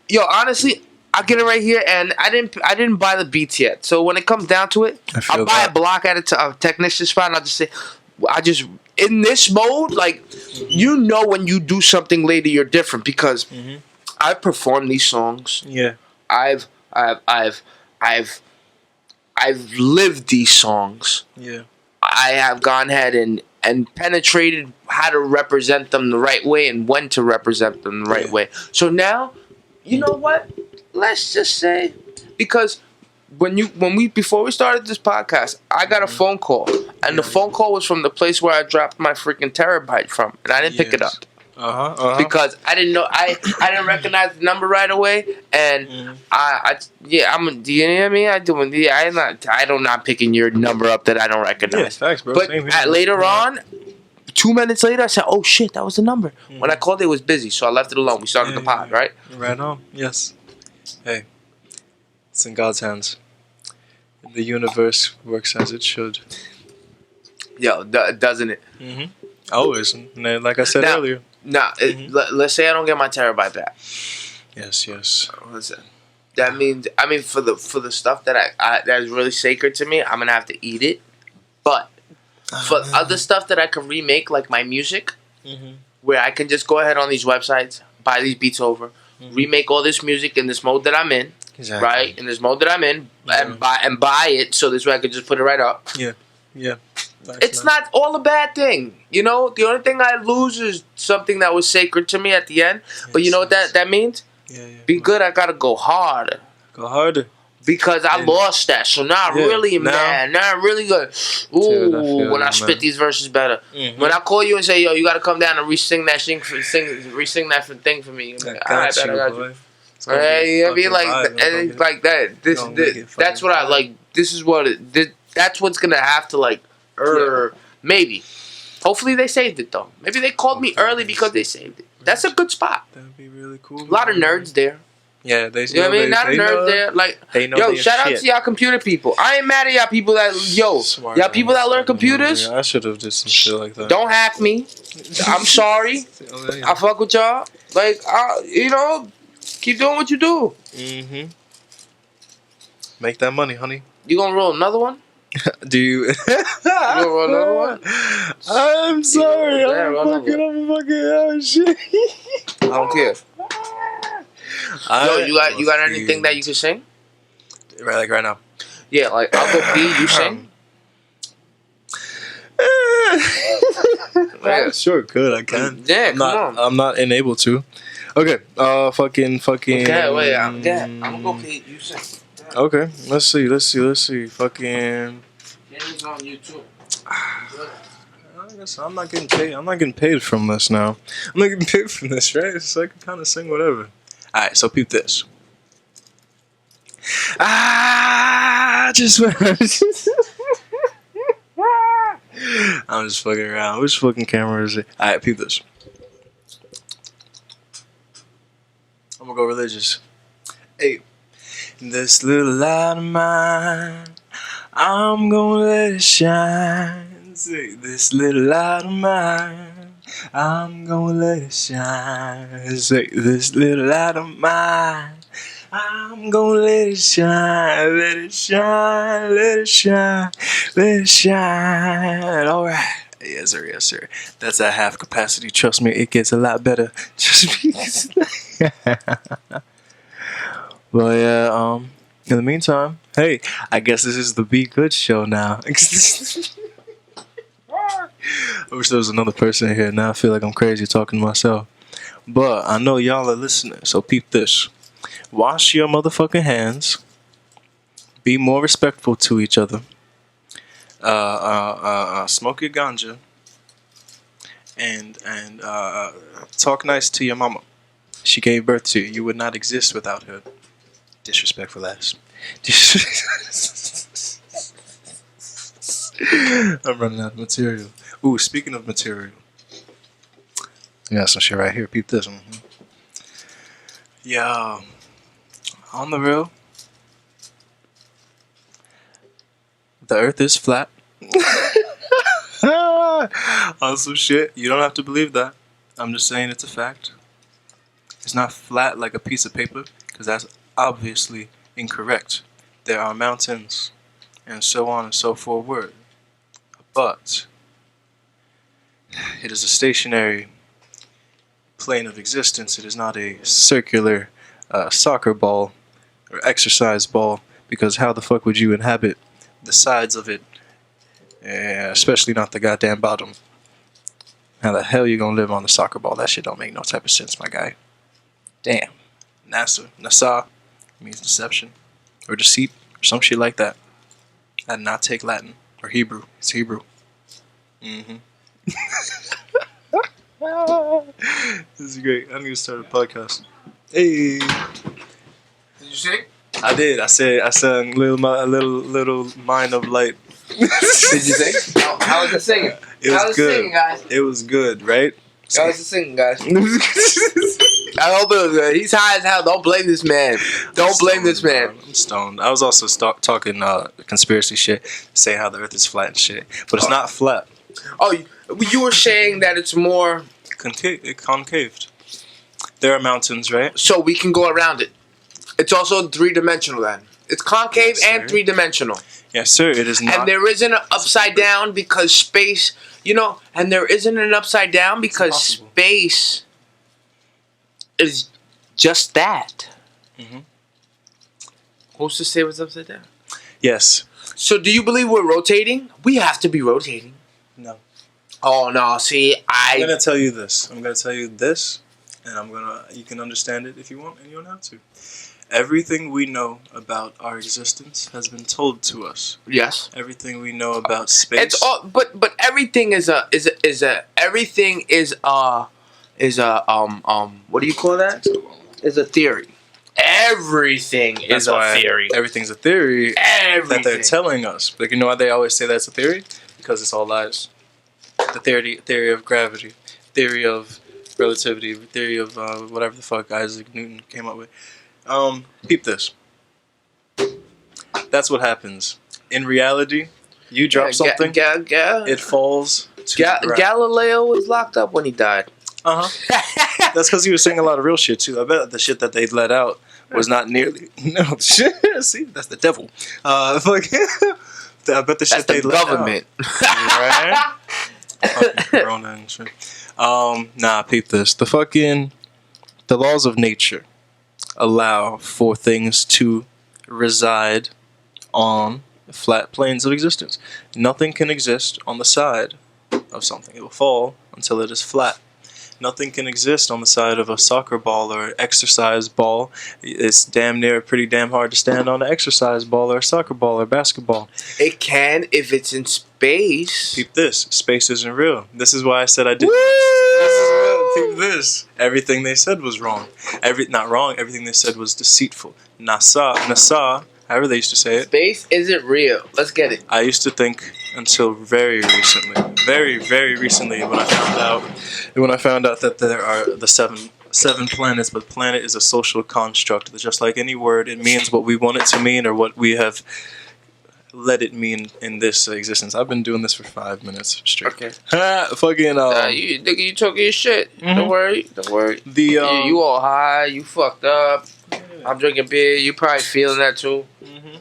Yo, honestly, I get it right here, and I didn't buy the beats yet. So when it comes down to it, I'll buy a block at a technician spot, and I'll just say, in this mode, like you know, when you do something later, you're different because I've performed these songs. Yeah, I've lived these songs. Yeah, I have gone ahead and penetrated how to represent them the right way and when to represent them the right way. So now, you know what? Let's just say, because before we started this podcast, I got a phone call, and the phone call was from the place where I dropped my freaking terabyte from, and I didn't pick it up. Because I didn't know, I didn't recognize the number right away, and do you know what I mean? I'm not picking your number up that I don't recognize. Yeah, thanks, bro. But later on, 2 minutes later, I said, "Oh shit, that was the number." When I called, it was busy, so I left it alone. We started the pod, right? Right on. Yes. Hey, it's in God's hands. The universe works as it should. Yo, doesn't it? Always. Like I said earlier. Let's say I don't get my terabyte back. Yes. Listen, that means for the stuff that that is really sacred to me, I'm gonna have to eat it. But for other stuff that I can remake, like my music, where I can just go ahead on these websites, buy these beats over, remake all this music in this mode that I'm in, right? In this mode that I'm in, and buy it, so this way I can just put it right up. Yeah. It's not all a bad thing, you know. The only thing I lose is something that was sacred to me at the end. But you know what that means? Yeah. Be good. I gotta go harder. Go harder. because I lost that. So now I'm really mad. Now I'm really good. Ooh, when I spit these verses better. Mm-hmm. When I call you and say, yo, you got to come down and re-sing that thing for me. All right, I got you. Hey, I mean, like that. This that's what I like. This is what that's what's gonna have to like. Maybe. Hopefully they saved it though. Maybe they called me early because they saved it. That's a good spot. That'd be really cool. A lot of nerds there. Yeah, they. You know what I mean? Not nerds there. Like, yo, shout out to y'all computer people. I ain't mad at y'all people that y'all people that learn computers. I should have did some shit like that. Don't hack me. I'm sorry. I fuck with y'all. Like, keep doing what you do. Mm-hmm. Make that money, honey. You gonna roll another one? Do you? You gonna roll another one? I'm sorry. I'm fucking shit. I don't care. Yo, you got anything that you can sing? Right now. Yeah, like I'll go pee, you sing. Sure, good. I can. Yeah, come on. I'm not enabled to. Okay. Fucking. Okay, wait. I'm gonna go pee. You sing. Okay. Let's see. Fucking. Games on YouTube. I guess I'm not getting paid. I'm not getting paid from this now. I'm not getting paid from this, right? So I can kind of sing whatever. Alright, so peep this. I'm just fucking around. Which fucking camera is it? Alright, peep this. I'm gonna go religious. Hey. This little light of mine, I'm gonna let it shine. Say, this little light of mine, I'm gonna let it shine. Say, this little light of mine, I'm gonna let it shine. Let it shine, let it shine, let it shine. Alright. Yes, sir. That's at half capacity. Trust me, it gets a lot better. Just me. Well, yeah, in the meantime, hey, I guess this is the B.Goode show now. I wish there was another person here. Now I feel like I'm crazy talking to myself. But I know y'all are listening, so peep this. Wash your motherfucking hands. Be more respectful to each other. Smoke your ganja. And talk nice to your mama. She gave birth to you. You would not exist without her. Disrespectful ass. I'm running out of material. Ooh, speaking of material. I got some shit right here. Peep this one. Yeah. On the real. The earth is flat. On some shit. You don't have to believe that. I'm just saying it's a fact. It's not flat like a piece of paper, because that's obviously incorrect. There are mountains and so on and so forward. But it is a stationary plane of existence. It is not a circular soccer ball or exercise ball, because how the fuck would you inhabit the sides of it, especially not the goddamn bottom? How the hell you gonna live on a soccer ball? That shit don't make no type of sense, my guy. Damn. NASA means deception or deceit or some shit like that. I did not take Latin or Hebrew. It's Hebrew. Mm-hmm. This is great. I'm gonna start a podcast. Hey. Did you sing? I did. I sang little Mind of Light. Did you sing? How was it singing? It was good. Singing, guys? It was good, right? How was it singing, guys? I hope it was good. He's high as hell. Don't blame this man. Don't blame this man. I'm stoned. I was also talking conspiracy shit, saying how the earth is flat and shit. But it's not flat. Oh, you were saying that it's more... concaved. There are mountains, right? So we can go around it. It's also three-dimensional then. It's concave and three-dimensional. Yes, sir. It is not. And there isn't an upside down because space... and there isn't an upside down because space is just that. Mm-hmm. Who's to say what's upside down? Yes. So do you believe we're rotating? We have to be rotating. No. Oh, no. See, I'm going to tell you this. I'm going to tell you this, and you can understand it if you want, and you don't have to. Everything we know about our existence has been told to us. Yes. Everything we know about space. It's all, but everything is a what do you call that? Is a theory. Everything is a theory. Everything's a theory Everything. that they're telling us. Like, you know why they always say that's a theory? Because it's all lies. The theory of gravity, theory of relativity, theory of whatever the fuck Isaac Newton came up with. Peep this. That's what happens. In reality, you drop something, it falls to the ground. Galileo was locked up when he died. That's because he was saying a lot of real shit too. I bet the shit that they let out was not nearly no shit. See, that's the devil. Fuck. I bet the shit that's the government. Right? Fucking Corona and shit. Nah, peep this. The laws of nature allow for things to reside on flat planes of existence. Nothing can exist on the side of something. It will fall until it is flat. Nothing can exist on the side of a soccer ball or an exercise ball. It's pretty damn hard to stand on an exercise ball or a soccer ball or basketball. It can if it's in space. Peep this. Space isn't real. This is why I said I did. Peep this. Everything they said was wrong. Not wrong. Everything they said was deceitful. NASA, however they used to say it. Space isn't real. Let's get it. I used to think until very recently, very recently, when I found out that there are the seven planets, but planet is a social construct. Just like any word, it means what we want it to mean or what we have let it mean in this existence. I've been doing this for 5 minutes straight. Okay. Fucking you talking your shit. Mm-hmm. Don't worry. You all high. You fucked up. Yeah. I'm drinking beer. You probably feeling that too. Mm-hmm.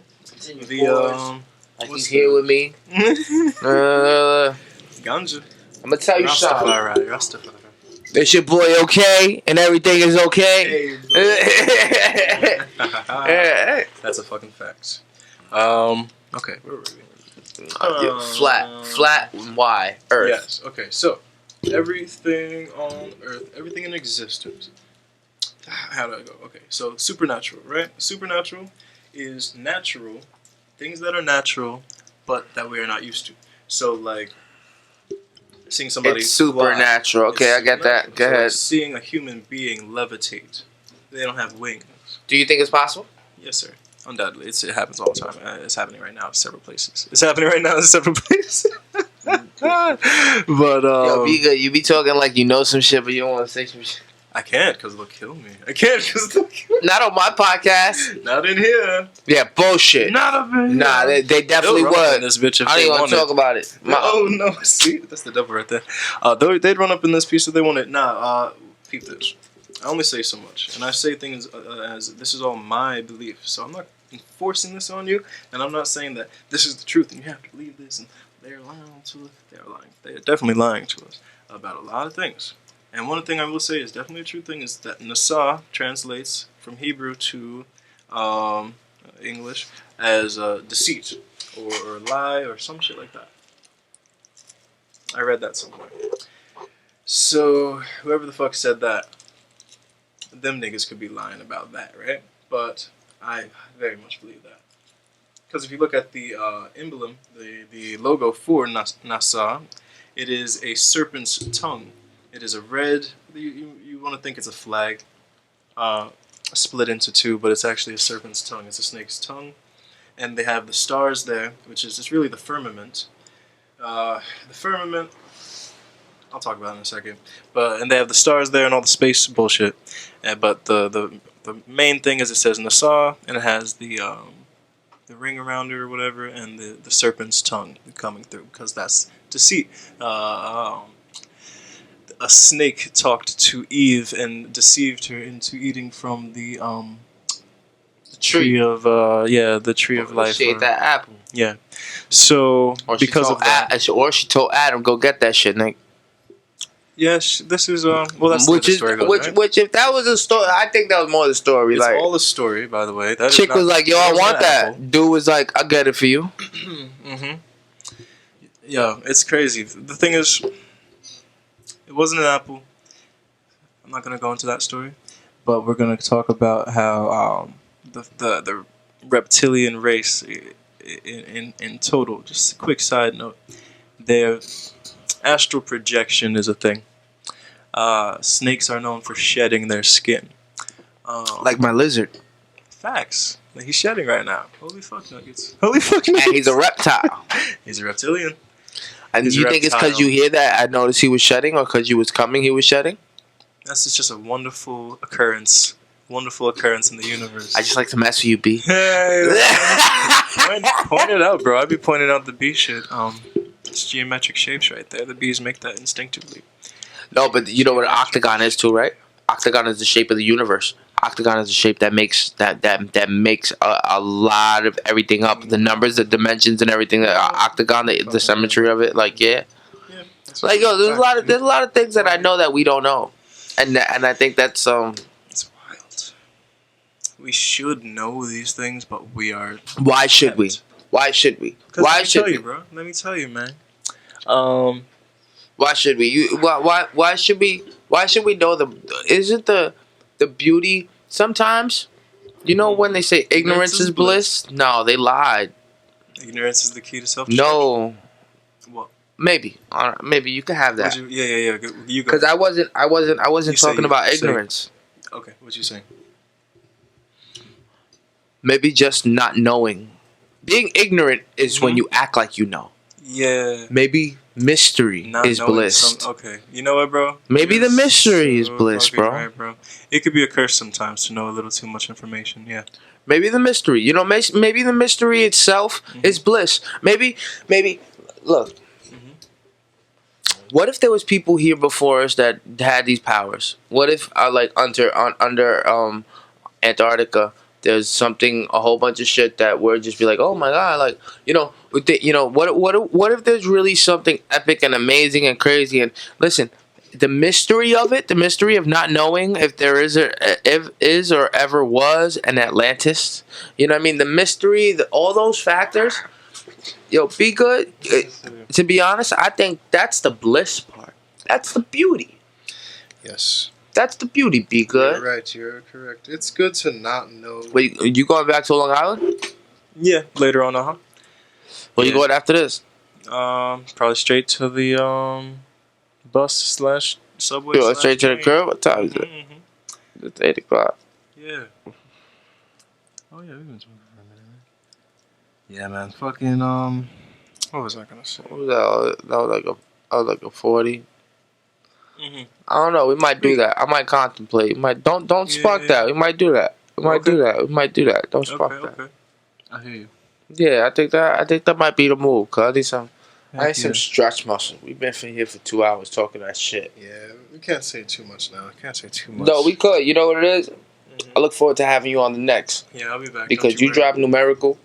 Like he's here with me. Ganja. I'm gonna tell you something. Rastafari. It's your boy okay, and everything is okay. Hey, that's a fucking fact. Okay, where were we? Flat, why? Earth. Yes, okay, so, everything on Earth, everything in existence. How do I go? Okay, so, supernatural, right? Supernatural is natural, things that are natural, but that we are not used to. So, like, seeing somebody it's supernatural. Okay, I get that. Go ahead. Seeing a human being levitate. They don't have wings. Do you think it's possible? Yes, sir. Undoubtedly. It happens all the time. It's happening right now in several places. But, Yo, B.Goode, you be talking like you know some shit, but you don't want to say some shit. I can't, because they'll kill me. Not on my podcast. Not in here. Yeah, bullshit. Not up in here. Nah, they definitely would. This bitch if I don't even want to talk about it. No. See? That's the devil right there. They'd run up in this piece if they wanted. Nah, peep this. I only say so much. And I say things as this is all my belief. So I'm not enforcing this on you. And I'm not saying that this is the truth and you have to believe this. And they're lying to us. They're definitely lying to us about a lot of things. And one thing I will say is definitely a true thing is that Nasa translates from Hebrew to English as deceit or lie or some shit like that. I read that somewhere. So whoever the fuck said that, them niggas could be lying about that, right? But I very much believe that. Because if you look at the emblem, the logo for NASA, it is a serpent's tongue. It is a red, you want to think it's a flag, split into two, but it's actually a serpent's tongue. It's a snake's tongue. And they have the stars there, which is just really the firmament. The firmament, I'll talk about it in a second. And they have the stars there and all the space bullshit. But the main thing is it says Nasa, and it has the ring around it or whatever, and the serpent's tongue coming through, because that's deceit. A snake talked to Eve and deceived her into eating from the tree of the tree of life. She ate that apple. Yeah. So because of that, or she told Adam, "Go get that shit, Nick." Yes, this is well. That's the story goes, right? Which, if that was a story, I think that was more the story. It's like all a story, by the way. That chick was like, "Yo, I want that." Apple. Dude was like, "I get it for you." Mm-hmm. Yeah, it's crazy. The thing is, it wasn't an apple. I'm not gonna go into that story, but we're gonna talk about how the reptilian race in total. Just a quick side note. Their astral projection is a thing. Snakes are known for shedding their skin. Like my lizard. Facts. Like he's shedding right now. Holy fuck nuggets. Holy fuck nuggets. And he's a reptile. He's a reptilian. And you think it's because you hear that I noticed he was shedding, or because you was coming he was shedding? That's just a wonderful occurrence. Wonderful occurrence in the universe. I just like to mess with you, B. Hey, point it out, bro. I be pointing out the B shit. It's geometric shapes right there. The B's make that instinctively. No, but you know what an octagon is too, right? Octagon is the shape of the universe. Octagon is the shape that makes that makes a lot of everything up. The numbers, the dimensions, and everything. The octagon, the symmetry of it. Like like yo, there's a lot of things that I know that we don't know, and I think that's It's wild. We should know these things, but we are. Why should we? Why should we? Why should we, bro? Let me tell you, man. Why should we? Why should we? Why should we know the? Isn't the beauty sometimes? You know when they say ignorance is bliss? No, they lied. Ignorance is the key to self. No. What? Maybe. Maybe you can have that. Yeah. You go. Because I wasn't talking about ignorance. Okay, what you saying? Maybe just not knowing. Being ignorant is when you act like you know. Yeah. Maybe mystery not is bliss. Okay. You know what, bro? Maybe the mystery is bliss, bro. Right, bro. It could be a curse sometimes to know a little too much information. Yeah. Maybe the mystery. You know, maybe the mystery itself is bliss. Maybe. Look. What if there was people here before us that had these powers? What if, like under Antarctica, there's something, a whole bunch of shit that we're just be like, oh my god, like what if there's really something epic and amazing and crazy? And listen, the mystery of it, the mystery of not knowing if there is or ever was an Atlantis. You know what I mean? The mystery, all those factors. Yo, B.Goode. To be honest, I think that's the bliss part. That's the beauty. Yes. That's the beauty, B.Goode. You're right. You're correct. It's good to not know. Wait, you going back to Long Island? Yeah, later on, Where you going after this? Probably straight to the bus/subway. You going straight to the curb? What time is it? Mm-hmm. It's 8 o'clock. Yeah. Oh yeah, we've been talking for a minute. Yeah, man. Fucking what was I gonna say? What was that? That was like a 40. Mm-hmm. I don't know. We might do that. I might contemplate. We might don't spark that. We might do that. We might do that. Don't spark that. Okay. I hear you. Yeah, I think that might be the move. Cause I need some stretch muscle. We've been here for 2 hours talking that shit. Yeah, we can't say too much now. I can't say too much. No, we could. You know what it is? I look forward to having you on the next. Yeah, I'll be back. Because you dropped Numerical.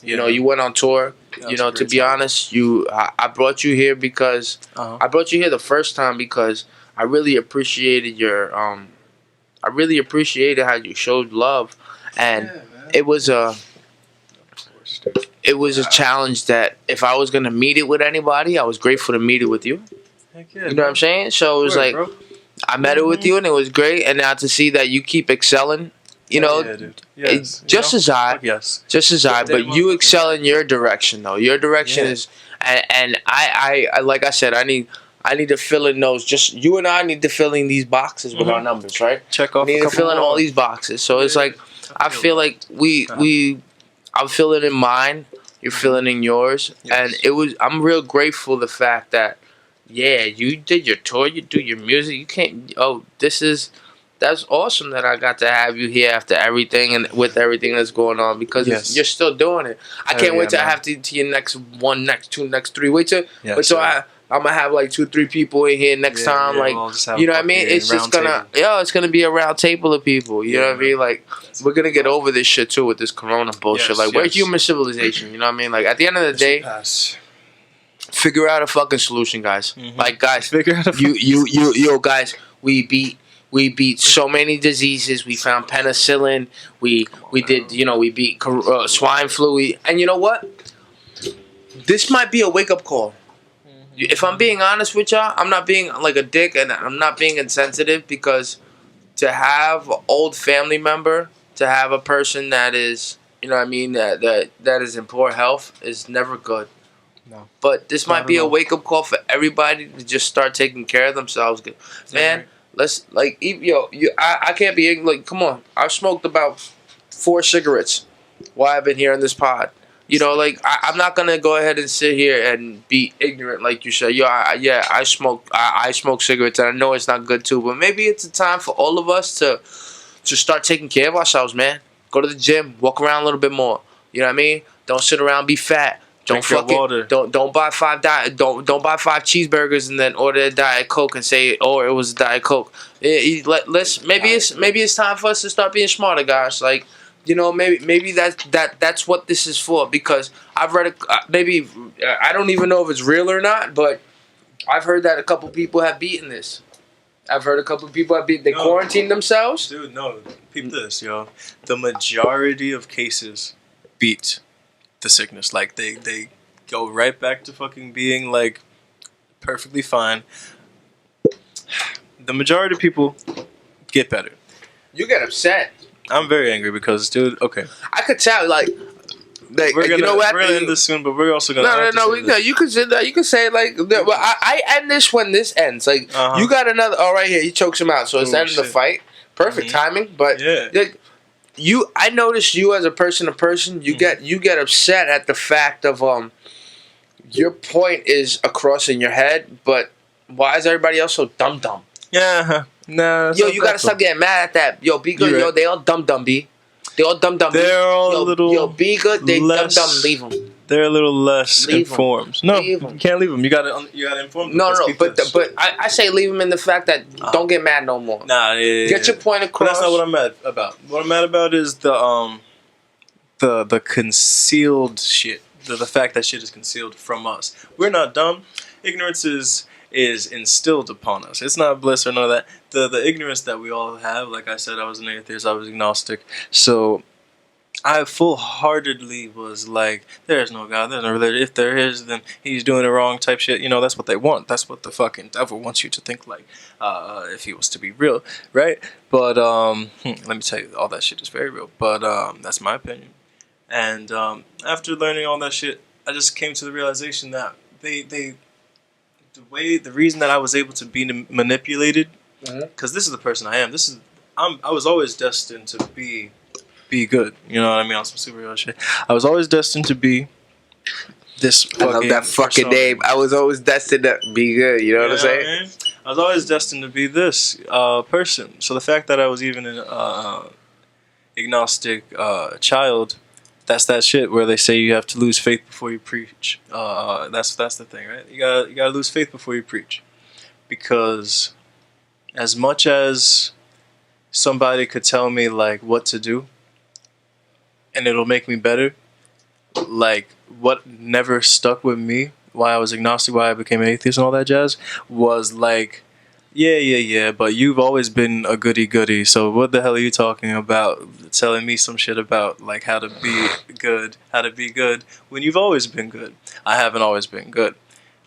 Yeah. You know, you went on tour. You know, to be honest, I brought you here because I brought you here the first time because I really appreciated your I really appreciated how you showed love, and it was a challenge that if I was gonna meet it with anybody, I was grateful to meet it with you. Heck yeah, you know what I'm saying? So it was like I met it with you and it was great, and now to see that you keep excelling. You know, dude. Yes. Just as I, but you excel in your direction though. Your direction is, and I like I said, I need to fill in those. Just you and I need to fill in these boxes with our numbers, right? Check off. We need to fill in all these boxes. So it's like I feel like I'm filling in mine. You're filling in yours, and I'm real grateful the fact that you did your tour, you do your music. You can't. That's awesome that I got to have you here after everything and with everything that's going on because you're still doing it. I can't wait till I have to your next one, next two, next three. Wait till I'm gonna have like 2-3 people in here next time. Like you know what I mean? It's just it's gonna be a round table of people. You know what I mean? Like we're gonna get over this shit too with this Corona bullshit. We're human civilization. You know what I mean? Like at the end of the day, figure out a fucking solution, guys. Like guys, figure out a guys. We beat so many diseases. We found penicillin. We beat swine flu. And you know what? This might be a wake up call. If I'm being honest with y'all, I'm not being like a dick and I'm not being insensitive because to have an old family member to have a person that is, you know what I mean, that is in poor health is never good. No. But this might be a wake-up call for everybody to just start taking care of themselves. Man, right. Let's, like, I can't be, like, come on. I've smoked about 4 cigarettes while I've been here in this pod. You know, like, I'm not going to go ahead and sit here and be ignorant like you said. I smoke cigarettes, and I know it's not good, too. But maybe it's a time for all of us to start taking care of ourselves, man. Go to the gym. Walk around a little bit more. You know what I mean? Don't sit around, be fat. Don't buy 5 cheeseburgers and then order a Diet Coke and say, it was a Diet Coke. Maybe it's time for us to start being smarter, guys. Like, you know, maybe that's what this is for. Because I've read I don't even know if it's real or not, but I've heard that a couple people have beaten this. They quarantined themselves. Dude, no, peep this, yo. The majority of cases beat the sickness. Like, they go right back to fucking being, like, perfectly fine. The majority of people get better. You get upset. I'm very angry because, dude, okay. I could tell, like we're gonna end this soon, but we're also gonna. No. You can say that. You can say, like, well, I end this when this ends. Like, you got another. Oh, right here, he chokes him out, so it's the end of the fight. Perfect timing, but yeah. Like, I noticed you as a person you get upset at the fact of your point is across in your head, but why is everybody else so dumb? Yeah, no. Yo, you gotta stop getting mad at that. Yo, B.Goode, right. Yo, they all dumb, B. They all dumb. They're all a little. Yo, B.Goode, they dumb. Leave them. They're a little less informed. No, you can't leave them. You gotta inform them. No. But I say leave them in the fact that don't get mad no more. Nah, yeah. Get your point across. But that's not what I'm mad about. What I'm mad about is the concealed shit. The fact that shit is concealed from us. We're not dumb. Ignorance is instilled upon us. It's not bliss or none of that. The ignorance that we all have, like I said, I was an atheist, I was agnostic. So I full-heartedly was like, there's no God, there's no religion. If there is, then he's doing the wrong type shit. You know, that's what they want. That's what the fucking devil wants you to think like, if he was to be real, right? But let me tell you, all that shit is very real. But that's my opinion. And after learning all that shit, I just came to the realization that the reason that I was able to be manipulated, because this is the person I am. I was always destined to be good. You know what I mean? On some superhero shit. I was always destined to be this. I love that fucking name. I was always destined to be good. You know what I'm saying? I mean? I was always destined to be this person. So the fact that I was even an agnostic child. That's that shit where they say you have to lose faith before you preach. That's the thing, right? You gotta lose faith before you preach, because as much as somebody could tell me like what to do, and it'll make me better, like what never stuck with me, why I was agnostic, why I became an atheist, and all that jazz, was like, yeah, but you've always been a goody-goody, so what the hell are you talking about telling me some shit about, like, how to be good, when you've always been good? I haven't always been good.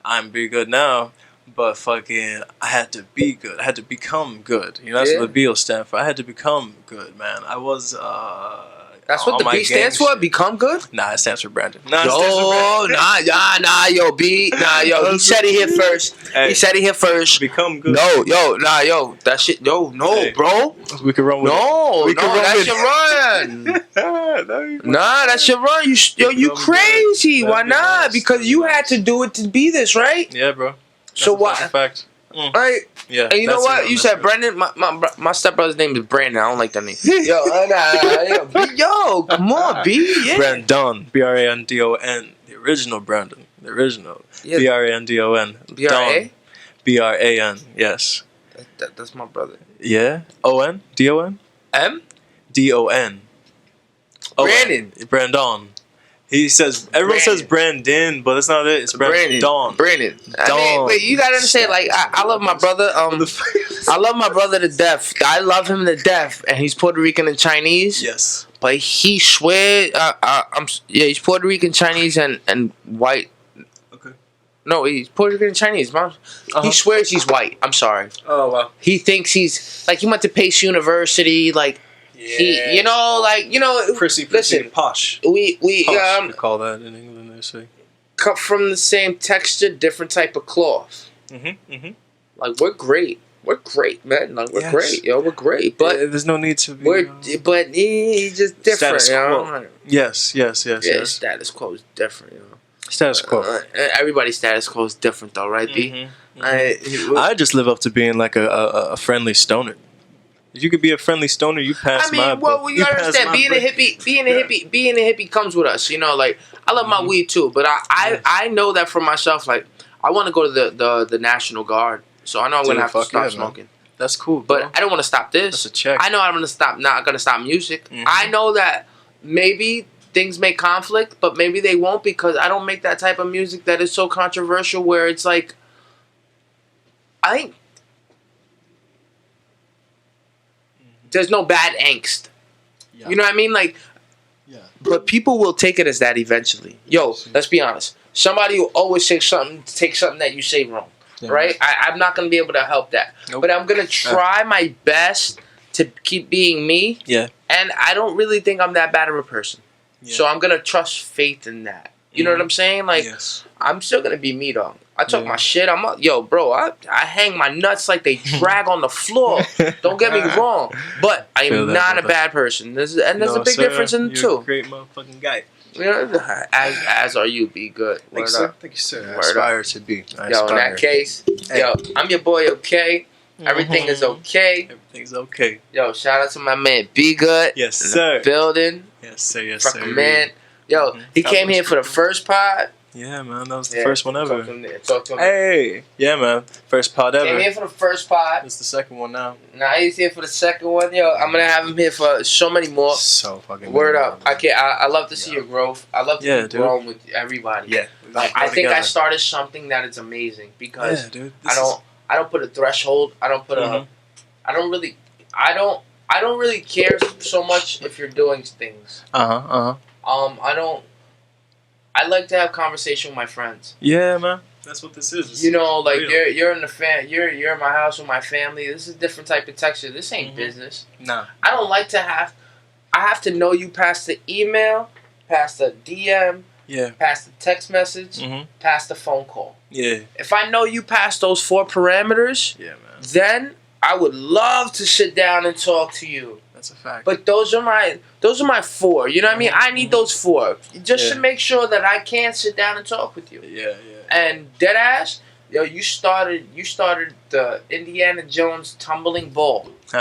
I'm be good now, but fucking, I had to be good. I had to become good. You know, that's what the B will stand for. I had to become good, man. I was, That's what the B stands for? Shit. Become good? Nah, it stands for Brandon. Nah, yo, B. Nah, yo, he said it here first. Hey, he said it here first. Become good. Yo, that shit, no, hey, bro. We can run with it. That should run. Nah, that should run. You crazy. Why not? Because you had to do it to be this, right? Yeah, bro. So why? Fact. Right? Yeah. And you know what? You said Brendan. My stepbrother's name is Brandon. I don't like that name. Yo, come on, B. Yeah. Brandon. Brandon. The original Brandon. The original. Yeah. Brandon. B-R-A? B-R-A-N. Yes. That's my brother. Yeah. O-N? D-O-N? M? D-O-N. Brandon. Brandon. He says, everyone says Brandon, but that's not it. It's Brandon. Brandon. I mean, wait, you gotta understand, like, I love my brother. I love my brother to death. I love him to death, and he's Puerto Rican and Chinese. Yes. But he swears, he's Puerto Rican, Chinese, and white. Okay. No, he's Puerto Rican and Chinese, Mom. He swears he's white. I'm sorry. Oh, wow. He thinks he's, like, he went to Pace University, like, He, you know, like, you know, prissy, listen, posh. We posh, we call that in England, they say. Cut from the same texture, different type of cloth. Like, we're great. We're great, man. Like, we're great, yo. We're great, but there's no need to be. But he's just different, status quo. Yes. Yeah, status quo is different, you know. Status quo. Everybody's status quo is different, though, right, B? I just live up to being like a friendly stoner. If you could be a friendly stoner, you pass my. Well, you gotta understand, being a hippie comes with us. You know, like, I love my weed too, but I know that for myself. Like, I want to go to the National Guard, so I know I'm gonna have to stop smoking. Man. That's cool, bro. But I don't want to stop this. That's a check. I know I'm not gonna stop music. I know that maybe things may conflict, but maybe they won't, because I don't make that type of music that is so controversial where it's like, I think there's no bad angst. You know what I mean? Like, but people will take it as that eventually. Yo, let's be honest. Somebody will always take something that you say wrong, right? I'm not gonna be able to help that, but I'm gonna try my best to keep being me. Yeah. And I don't really think I'm that bad of a person, so I'm gonna trust faith in that. You know what I'm saying? Like, I'm still gonna be me, though. I talk my shit. Yo, bro, I hang my nuts like they drag on the floor. Don't get me wrong, but I am not a bad person. There's a big difference in the two. You're a great motherfucking guy. You know, as are you, B.Goode. Thank you, sir. Thank you, sir. I aspire to be. Yo, in that case, yo, I'm your boy, okay? Everything is okay. Everything's okay. Yo, shout out to my man, B.Goode. Yes, sir. Building. Yes, sir. Yes, sir. Fucking man. Yo, he came here for the first pod. Yeah, man, that was the first one ever. Talk to him. Hey, yeah, man, first pod ever. Came here for the first pod. It's the second one now. Now he's here for the second one. Yo, I'm gonna have him here for so many more. So fucking. Word up! I love to see your growth. I love to be growing with everybody. Yeah, like, I think I started something that is amazing because I don't put a threshold. I don't put a. I don't really care so much if you're doing things. I like to have conversation with my friends. Yeah, man. That's what this is. You know, like you're in the you're in my house with my family. This is a different type of texture. This ain't business. Nah. I don't like to have. I have to know you past the email, past the DM, past the text message, past the phone call. Yeah. If I know you past those 4 parameters, then I would love to sit down and talk to you. That's a fact. But those are my 4. You know what I mean? I need those 4 just to make sure that I can sit down and talk with you. Yeah. And deadass, yo, you started the Indiana Jones tumbling ball. You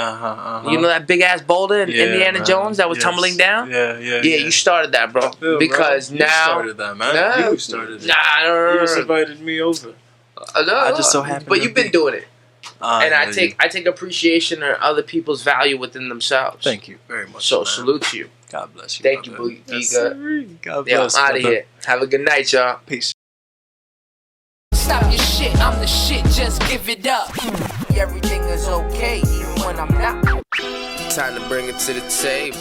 know that big ass boulder in Indiana Jones that was tumbling down? Yeah. You started that, bro. Because now you started that, man. You started it. You just invited me over. I just so happen. But you've been doing it. And I take appreciation in other people's value within themselves. Thank you very much. So salute to you. God bless you. Thank you, B.Goode. God bless. I'm out of here. Have a good night, y'all. Peace. Stop your shit, I'm the shit, just give it up. Everything is okay, even when I'm not. Time to bring it to the table.